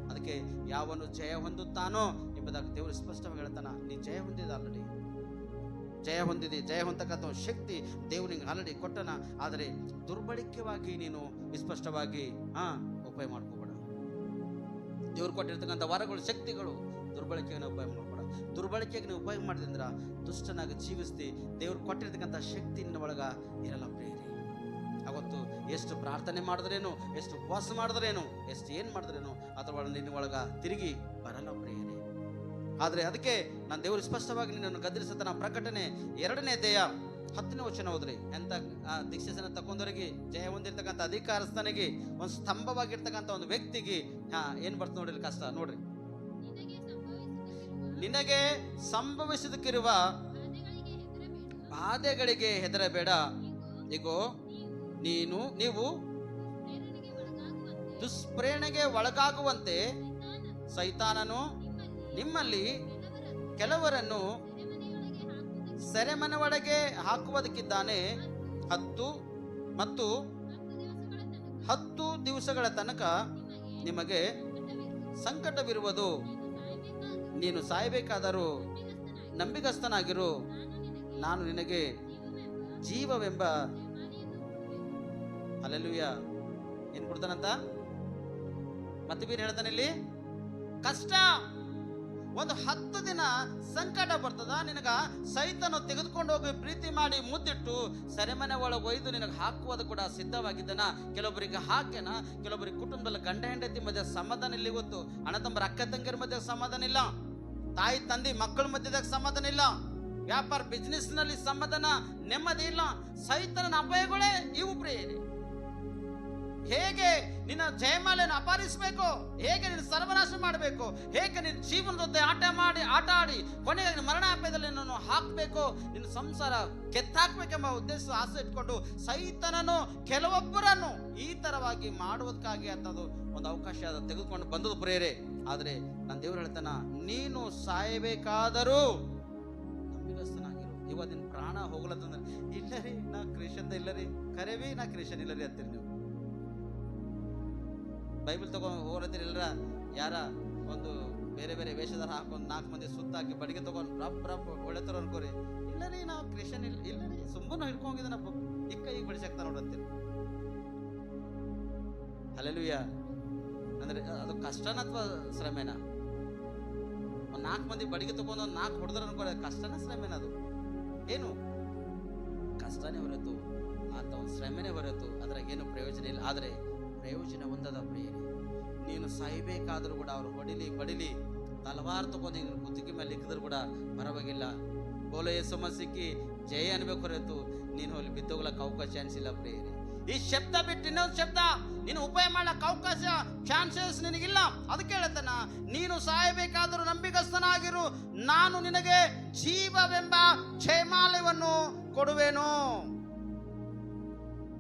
ಅದಕ್ಕೆ ಯಾವನು ಜಯ ಹೊಂದುತ್ತಾನೋ ಎಂಬುದಾಗಿ ದೇವರು ಸ್ಪಷ್ಟವಾಗಿ ಹೇಳ್ತಾನ. ನೀ ಜಯ ಹೊಂದಿದ ಆಲ್ರೆಡಿ, ಜಯ ಹೊಂದತಕ್ಕಂಥ ಶಕ್ತಿ ದೇವನಿಗೆ ಆಲ್ರೆಡಿ ಕೊಟ್ಟನ. ಆದರೆ ದುರ್ಬಳಕೆವಾಗಿ ನೀನು ವಿಸ್ಪಷ್ಟವಾಗಿ ಉಪಯೋಗ ಮಾಡ್ಕೋಬೇಡ. ದೇವ್ರು ಕೊಟ್ಟಿರ್ತಕ್ಕಂಥ ವರಗಳು, ಶಕ್ತಿಗಳು ದುರ್ಬಳಕೆಯನ್ನು ಉಪಯೋಗ ಮಾಡ್ಬೇಡ. ದುರ್ಬಳಕೆಗೆ ನೀವು ಉಪಯೋಗ ಮಾಡಿದ್ರೆ ದುಷ್ಟನಾಗಿ ಜೀವಿಸ್ತಿ. ದೇವ್ರು ಕೊಟ್ಟಿರ್ತಕ್ಕಂಥ ಶಕ್ತಿ ನಿನ್ನ ಒಳಗ ಇರಲ್ಲ ಪ್ರೇರಿ. ಅವತ್ತು ಎಷ್ಟು ಪ್ರಾರ್ಥನೆ ಮಾಡಿದ್ರೇನು, ಎಷ್ಟು ಉಪವಾಸ ಮಾಡಿದ್ರೇನು, ಎಷ್ಟು ಏನು ಮಾಡಿದ್ರೇನು ಅಥವಾ ನಿನ್ನ ಒಳಗ ತಿರುಗಿ ಬರಲ್ಲ ಪ್ರೇರಿ. ಆದರೆ ಅದಕ್ಕೆ ನಾನು ದೇವರು ಸ್ಪಷ್ಟವಾಗಿ ನಿನ್ನನ್ನು ಗದರಿಸುತ್ತಾನ. ಪ್ರಕಟಣೆ 2ನೇ ಅಧ್ಯಾಯ 10ನೇ ವಚನ ಹೋದ್ರಿ. ಎಂತ ದೀಕ್ಷೆಸನ ತಕೊಂಡವರಿಗೆ, ಜಯ ಹೊಂದಿರ್ತಕ್ಕಂಥ ಅಧಿಕಾರಸ್ಥನಿಗೆ, ಒಂದು ಸ್ತಂಭವಾಗಿರ್ತಕ್ಕಂಥ ಒಂದು ವ್ಯಕ್ತಿಗೆ ಏನ್ ಬರ್ತದೆ ನೋಡ್ರಿ ಕಷ್ಟ. ನೋಡ್ರಿ, ನಿನಗೆ ಸಂಭವಿಸದಕ್ಕಿರುವ ಬಾಧೆಗಳಿಗೆ ಹೆದರಬೇಡ. ಇಗೋ ನೀವು ದುಷ್ಪ್ರೇರಣೆಗೆ ಒಳಗಾಗುವಂತೆ ಸೈತಾನನು ನಿಮ್ಮಲ್ಲಿ ಕೆಲವರನ್ನು ಸೆರೆಮನೆ ಒಳಗೆ ಹಾಕುವುದಕ್ಕಿದ್ದಾನೆ. 10 ದಿವಸಗಳ ತನಕ ನಿಮಗೆ ಸಂಕಟವಿರುವುದು. ನೀನು ಸಾಯಬೇಕಾದರೂ ನಂಬಿಗಸ್ತನಾಗಿರು, ನಾನು ನಿನಗೆ ಜೀವವೆಂಬ ಹಲ್ಲೆಲೂಯಾ ಏನ್ ಕೊಡ್ತಾನಂತ ಮತ್ತೆ ಬೀನ್ ಹೇಳ್ತಾನೆ ಇಲ್ಲಿ. ಕಷ್ಟ ಒಂದು 10 ದಿನ ಸಂಕಟ ಬರ್ತದ ನಿನಗ. ಸೈತನು ತೆಗೆದುಕೊಂಡು ಹೋಗಿ ಪ್ರೀತಿ ಮಾಡಿ ಮುದ್ದಿಟ್ಟು ಸೆರೆಮನೆ ಒಳಗೆ ಒಯ್ದು ನಿನಗೆ ಹಾಕುವುದು ಕೂಡ ಸಿದ್ಧವಾಗಿದ್ದಾನ. ಕೆಲವೊಬ್ಬರಿಗೆ ಹಾಕ್ಯನ, ಕೆಲವೊಬ್ಬರಿಗೆ ಕುಟುಂಬದಲ್ಲಿ ಗಂಡ ಹೆಂಡತಿ ಮಧ್ಯೆ ಸಮಾಧಾನ ಇಲ್ಲ. ಇವತ್ತು ಅಣ್ಣ ತಮ್ಮರ ಅಕ್ಕ ತಂಗಿಯರ ಮಧ್ಯೆ ಸಮಾಧಾನ ಇಲ್ಲ, ತಾಯಿ ತಂದೆ ಮಕ್ಕಳ ಮಧ್ಯದಾಗ ಸಮಾಧಾನ ಇಲ್ಲ, ವ್ಯಾಪಾರ ಬಿಸ್ನೆಸ್ ನಲ್ಲಿ ಸಮಾಧಾನ, ನೆಮ್ಮದಿ ಇಲ್ಲ. ಸೈತನ ಅಪಾಯಗಳೇ ಇವು ಪ್ರಿಯರೇ. ಹೇಗೆ ನಿನ್ನ ಜಯಮಾಲೆಯನ್ನು ಅಪಹರಿಸಬೇಕು, ಹೇಗೆ ನಿನ್ನ ಸರ್ವನಾಶ ಮಾಡಬೇಕು, ಹೇಗೆ ನಿನ್ನ ಜೀವನದ ಜೊತೆ ಆಟ ಆಡಿ ಕೊನೆಗೆ ಮರಣಾಪಾಯದಲ್ಲಿ ನಿನ್ನನ್ನು ಹಾಕಬೇಕು, ನಿನ್ನ ಸಂಸಾರ ಕೆತ್ತಾಕ್ಬೇಕೆಂಬ ಉದ್ದೇಶ ಆಸೆ ಇಟ್ಕೊಂಡು ಸೈತನನು ಕೆಲವೊಬ್ಬರನ್ನು ಈ ತರವಾಗಿ ಮಾಡುವುದಕ್ಕಾಗಿ ಅಂತದ್ದು ಒಂದು ಅವಕಾಶ ತೆಗೆದುಕೊಂಡು ಬಂದದ್ದು ಪ್ರೇರೆ. ಆದರೆ ನನ್ನ ದೇವರು ಹೇಳ್ತಾನ, ನೀನು ಸಾಯಬೇಕಾದರೂ ನಂಬಿಗಸ್ತನಾಗಿರು. ಇವತ್ತು ನಿನ್ನ ಪ್ರಾಣ ಹೋಗ್ಲತ್ತಂದ್ರೆ ಇಲ್ಲರಿ ನಾ ಕ್ರಿಶ್ಚಿಯನ್ ಇಲ್ಲರಿ, ಕರೆವಿ ನಾ ಕ್ರಿಶ್ಚಿಯನ್ ಇಲ್ಲರಿ ಅಂತೀರಿ ನೀವು. ಬೈಬಲ್ ತಗೊಂಡು ಹೋಗ್ರತ್ತೀರಿ ಇಲ್ಲರ, ಯಾರ ಒಂದು ಬೇರೆ ಬೇರೆ ವೇಷದಾರ ಹಾಕೊಂಡು 4 ಮಂದಿ ಸುತ್ತಾಕಿ ಬಡಿಗೆ ತಗೊಂಡು ರಪ್ ಒಳ್ಳೆತರ ಅನ್ಕೋರಿ. ಇಲ್ಲರಿ ನಾವು ಕ್ರಿಶ್ಚಿಯನ್ ಇಲ್ಲರಿ, ಸುಮ್ಮನೆ ಹಿಡ್ಕೊಂಡಿದ್ದಾನ ಈ ಕೈಗೆ ಬಡಿಸಾಕ್ತಾನ ನೋಡಂತೀರಿ. ಹಲ್ಲೆಲೂಯಾ. ಅಂದ್ರೆ ಅದು ಕಷ್ಟನ ಅಥವಾ ಶ್ರಮೆನ? ಒಂದು 4 ಮಂದಿ ಬಡಿಗೆ ತಗೊಂಡು ಒಂದು 4 ಹೊಡೆದ್ರ ಅನ್ಕೊಳ್ಳೋ ಕಷ್ಟನ ಶ್ರಮೆನ? ಅದು ಏನು ಕಷ್ಟನೇ ಹೊರತು ಆತ ಒಂದು ಶ್ರಮೆನೇ ಹೊರತು ಅದ್ರಾಗ ಏನು ಪ್ರಯೋಜನ ಇಲ್ಲ. ಆದರೆ ಪ್ರಯೋಜನ ಹೊಂದದ ಪ್ರಿಯರೇ, ನೀನು ಸಾಯ್ಬೇಕಾದ್ರೂ ಕೂಡ ಅವ್ರು ಬಡಿಲಿ ತಲವಾರು ತಗೊಂಡು ಹಿಂಗೆ ಕುತ್ತಿಗೆ ಮೇಲೆ ಇಕ್ಕಿದ್ರು ಕೂಡ ಪರವಾಗಿಲ್ಲ. ಬೋಲೋ ಯೇಸು ಮಸೀಹಿ ಜಯ ಅನ್ಬೇಕು ಹೊರತು ನೀನು ಅಲ್ಲಿ ಬಿದ್ದೋಗ್ಲಕ್ಕೆ ಅವಕಾಶ ಚಾನ್ಸ್ ಇಲ್ಲ ಪ್ರಿಯರೇ. ಈ ಶಬ್ದ ಬಿಟ್ಟು ಇನ್ನೊಂದು ಶಬ್ದ ನೀನು ಉಪಯೋಗ ಮಾಡಕ್ಕೆ ಅವಕಾಶ ಚಾನ್ಸಸ್ ನಿನಗಿಲ್ಲ. ಅದಕ್ಕೆ ಹೇಳ್ತಾನ, ನೀನು ಸಾಯಬೇಕಾದರೂ ನಂಬಿಗಸ್ತನಾಗಿರು, ನಾನು ನಿನಗೆ ಜೀವವೆಂಬ ಜಯಮಾಲೆಯನ್ನು ಕೊಡುವೆನು.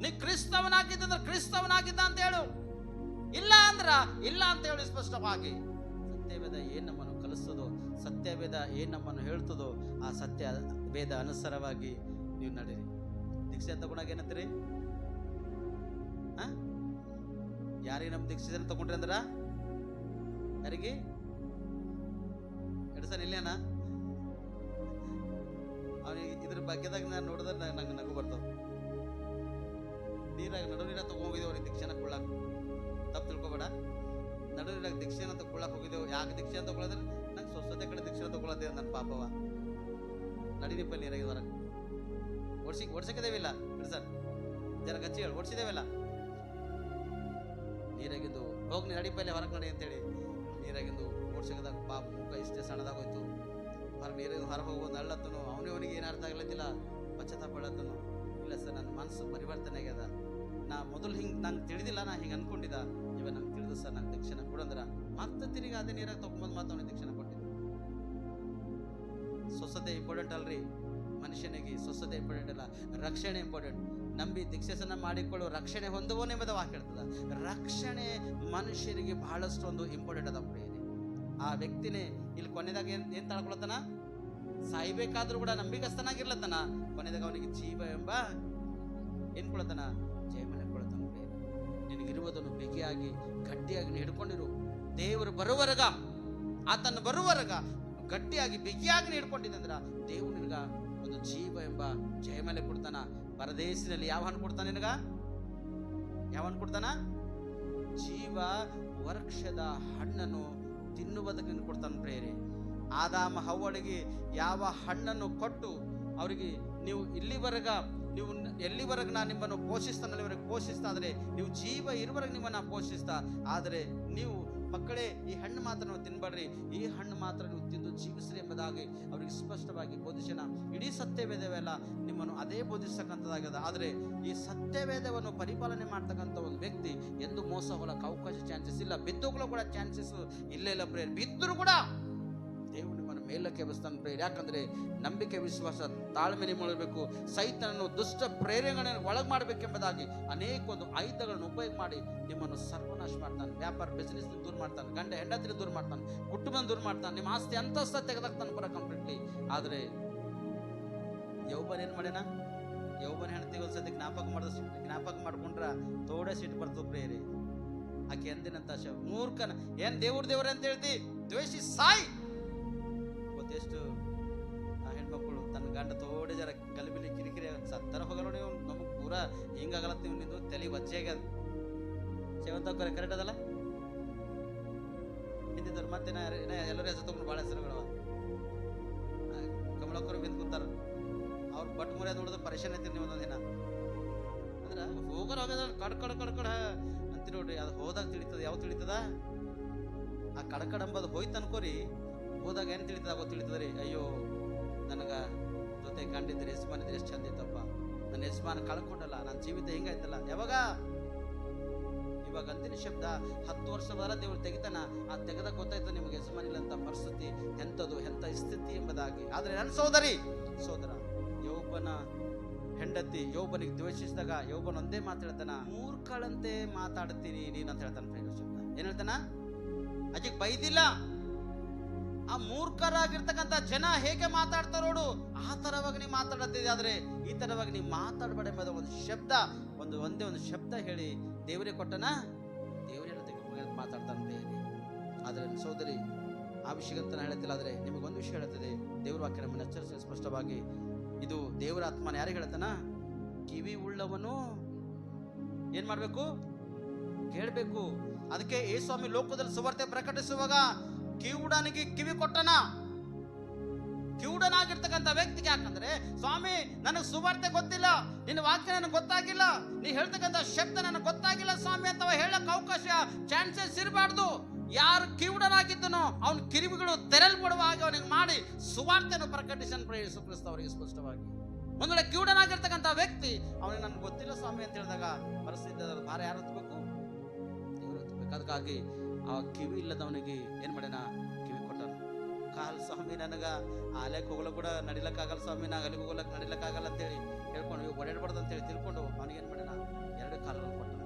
ನೀ ಕ್ರಿಸ್ತವನಾಗಿದ್ದಂದ್ರೆ ಕ್ರಿಸ್ತವನಾಗಿದ್ದ ಅಂತ ಹೇಳು, ಇಲ್ಲ ಅಂತ ಹೇಳಿ ಸ್ಪಷ್ಟವಾಗಿ. ಸತ್ಯವೇದ ಏನ್ ನಮ್ಮನ್ನು ಕಲಿಸ್ತದೋ, ಸತ್ಯವೇದ ಏನ್ ನಮ್ಮನ್ನು ಹೇಳ್ತದೋ ಆ ಸತ್ಯ ವೇದ ಅನುಸಾರವಾಗಿ ನೀವು ನಡೀರಿ. ದೀಕ್ಷೆ ತಗೊಂಡಾಗ ಏನಂತೀರಿ? ಯಾರಿಗೆ ನಮ್ಮ ದೀಕ್ಷೆ ತಗೊಂಡ್ರಿ ಅಂದ್ರ ಯಾರಿಗೆ ಎಡ್ಸನ್ ಇಲ್ಲೇನ? ಅವನಿಗೆ ಇದ್ರ ಬಗ್ಗೆದಾಗ ನಾನು ನೋಡಿದ್ರೆ ನಂಗೆ ನಗು ಬರ್ತದ. ನಡು ನೀರಾಗ ತಗೊಂಡೋಗಿದ್ದೇವೆ ಅವ್ರಿಗೆ ದೀಕ್ಷೆನ ಕೊಡ್ಲಾಕ. ತಪ್ಪು ತಿಳ್ಕೊಬೇಡ. ನಡು ನೀರಾಗ ದೀಕ್ಷೆನ ತಗೊಳ್ಳಕ್ ಹೋಗಿದ್ದೇವೆ. ಯಾಕೆ ದೀಕ್ಷೆ ಅಂತ ತಗೊಳ್ಳೋದ್ರೆ ನಂಗೆ ಸ್ವಸ್ಥತೆ ಕಡೆ ದೀಕ್ಷೆ ತಗೊಳ್ಳತ್ತೇವೆ ನನ್ನ ಪಾಪವ. ನಡಿನಿಪ್ಪ ನೀರಾಗಿ ಹೊರಗೆ ಓಡ್ಸಕ್ಕಿದೇವಿಲ್ಲ ಸರ್, ಜರ ಗಚ್ಚಿ ಹೇಳಿ ಓಡಿಸಿದೇವಲ್ಲ. ನೀರಾಗಿದ್ದು ಹೋಗಿ ನೀರು ಅಡಿಪಲ್ಲಿ ಹೊರಗೆ ನಡಿ ಅಂತೇಳಿ ನೀರಾಗಿಂದು ಓಡ್ಸಕದಾಗ ಪಾಪ ಮುಖ ಇಷ್ಟೇ ಸಣ್ಣದಾಗೋಯ್ತು. ಹೊರಗೆ ನೀರಾಗ ಹೊರಗೆ ಹೋಗೋದು ಅಳ್ಳತ್ತನು. ಅವನಿಗೆ ಏನು ಅರ್ಥ ಆಗ್ಲತ್ತಿಲ್ಲ, ಪಶ್ಚಾತ್ತಾಪಡತ್ತನು. ಇಲ್ಲ ಸರ್, ನನ್ನ ಮನಸ್ಸು ಪರಿವರ್ತನೆ ಆಗ್ಯದ. ನಾ ಮೊದಲು ಹಿಂಗೆ ನಂಗೆ ತಿಳಿದಿಲ್ಲ, ನಾ ಹಿಂಗೆ ಅನ್ಕೊಂಡಿದ್ದ, ಇವಾಗ ನಂಗೆ ತಿಳಿದು ಸರ್ ನಂಗೆ ದಕ್ಷಿಣ ಕೊಡಂದ್ರ ಮತ್ತೆ ತಿರುಗಿ ಅದೇ ನೀರಾಗ ತಗೊಂಬಂದು ಮತ್ತೆ ಅವನಿಗೆ ದಕ್ಷಿಣ ಕೊಟ್ಟಿದ್ದ. ಸ್ವಸ್ಥತೆ ಇಂಪಾರ್ಟೆಂಟ್ ಅಲ್ರಿ ಮನುಷ್ಯನಿಗೆ. ಸ್ವಸ್ಥತೆ ಇಂಪಾರ್ಟೆಂಟ್ ಅಲ್ಲ, ರಕ್ಷಣೆ ಇಂಪಾರ್ಟೆಂಟ್. ನಂಬಿ ದೀಕ್ಷೆಸನ್ನ ಮಾಡಿಕೊಳ್ಳೋ ರಕ್ಷಣೆ ಹೊಂದುವನೆಂಬುದ ವಾಕ್ಯ ಹೇಳ್ತದ. ರಕ್ಷಣೆ ಮನುಷ್ಯರಿಗೆ ಬಹಳಷ್ಟು ಒಂದು ಇಂಪಾರ್ಟೆಂಟ್ ಅದ ಪ್ರಿಯರೇ. ಆ ವ್ಯಕ್ತಿನೇ ಇಲ್ಲಿ ಕೊನೆದಾಗ ಏನ್ ತಳ್ಕೊಳತನ? ಸಾಯ್ಬೇಕಾದ್ರೂ ಕೂಡ ನಂಬಿಗಸ್ತನಾಗಿರ್ಲತನ. ಕೊನೆದಾಗ ಅವನಿಗೆ ಜೀವ ಎಂಬ ಏನ್ ಕೊಳತನ? ಜಯಮನೆ ಕೊಳತನ ಪ್ರಿಯರೇ. ನಿನಗಿರುವುದನ್ನು ಬಿಗಿಯಾಗಿ ಗಟ್ಟಿಯಾಗಿ ಹಿಡ್ಕೊಂಡಿರು. ದೇವರು ಬರುವವರೆಗ, ಆತನ್ನು ಬರುವವರೆಗ ಗಟ್ಟಿಯಾಗಿ ಬಿಗಿಯಾಗಿ ಹಿಡ್ಕೊಂಡಿದ್ದಂದ್ರ ದೇವರು ನಿನಗ ಒಂದು ಜೀವ ಎಂಬ ಜಯಮಲೆ ಕೊಡ್ತಾನ. ಪರದೇಶದಲ್ಲಿ ಯಾವ ಹಣ್ಣು ಕೊಡ್ತಾನ ನಿನಗ? ಯಾವ ಹಣ್ಣು ಕೊಡ್ತಾನ? ಜೀವ ವೃಕ್ಷದ ಹಣ್ಣನ್ನು ತಿನ್ನುವುದಕ್ಕೆ ನಿನಗೆ ಕೊಡ್ತಾನ ಪ್ರೇರೆ. ಆದಾಮ ಹವ್ವಳಿಗೆ ಯಾವ ಹಣ್ಣನ್ನು ಕೊಟ್ಟು ಅವರಿಗೆ ನೀವು ಎಲ್ಲಿವರೆಗೆ ನಾನು ನಿಮ್ಮನ್ನು ಪೋಷಿಸ್ತಾನೆ ಅಲ್ಲಿವರೆಗೆ ಪೋಷಿಸ್ತಾ, ಆದರೆ ನೀವು ಜೀವ ಇರುವವರೆಗೆ ನಿಮ್ಮನ್ನು ಪೋಷಿಸ್ತಾ. ಆದರೆ ನೀವು ಮಕ್ಕಳೇ ಈ ಹಣ್ಣು ಮಾತ್ರ ನೀವು ತಿನ್ಬೇಡ್ರಿ, ಈ ಹಣ್ಣು ಮಾತ್ರ ನೀವು ತಿಂದು ಜೀವಿಸ್ರಿ ಎಂಬುದಾಗಿ ಅವರಿಗೆ ಸ್ಪಷ್ಟವಾಗಿ ಬೋಧಿಸೋಣ. ಇಡೀ ಸತ್ಯವೇದವೆಲ್ಲ ನಿಮ್ಮನ್ನು ಅದೇ ಬೋಧಿಸ್ತಕ್ಕಂಥದ್ದಾಗಿದೆ. ಆದರೆ ಈ ಸತ್ಯವೇದವನ್ನು ಪರಿಪಾಲನೆ ಮಾಡ್ತಕ್ಕಂಥ ಒಂದು ವ್ಯಕ್ತಿ ಎಂದು ಮೋಸ ಹೋಗಕ್ಕೆ ಅವಕಾಶ ಚಾನ್ಸಸ್ ಇಲ್ಲ. ಬಿದ್ದೋಗ್ಲೂ ಕೂಡ ಚಾನ್ಸಸ್ ಇಲ್ಲ ಪ್ರೇರ್. ಬಿದ್ದರೂ ಕೂಡ ದೇವರು ನಿಮ್ಮನ್ನು ಮೇಲಕ್ಕೆ ಎಬ್ಬಿಸ್ತಾನೆ ಪ್ರೇರ್. ಯಾಕಂದ್ರೆ ನಂಬಿಕೆ, ವಿಶ್ವಾಸ, ತಾಳ್ಮೆ ನಿಮ್ಮಬೇಕು. ಸೈತನನ್ನು ದುಷ್ಟ ಪ್ರೇರಣೆಗಳನ್ನು ಒಳಗೆ ಮಾಡಬೇಕೆಂಬುದಾಗಿ ಅನೇಕ ಒಂದು ಆಯುಧಗಳನ್ನು ಉಪಯೋಗ ಮಾಡಿ ನಿಮ್ಮನ್ನು ಸರ್ವನಾಶ ಮಾಡ್ತಾನೆ. ವ್ಯಾಪಾರ ಬಿಸ್ನೆಸ್ ದೂರ ಮಾಡ್ತಾನೆ, ಗಂಡ ಹೆಂಡತಿನ ದೂರ ಮಾಡ್ತಾನೆ, ಕುಟುಂಬ ದೂರ ಮಾಡ್ತಾನೆ, ನಿಮ್ಮ ಆಸ್ತಿ ಅಂತಸ್ತ ತೆಗೆದಾಕ್ತಾನೆ ಪೂರ ಕಂಪ್ಲೀಟ್ಲಿ. ಆದರೆ ಯೌವನ ಏನು ಮಾಡ್ಯಾನ? ಯೌವನ ಹೆಂಡತಿಗೆ ಒಂದ್ಸತಿ ಜ್ಞಾಪಕ ಮಾಡ್ಕೊಂಡ್ರ ತೋಡೆ ಸಿಟ್ಟು ಬರ್ತದೆ ಪ್ರೇರಿ. ಆಕೆ ಎಂದಿನಂತ ಮೂರ್ಖನ ಏನ್ ದೇವ್ರ ಅಂತ ಹೇಳ್ತಿ, ದ್ವೇಷಿ ಸಾಯ್. ಗೊತ್ತೆಷ್ಟು ಹೆಣ್ಮಕ್ಳು ತನ್ನ ಗಂಡ ತೋಡೆ ಜರ ಗಲಿಬಿಲಿ ಕಿರಿಕಿರಿ ಸತ್ತರ ಹೋಗಲ್ಲ ನೀವು. ನಮಗೆ ಪೂರಾ ಹಿಂಗಾಗಲ್ಲ, ನೀವು ನಿಂದು ತಲೆ ವಜ್ಜೆಗೆ ಸೇವಂತವ್ರೆ ಕರೆಕ್ಟ್ ಅದಲ್ಲ ಹಿಂದಿದ್ದವ್ರು. ಮತ್ತೆ ಎಲ್ಲರೂ ಹೆಸರು ತಗೊಂಡು ಭಾಳ ಹೆಸರುಗಳವ. ಕಮಲಕ್ಕರು ಬಿಂದು ಕುಂತಾರ, ಅವ್ರು ಬಟ್ ಮುರಿಯೋದು ನೋಡಿದ್ರೆ ಪರಿಶಾನ ಐತಿ ನೀವು ಒಂದೊಂದು ದಿನ. ಅಂದ್ರೆ ಹೋಗೋದು ಕಡ್ಕಡ ಅಂತೀರಿ ನೋಡ್ರಿ. ಅದು ಹೋದಾಗ ತಿಳಿತದ. ಯಾವ ತಿಳಿತದ? ಆ ಕಡಕಡ ಅಂಬದು ಹೋಯ್ತು ಅನ್ಕೋರಿ. ಹೋದಾಗ ಏನು ತಿಳಿತದ? ತಿಳಿತದ್ರಿ, ಅಯ್ಯೋ ನನಗೆ ಜೊತೆ ಗಂಡಿದ್ರೆ ಯಜಮಾನಿದ್ರೆ ಎಷ್ಟು ಚಂದ ಇತ್ತಪ್ಪ, ನನ್ನ ಯಜಮಾನ ಕಳ್ಕೊಂಡಲ್ಲ, ನನ್ನ ಜೀವಿತ ಹಿಂಗಾಯ್ತಲ್ಲ. ಯಾವಾಗ? ಇವಾಗ ಅಂದಿನ ಶಬ್ದ 10 ವರ್ಷ ದೇವ್ರು ತೆಗಿತಾನ. ಆ ತೆಗೆದ ಗೊತ್ತಾಯ್ತು ನಿಮಗೆ ಯಜಮಾನಿಲ್ಲಂತ ಪರಿಸ್ಥಿತಿ ಎಂಥದ್ದು, ಎಂಥ ಸ್ಥಿತಿ ಎಂಬುದಾಗಿ. ಆದರೆ ನನ್ನ ಸೋದರ ಯೌವನ ಹೆಂಡತಿ ಯೌವನಿಗೆ ದ್ವೇಷಿಸಿದಾಗ ಯೌವನ ಒಂದೇ ಮಾತಾಡ್ತಾನ, ಮೂರ್ಖಳಂತೆ ಮಾತಾಡ್ತೀನಿ ನೀನು ಅಂತ ಹೇಳ್ತಾನೆ ಪ್ರೇಮ ಶಬ್ದ. ಏನ್ ಹೇಳ್ತಾನ? ಅಜಿಗೆ ಬೈದಿಲ್ಲ. ಆ ಮೂರ್ಖರಾಗಿರ್ತಕ್ಕಂಥ ಜನ ಹೇಗೆ ಮಾತಾಡ್ತಾರ ನೋಡು, ಆ ತರವಾಗಿ ನೀವು ಮಾತಾಡತ್ತಿದೆ. ಆದ್ರೆ ಈ ತರವಾಗಿ ನೀವು ಮಾತಾಡಬೇಡ ಎಂಬುದ ಒಂದು ಶಬ್ದ, ಒಂದೇ ಒಂದು ಶಬ್ದ ಹೇಳಿ ದೇವರೇ ಕೊಟ್ಟನ. ದೇವರೇ ಮಾತಾಡ್ತಾನೆ ಬೇರೆ. ಆದ್ರೆ ಸೋದರಿ ಆ ವಿಷಯಕ್ಕಂತ ಹೇಳ್ತಿಲ್ಲ. ಆದ್ರೆ ನಿಮಗೊಂದು ವಿಷಯ ಹೇಳ್ತದೆ, ದೇವ್ರ ವಾಕ್ಯ ನಮ್ಮನ್ನು ಎಚ್ಚರಿಸಿ ಸ್ಪಷ್ಟವಾಗಿ. ಇದು ದೇವರ ಆತ್ಮನ ಯಾರಿಗೆ ಹೇಳ್ತಾನ? ಕಿವಿ ಉಳ್ಳವನು ಏನ್ ಮಾಡ್ಬೇಕು? ಕೇಳಬೇಕು. ಅದಕ್ಕೆ ಯೇಸುಸ್ವಾಮಿ ಲೋಕದಲ್ಲಿ ಸುವಾರ್ತೆ ಪ್ರಕಟಿಸುವಾಗ ಕಿವುಡನಿಗೆ ಕಿವಿ ಕೊಟ್ಟನ. ಕಿವುಡನಾಗಿರ್ತಕ್ಕಂಥ ವ್ಯಕ್ತಿಗೆ, ಯಾಕಂದ್ರೆ ಸ್ವಾಮಿ ನನಗೆ ಸುವಾರ್ತೆ ಗೊತ್ತಿಲ್ಲ, ನಿನ್ನ ವಾಕ್ಯ ನನಗೆ ಗೊತ್ತಾಗಿಲ್ಲ, ನೀ ಹೇಳ್ತಕ್ಕಂಥ ಶಬ್ದ ನನಗೆ ಗೊತ್ತಾಗಿಲ್ಲ ಸ್ವಾಮಿ ಅಂತ ಹೇಳಕ್ ಅವಕಾಶ, ಚಾನ್ಸಸ್ ಇರಬಾರ್ದು. ಯಾರು ಕಿವುಡನಾಗಿದ್ದನೋ ಅವನ ಕಿವಿಗಳು ತೆರಲ್ಪಡುವ ಹಾಗೆ ಅವನಿಗೆ ಮಾಡಿ ಸುವಾರ್ತೆಯನ್ನು ಪ್ರಕಟಿಸನ್ ಯೇಸು ಕ್ರಿಸ್ತ ಅವರಿಗೆ ಸ್ಪಷ್ಟವಾಗಿ. ಒಂದ್ ವೇಳೆ ಕಿವುಡನಾಗಿರ್ತಕ್ಕಂಥ ವ್ಯಕ್ತಿ ಅವನಿಗೆ ನನ್ಗೆ ಗೊತ್ತಿಲ್ಲ ಸ್ವಾಮಿ ಅಂತ ಹೇಳಿದಾಗ ಪರಿಸ್ಥಿತಿ ಭಾರ ಯಾರು ಹತ್ಬೇಕು? ದೇವರು ಹತ್ಬೇಕು. ಅದಕ್ಕಾಗಿ ಆ ಕಿವಿ ಇಲ್ಲದವನಿಗೆ ಏನ್ ಮಾಡ್ಯಾನ? ಕಿವಿ ಕೊಟ್ಟನು. ಕಾಲ್ ಸ್ವಾಮಿ ನನಗ ಆಲಯಕ್ಕೆ ಹೋಗ್ಲಕ್ ಕೂಡ ನಡಿಲಕ್ಕಾಗಲ್ಲ ಸ್ವಾಮಿ, ನಾ ಅಲ್ಲಿಗೆ ಹೋಗ್ಲಕ್ ನಡಿಲಕ್ಕಾಗಲ್ಲ ಅಂತೇಳಿ ಹೇಳ್ಕೊಂಡು ಓಡಾಡಬಾರ್ದು ಅಂತೇಳಿ ತಿಳ್ಕೊಂಡು ಅವನಿಗೆ ಏನ್ ಮಾಡ್ಯಾನ? 2 ಕಾಲನ್ನು ಕೊಟ್ಟನು.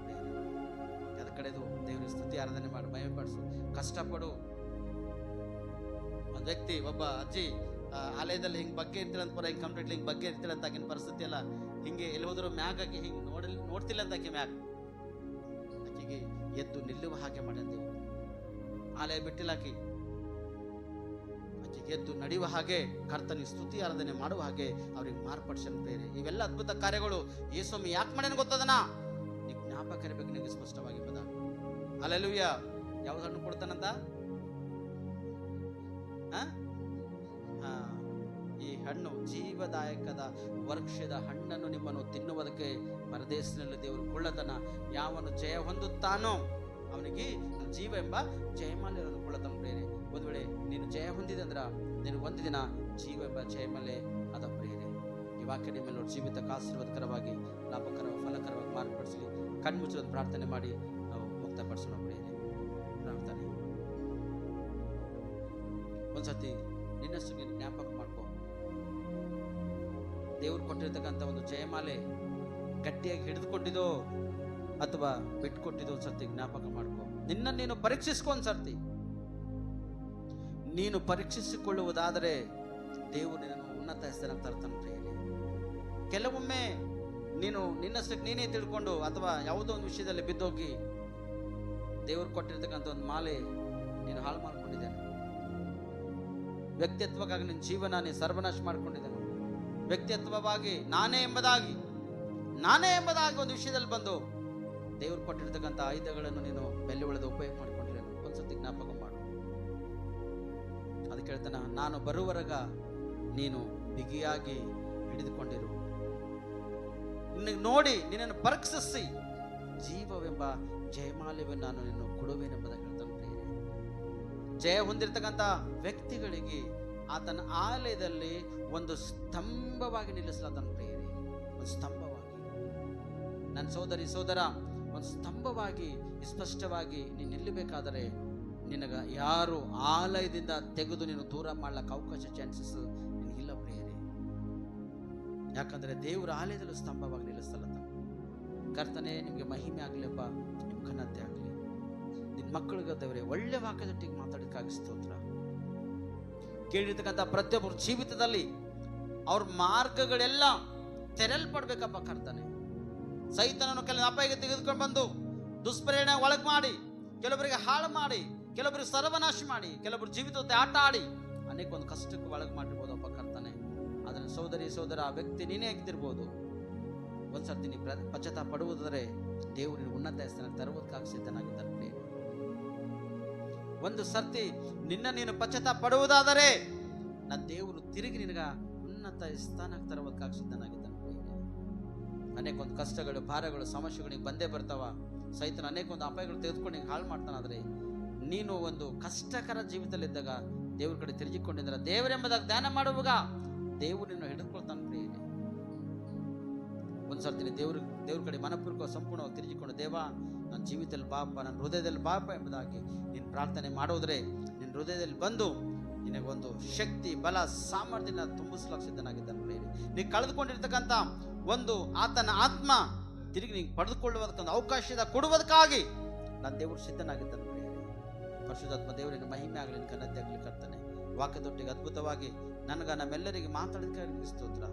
ಅದ ಕಡೆದು ದೇವರ ಸ್ತುತಿ ಆರಾಧನೆ ಮಾಡಿ ಮಹಿಮೆ ಪಡಿಸು, ಕಷ್ಟಪಡು. ಒಂದ್ ವ್ಯಕ್ತಿ, ಒಬ್ಬ ಅಜ್ಜಿ ಆಲಯದಲ್ಲಿ ಹಿಂಗ್ ಬಗ್ಗೆ ಇರ್ತಿಲ್ಲ ಅಂತ ಹಿಂಗ್ ಕಂಪ್ಲೀಟ್ಲಿ ಹಿಂಗ್ ಬಗ್ಗೆ ಇರ್ತಿಲ್ಲ ಅಂತ ಆಕಿನ ಪರಿಸ್ಥಿತಿ ಎಲ್ಲ ಹಿಂಗೆ ಎಲ್ಲಿ ಹೋದ್ರು ಮ್ಯಾಗ್ ಆಕಿ ಹಿಂಗ್ ನೋಡ್ತಿಲ್ಲ ಅಂತ ಆಕಿ ಮ್ಯಾಗ್ ಆಕಿಗೆ ಎದ್ದು ನಿಲ್ಲುವ ಹಾಗೆ ಮಾಡ್ಯಾನ. ಆಲಯ ಬಿಟ್ಟಿಲ್ಲ ಆಕಿ ಎದ್ದು ನಡೆಯುವ ಹಾಗೆ, ಕರ್ತನ ಸ್ತುತಿ ಆರಾಧನೆ ಮಾಡುವ ಹಾಗೆ ಅವ್ರಿಗೆ ಮಾರ್ಪಡಿಸನ್ ಬೇರೆ. ಇವೆಲ್ಲ ಅದ್ಭುತ ಕಾರ್ಯಗಳು ಯೇಸುಸ್ವಾಮಿ ಯಾಕೆ ಮಾಡ್ಯಾನ ಗೊತ್ತದನ? ನೀವು ಜ್ಞಾಪಕ ಇರಬೇಕು ನಿಮಗೆ ಸ್ಪಷ್ಟವಾಗಿ ಪದ. ಹಲ್ಲೆಲೂಯ. ಯಾವ್ದು ಹಣ್ಣು ಕೊಡ್ತಾನಂತ? ಈ ಹಣ್ಣು ಜೀವದಾಯಕದ ವೃಕ್ಷದ ಹಣ್ಣನ್ನು ನಿಮ್ಮನ್ನು ತಿನ್ನುವುದಕ್ಕೆ ಪರದೇಶದಲ್ಲಿ ದೇವರು ಕೊಳ್ಳತನ. ಯಾವನು ಜಯ ಹೊಂದುತ್ತಾನೋ ಅವನಿಗೆ ಜೀವ ಎಂಬ ಜಯಮಾಲೆಯನ್ನು ಕೊಳ್ಳತನ ಪ್ರೇರೆ. ಒಂದು ವೇಳೆ ನೀನು ಜಯ ಹೊಂದಿದೆ ಅಂದ್ರ ನೀನು ಒಂದು ದಿನ ಜೀವ ಎಂಬ ಜಯಮಾಲೆ ಅದ ಪ್ರೇರೆ. ಈ ವಾಕ್ಯ ನಿಮ್ಮಲ್ಲಿ ಜೀವಿತಕ್ಕೆ ಆಶೀರ್ವಾದಕರವಾಗಿ, ಲಾಭಕರವಾಗಿ, ಫಲಕರವಾಗಿ ಮಾರ್ಪಡಿಸಲಿ. ಕಣ್ಮುಚ್ಚೋದು ಪ್ರಾರ್ಥನೆ ಮಾಡಿ ನಾವು ಮುಕ್ತಪಡಿಸೋಣ ಪ್ರೇರೆ. ಪ್ರಾರ್ಥನೆ. ಒಂದ್ಸತಿ ನಿನ್ನಷ್ಟು ನೀನು ಜ್ಞಾಪಕ ಮಾಡ್ಕೋ. ದೇವ್ರು ಕೊಟ್ಟಿರ್ತಕ್ಕಂಥ ಒಂದು ಜಯಮಾಲೆ ಗಟ್ಟಿಯಾಗಿ ಹಿಡಿದುಕೊಂಡಿದೋ ಅಥವಾ ಬಿಟ್ಕೊಟ್ಟಿದೋ ಒಂದ್ಸರ್ತಿ ಜ್ಞಾಪಕ ಮಾಡ್ಕೋ. ನಿನ್ನ ನೀನು ಪರೀಕ್ಷಿಸ್ಕೊ. ಒಂದ್ಸರ್ತಿ ನೀನು ಪರೀಕ್ಷಿಸಿಕೊಳ್ಳುವುದಾದರೆ ದೇವರು ನಿನ್ನನ್ನು ಉನ್ನತ ಹೆಸರನ್ನು ತರ್ತಾನೆ ಪ್ರಿಯರೇ. ಕೆಲವೊಮ್ಮೆ ನೀನು ನಿನ್ನಷ್ಟಕ್ಕೆ ನೀನೇ ತಿಳ್ಕೊಂಡು ಅಥವಾ ಯಾವುದೋ ಒಂದು ವಿಷಯದಲ್ಲಿ ಬಿದ್ದೋಗಿ ದೇವರು ಕೊಟ್ಟಿರ್ತಕ್ಕಂಥ ಒಂದು ಮಾಲೆ ನೀನು ಹಾಳು ಮಾಡ್ಕೊಂಡಿದ್ದೇನೆ. ವ್ಯಕ್ತಿತ್ವಕ್ಕಾಗಿ ನಿನ್ನ ಜೀವನ ನೀನು ಸರ್ವನಾಶ ಮಾಡ್ಕೊಂಡಿದ್ದೇನೆ. ವ್ಯಕ್ತಿತ್ವವಾಗಿ ನಾನೇ ಎಂಬುದಾಗಿ ಒಂದು ವಿಷಯದಲ್ಲಿ ಬಂದು ದೇವರು ಕೊಟ್ಟಿರ್ತಕ್ಕಂಥ ಆಯುಧಗಳನ್ನು ನೀನು ಬೆಲೆ ಉಳಿದ ಉಪಯೋಗ ಮಾಡ್ಕೊಂಡಿದ್ದೇನೆ. ಒಂದ್ಸತಿ ಜ್ಞಾಪಕ ಮಾಡು. ಅದಕ್ಕೆ ಹೇಳ್ತಾನ, ನಾನು ಬರುವವರೆಗ ನೀನು ಬಿಗಿಯಾಗಿ ಹಿಡಿದುಕೊಂಡಿರು. ನಿನಗೆ ನೋಡಿ ನಿನ್ನನ್ನು ಪರೀಕ್ಷಿಸಿ ಜೀವವೆಂಬ ಜಯಮಾಲ್ಯವನ್ನು ನಾನು ನಿನ್ನ ಕೊಡುವೆನೆಂಬುದಾಗಿ ಹೇಳ್ತಾನೆ ಪ್ರಿಯರೇ. ಜಯ ಹೊಂದಿರತಕ್ಕಂಥ ವ್ಯಕ್ತಿಗಳಿಗೆ ಆತನ ಆಲಯದಲ್ಲಿ ಒಂದು ಸ್ತಂಭವಾಗಿ ನಿಲ್ಲಿಸಲಾತನ ಪ್ರಿಯರೇ. ಒಂದು ಸ್ತಂಭವಾಗಿ, ನನ್ನ ಸೋದರಿ ಸೋದರ, ಒಂದು ಸ್ತಂಭವಾಗಿ ಸ್ಪಷ್ಟವಾಗಿ ನೀನು ನಿಲ್ಲಬೇಕಾದರೆ ನಿನಗ ಯಾರು ಆಲಯದಿಂದ ತೆಗೆದು ನೀನು ದೂರ ಮಾಡ್ಲಕ್ಕೆ ಅವಕಾಶ ಚಾನ್ಸಸ್ ನಿನಗಿಲ್ಲ ಪ್ರಿಯರೇ. ಯಾಕಂದ್ರೆ ದೇವರ ಆಲಯದಲ್ಲೂ ಸ್ತಂಭವಾಗಿ ನಿಲ್ಲಿಸ್ತಲತ್ತ. ಕರ್ತನೆ ನಿಮಗೆ ಮಹಿಮೆ ಆಗಲಿಪ್ಪ, ನಿಮ್ಮ ಘನತೆ ಆಗಲಿ. ನಿನ್ನ ಮಕ್ಕಳಿಗೆ ದೇವರೇ ಒಳ್ಳೆ ವಾಕ್ಯದೊಟ್ಟಿಗೆ ಮಾತಾಡೋಕ್ಕಾಗಿ ಸ್ತೋತ್ರ. ಕೇಳಿರ್ತಕ್ಕಂಥ ಪ್ರತಿಯೊಬ್ಬರ ಜೀವಿತದಲ್ಲಿ ಅವ್ರ ಮಾರ್ಗಗಳೆಲ್ಲ ತೆರಲ್ಪಡ್ಬೇಕಪ್ಪ ಕರ್ತನೆ. ಸೈತನನ್ನು ಕೆಲವು ಅಪಾಯಕ್ಕೆ ತೆಗೆದುಕೊಂಡು ಬಂದು ದುಷ್ಪ್ರೇರಣೆ ಒಳಗೆ ಮಾಡಿ, ಕೆಲವರಿಗೆ ಹಾಳು ಮಾಡಿ, ಕೆಲವರಿಗೆ ಸರ್ವನಾಶ ಮಾಡಿ, ಕೆಲವರು ಜೀವಿತದ ಆಟ ಆಡಿ ಅನೇಕ ಒಂದು ಕಷ್ಟಕ್ಕೆ ಒಳಗೆ ಮಾಡಿರ್ಬೋದಪ್ಪ ಕರ್ತನೆ. ಅದನ್ನು ಸೋದರಿ ಸೋದರ ಆ ವ್ಯಕ್ತಿ ನೀನೇ ಆಗಿರ್ಬೋದು. ಒಂದ್ಸರ್ತಿ ನೀ ಪಶ್ಚಾತ್ತಾಪ ಪಡುವುದಾದರೆ ದೇವರು ನಿನ್ನ ಉನ್ನತ ಹೆಸರನ್ನು ತರುವುದಕ್ಕಾಗಿ ಸಿದ್ಧನಾಗಿದ್ದಾನೆ. ಒಂದು ಸರ್ತಿ ನಿನ್ನ ನೀನು ಪಶ್ಚಾತ್ತಾಪ ಪಡುವುದಾದರೆ ನನ್ನ ದೇವರು ತಿರುಗಿ ನಿನಗ ಉನ್ನತ ಸ್ಥಾನಕ್ಕೆ ತರುವುದಕ್ಕಾಗಿ ಸಿದ್ಧನಾಗಿದ್ದಾನೆ. ಅನೇಕ ಒಂದು ಕಷ್ಟಗಳು, ಭಾರಗಳು, ಸಮಸ್ಯೆಗಳು ನಿಂಗೆ ಬಂದೇ ಬರ್ತಾವ. ಸೈತನ ಅನೇಕ ಒಂದು ಅಪಾಯಗಳು ತೆಗೆದುಕೊಂಡು ನಿಂಗೆ ಹಾಳು ಮಾಡ್ತಾನಾದ್ರೆ ನೀನು ಒಂದು ಕಷ್ಟಕರ ಜೀವಿತದಲ್ಲಿದ್ದಾಗ ದೇವ್ರ ಕಡೆ ತಿರುಗಿಕೊಂಡಿದ್ರೆ, ದೇವರೆಂಬುದಾಗಿ ಧ್ಯಾನ ಮಾಡುವಾಗ ದೇವರು ನಿನ್ನ ಹಿಡಿದುಕೊಳ್ತಾನೆ ಪ್ರಿಯರೇ. ಒಂದ್ಸರ್ತಿ ದೇವ್ರ ಕಡೆ ಮನಪೂರ್ವಕ ಸಂಪೂರ್ಣವಾಗಿ ತಿರುಗಿಕೊಂಡು, ದೇವ ನನ್ನ ಜೀವಿತದಲ್ಲಿ ಬಾಪ, ನನ್ನ ಹೃದಯದಲ್ಲಿ ಬಾಪ ಎಂಬುದಾಗಿ ನೀನು ಪ್ರಾರ್ಥನೆ ಮಾಡೋದ್ರೆ ನಿನ್ನ ಹೃದಯದಲ್ಲಿ ಬಂದು ನಿನಗೊಂದು ಶಕ್ತಿ, ಬಲ, ಸಾಮರ್ಥ್ಯ ತುಂಬಿಸ್ಲಾಕ ಸಿದ್ಧನಾಗಿದ್ದಾನೆ ಪ್ರಿಯರೇ. ನೀನು ಕಳೆದುಕೊಂಡಿರ್ತಕ್ಕಂಥ ಒಂದು ಆತನ ಆತ್ಮ ತಿರುಗಿ ನೀನು ಪಡೆದುಕೊಳ್ಳುವುದಕ್ಕೊಂದು ಅವಕಾಶದ ಕೊಡುವುದಕ್ಕಾಗಿ ನನ್ನ ದೇವರು ಸಿದ್ಧನಾಗಿದ್ದಾನೆ ಪ್ರಿಯರೇ. ಪರಿಶುದ್ಧಾತ್ಮ ದೇವರಿನ ಮಹಿಮೆ ಆಗಲಿ, ಘನತೆ ಆಗಲಿ ಕರ್ತನೆ. ವಾಕ್ಯದೊಟ್ಟಿಗೆ ಅದ್ಭುತವಾಗಿ ನಮ್ಮೆಲ್ಲರಿಗೆ ಮಾತಾಡಿದ ಸ್ತೋತ್ರ.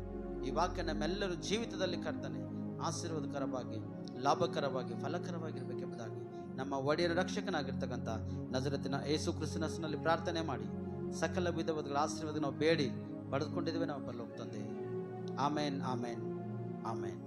ಈ ವಾಕ್ಯ ನಮ್ಮೆಲ್ಲರೂ ಜೀವಿತದಲ್ಲಿ ಕರ್ತನೆ ಆಶೀರ್ವಾದಕರವಾಗಿ, ಲಾಭಕರವಾಗಿ, ಫಲಕರವಾಗಿರ್ಬೇಕೆಂಬುದಾಗಿ ನಮ್ಮ ಒಡೆಯರ ರಕ್ಷಕನಾಗಿರ್ತಕ್ಕಂಥ ನಜರತಿನ ಯೇಸು ಕ್ರಿಸ್ತನ ಹೆಸರಿನಲ್ಲಿ ಪ್ರಾರ್ಥನೆ ಮಾಡಿ ಸಕಲ ವಿಧವಾದ ಆಶೀರ್ವಾದ ನಾವು ಬೇಡಿ ಪಡೆದುಕೊಂಡಿದ್ದೇವೆ ನಾವು ಪರಲೋಕ ತಂದೆ. ಆಮೇನ್, ಆಮೇನ್, ಆಮೇನ್.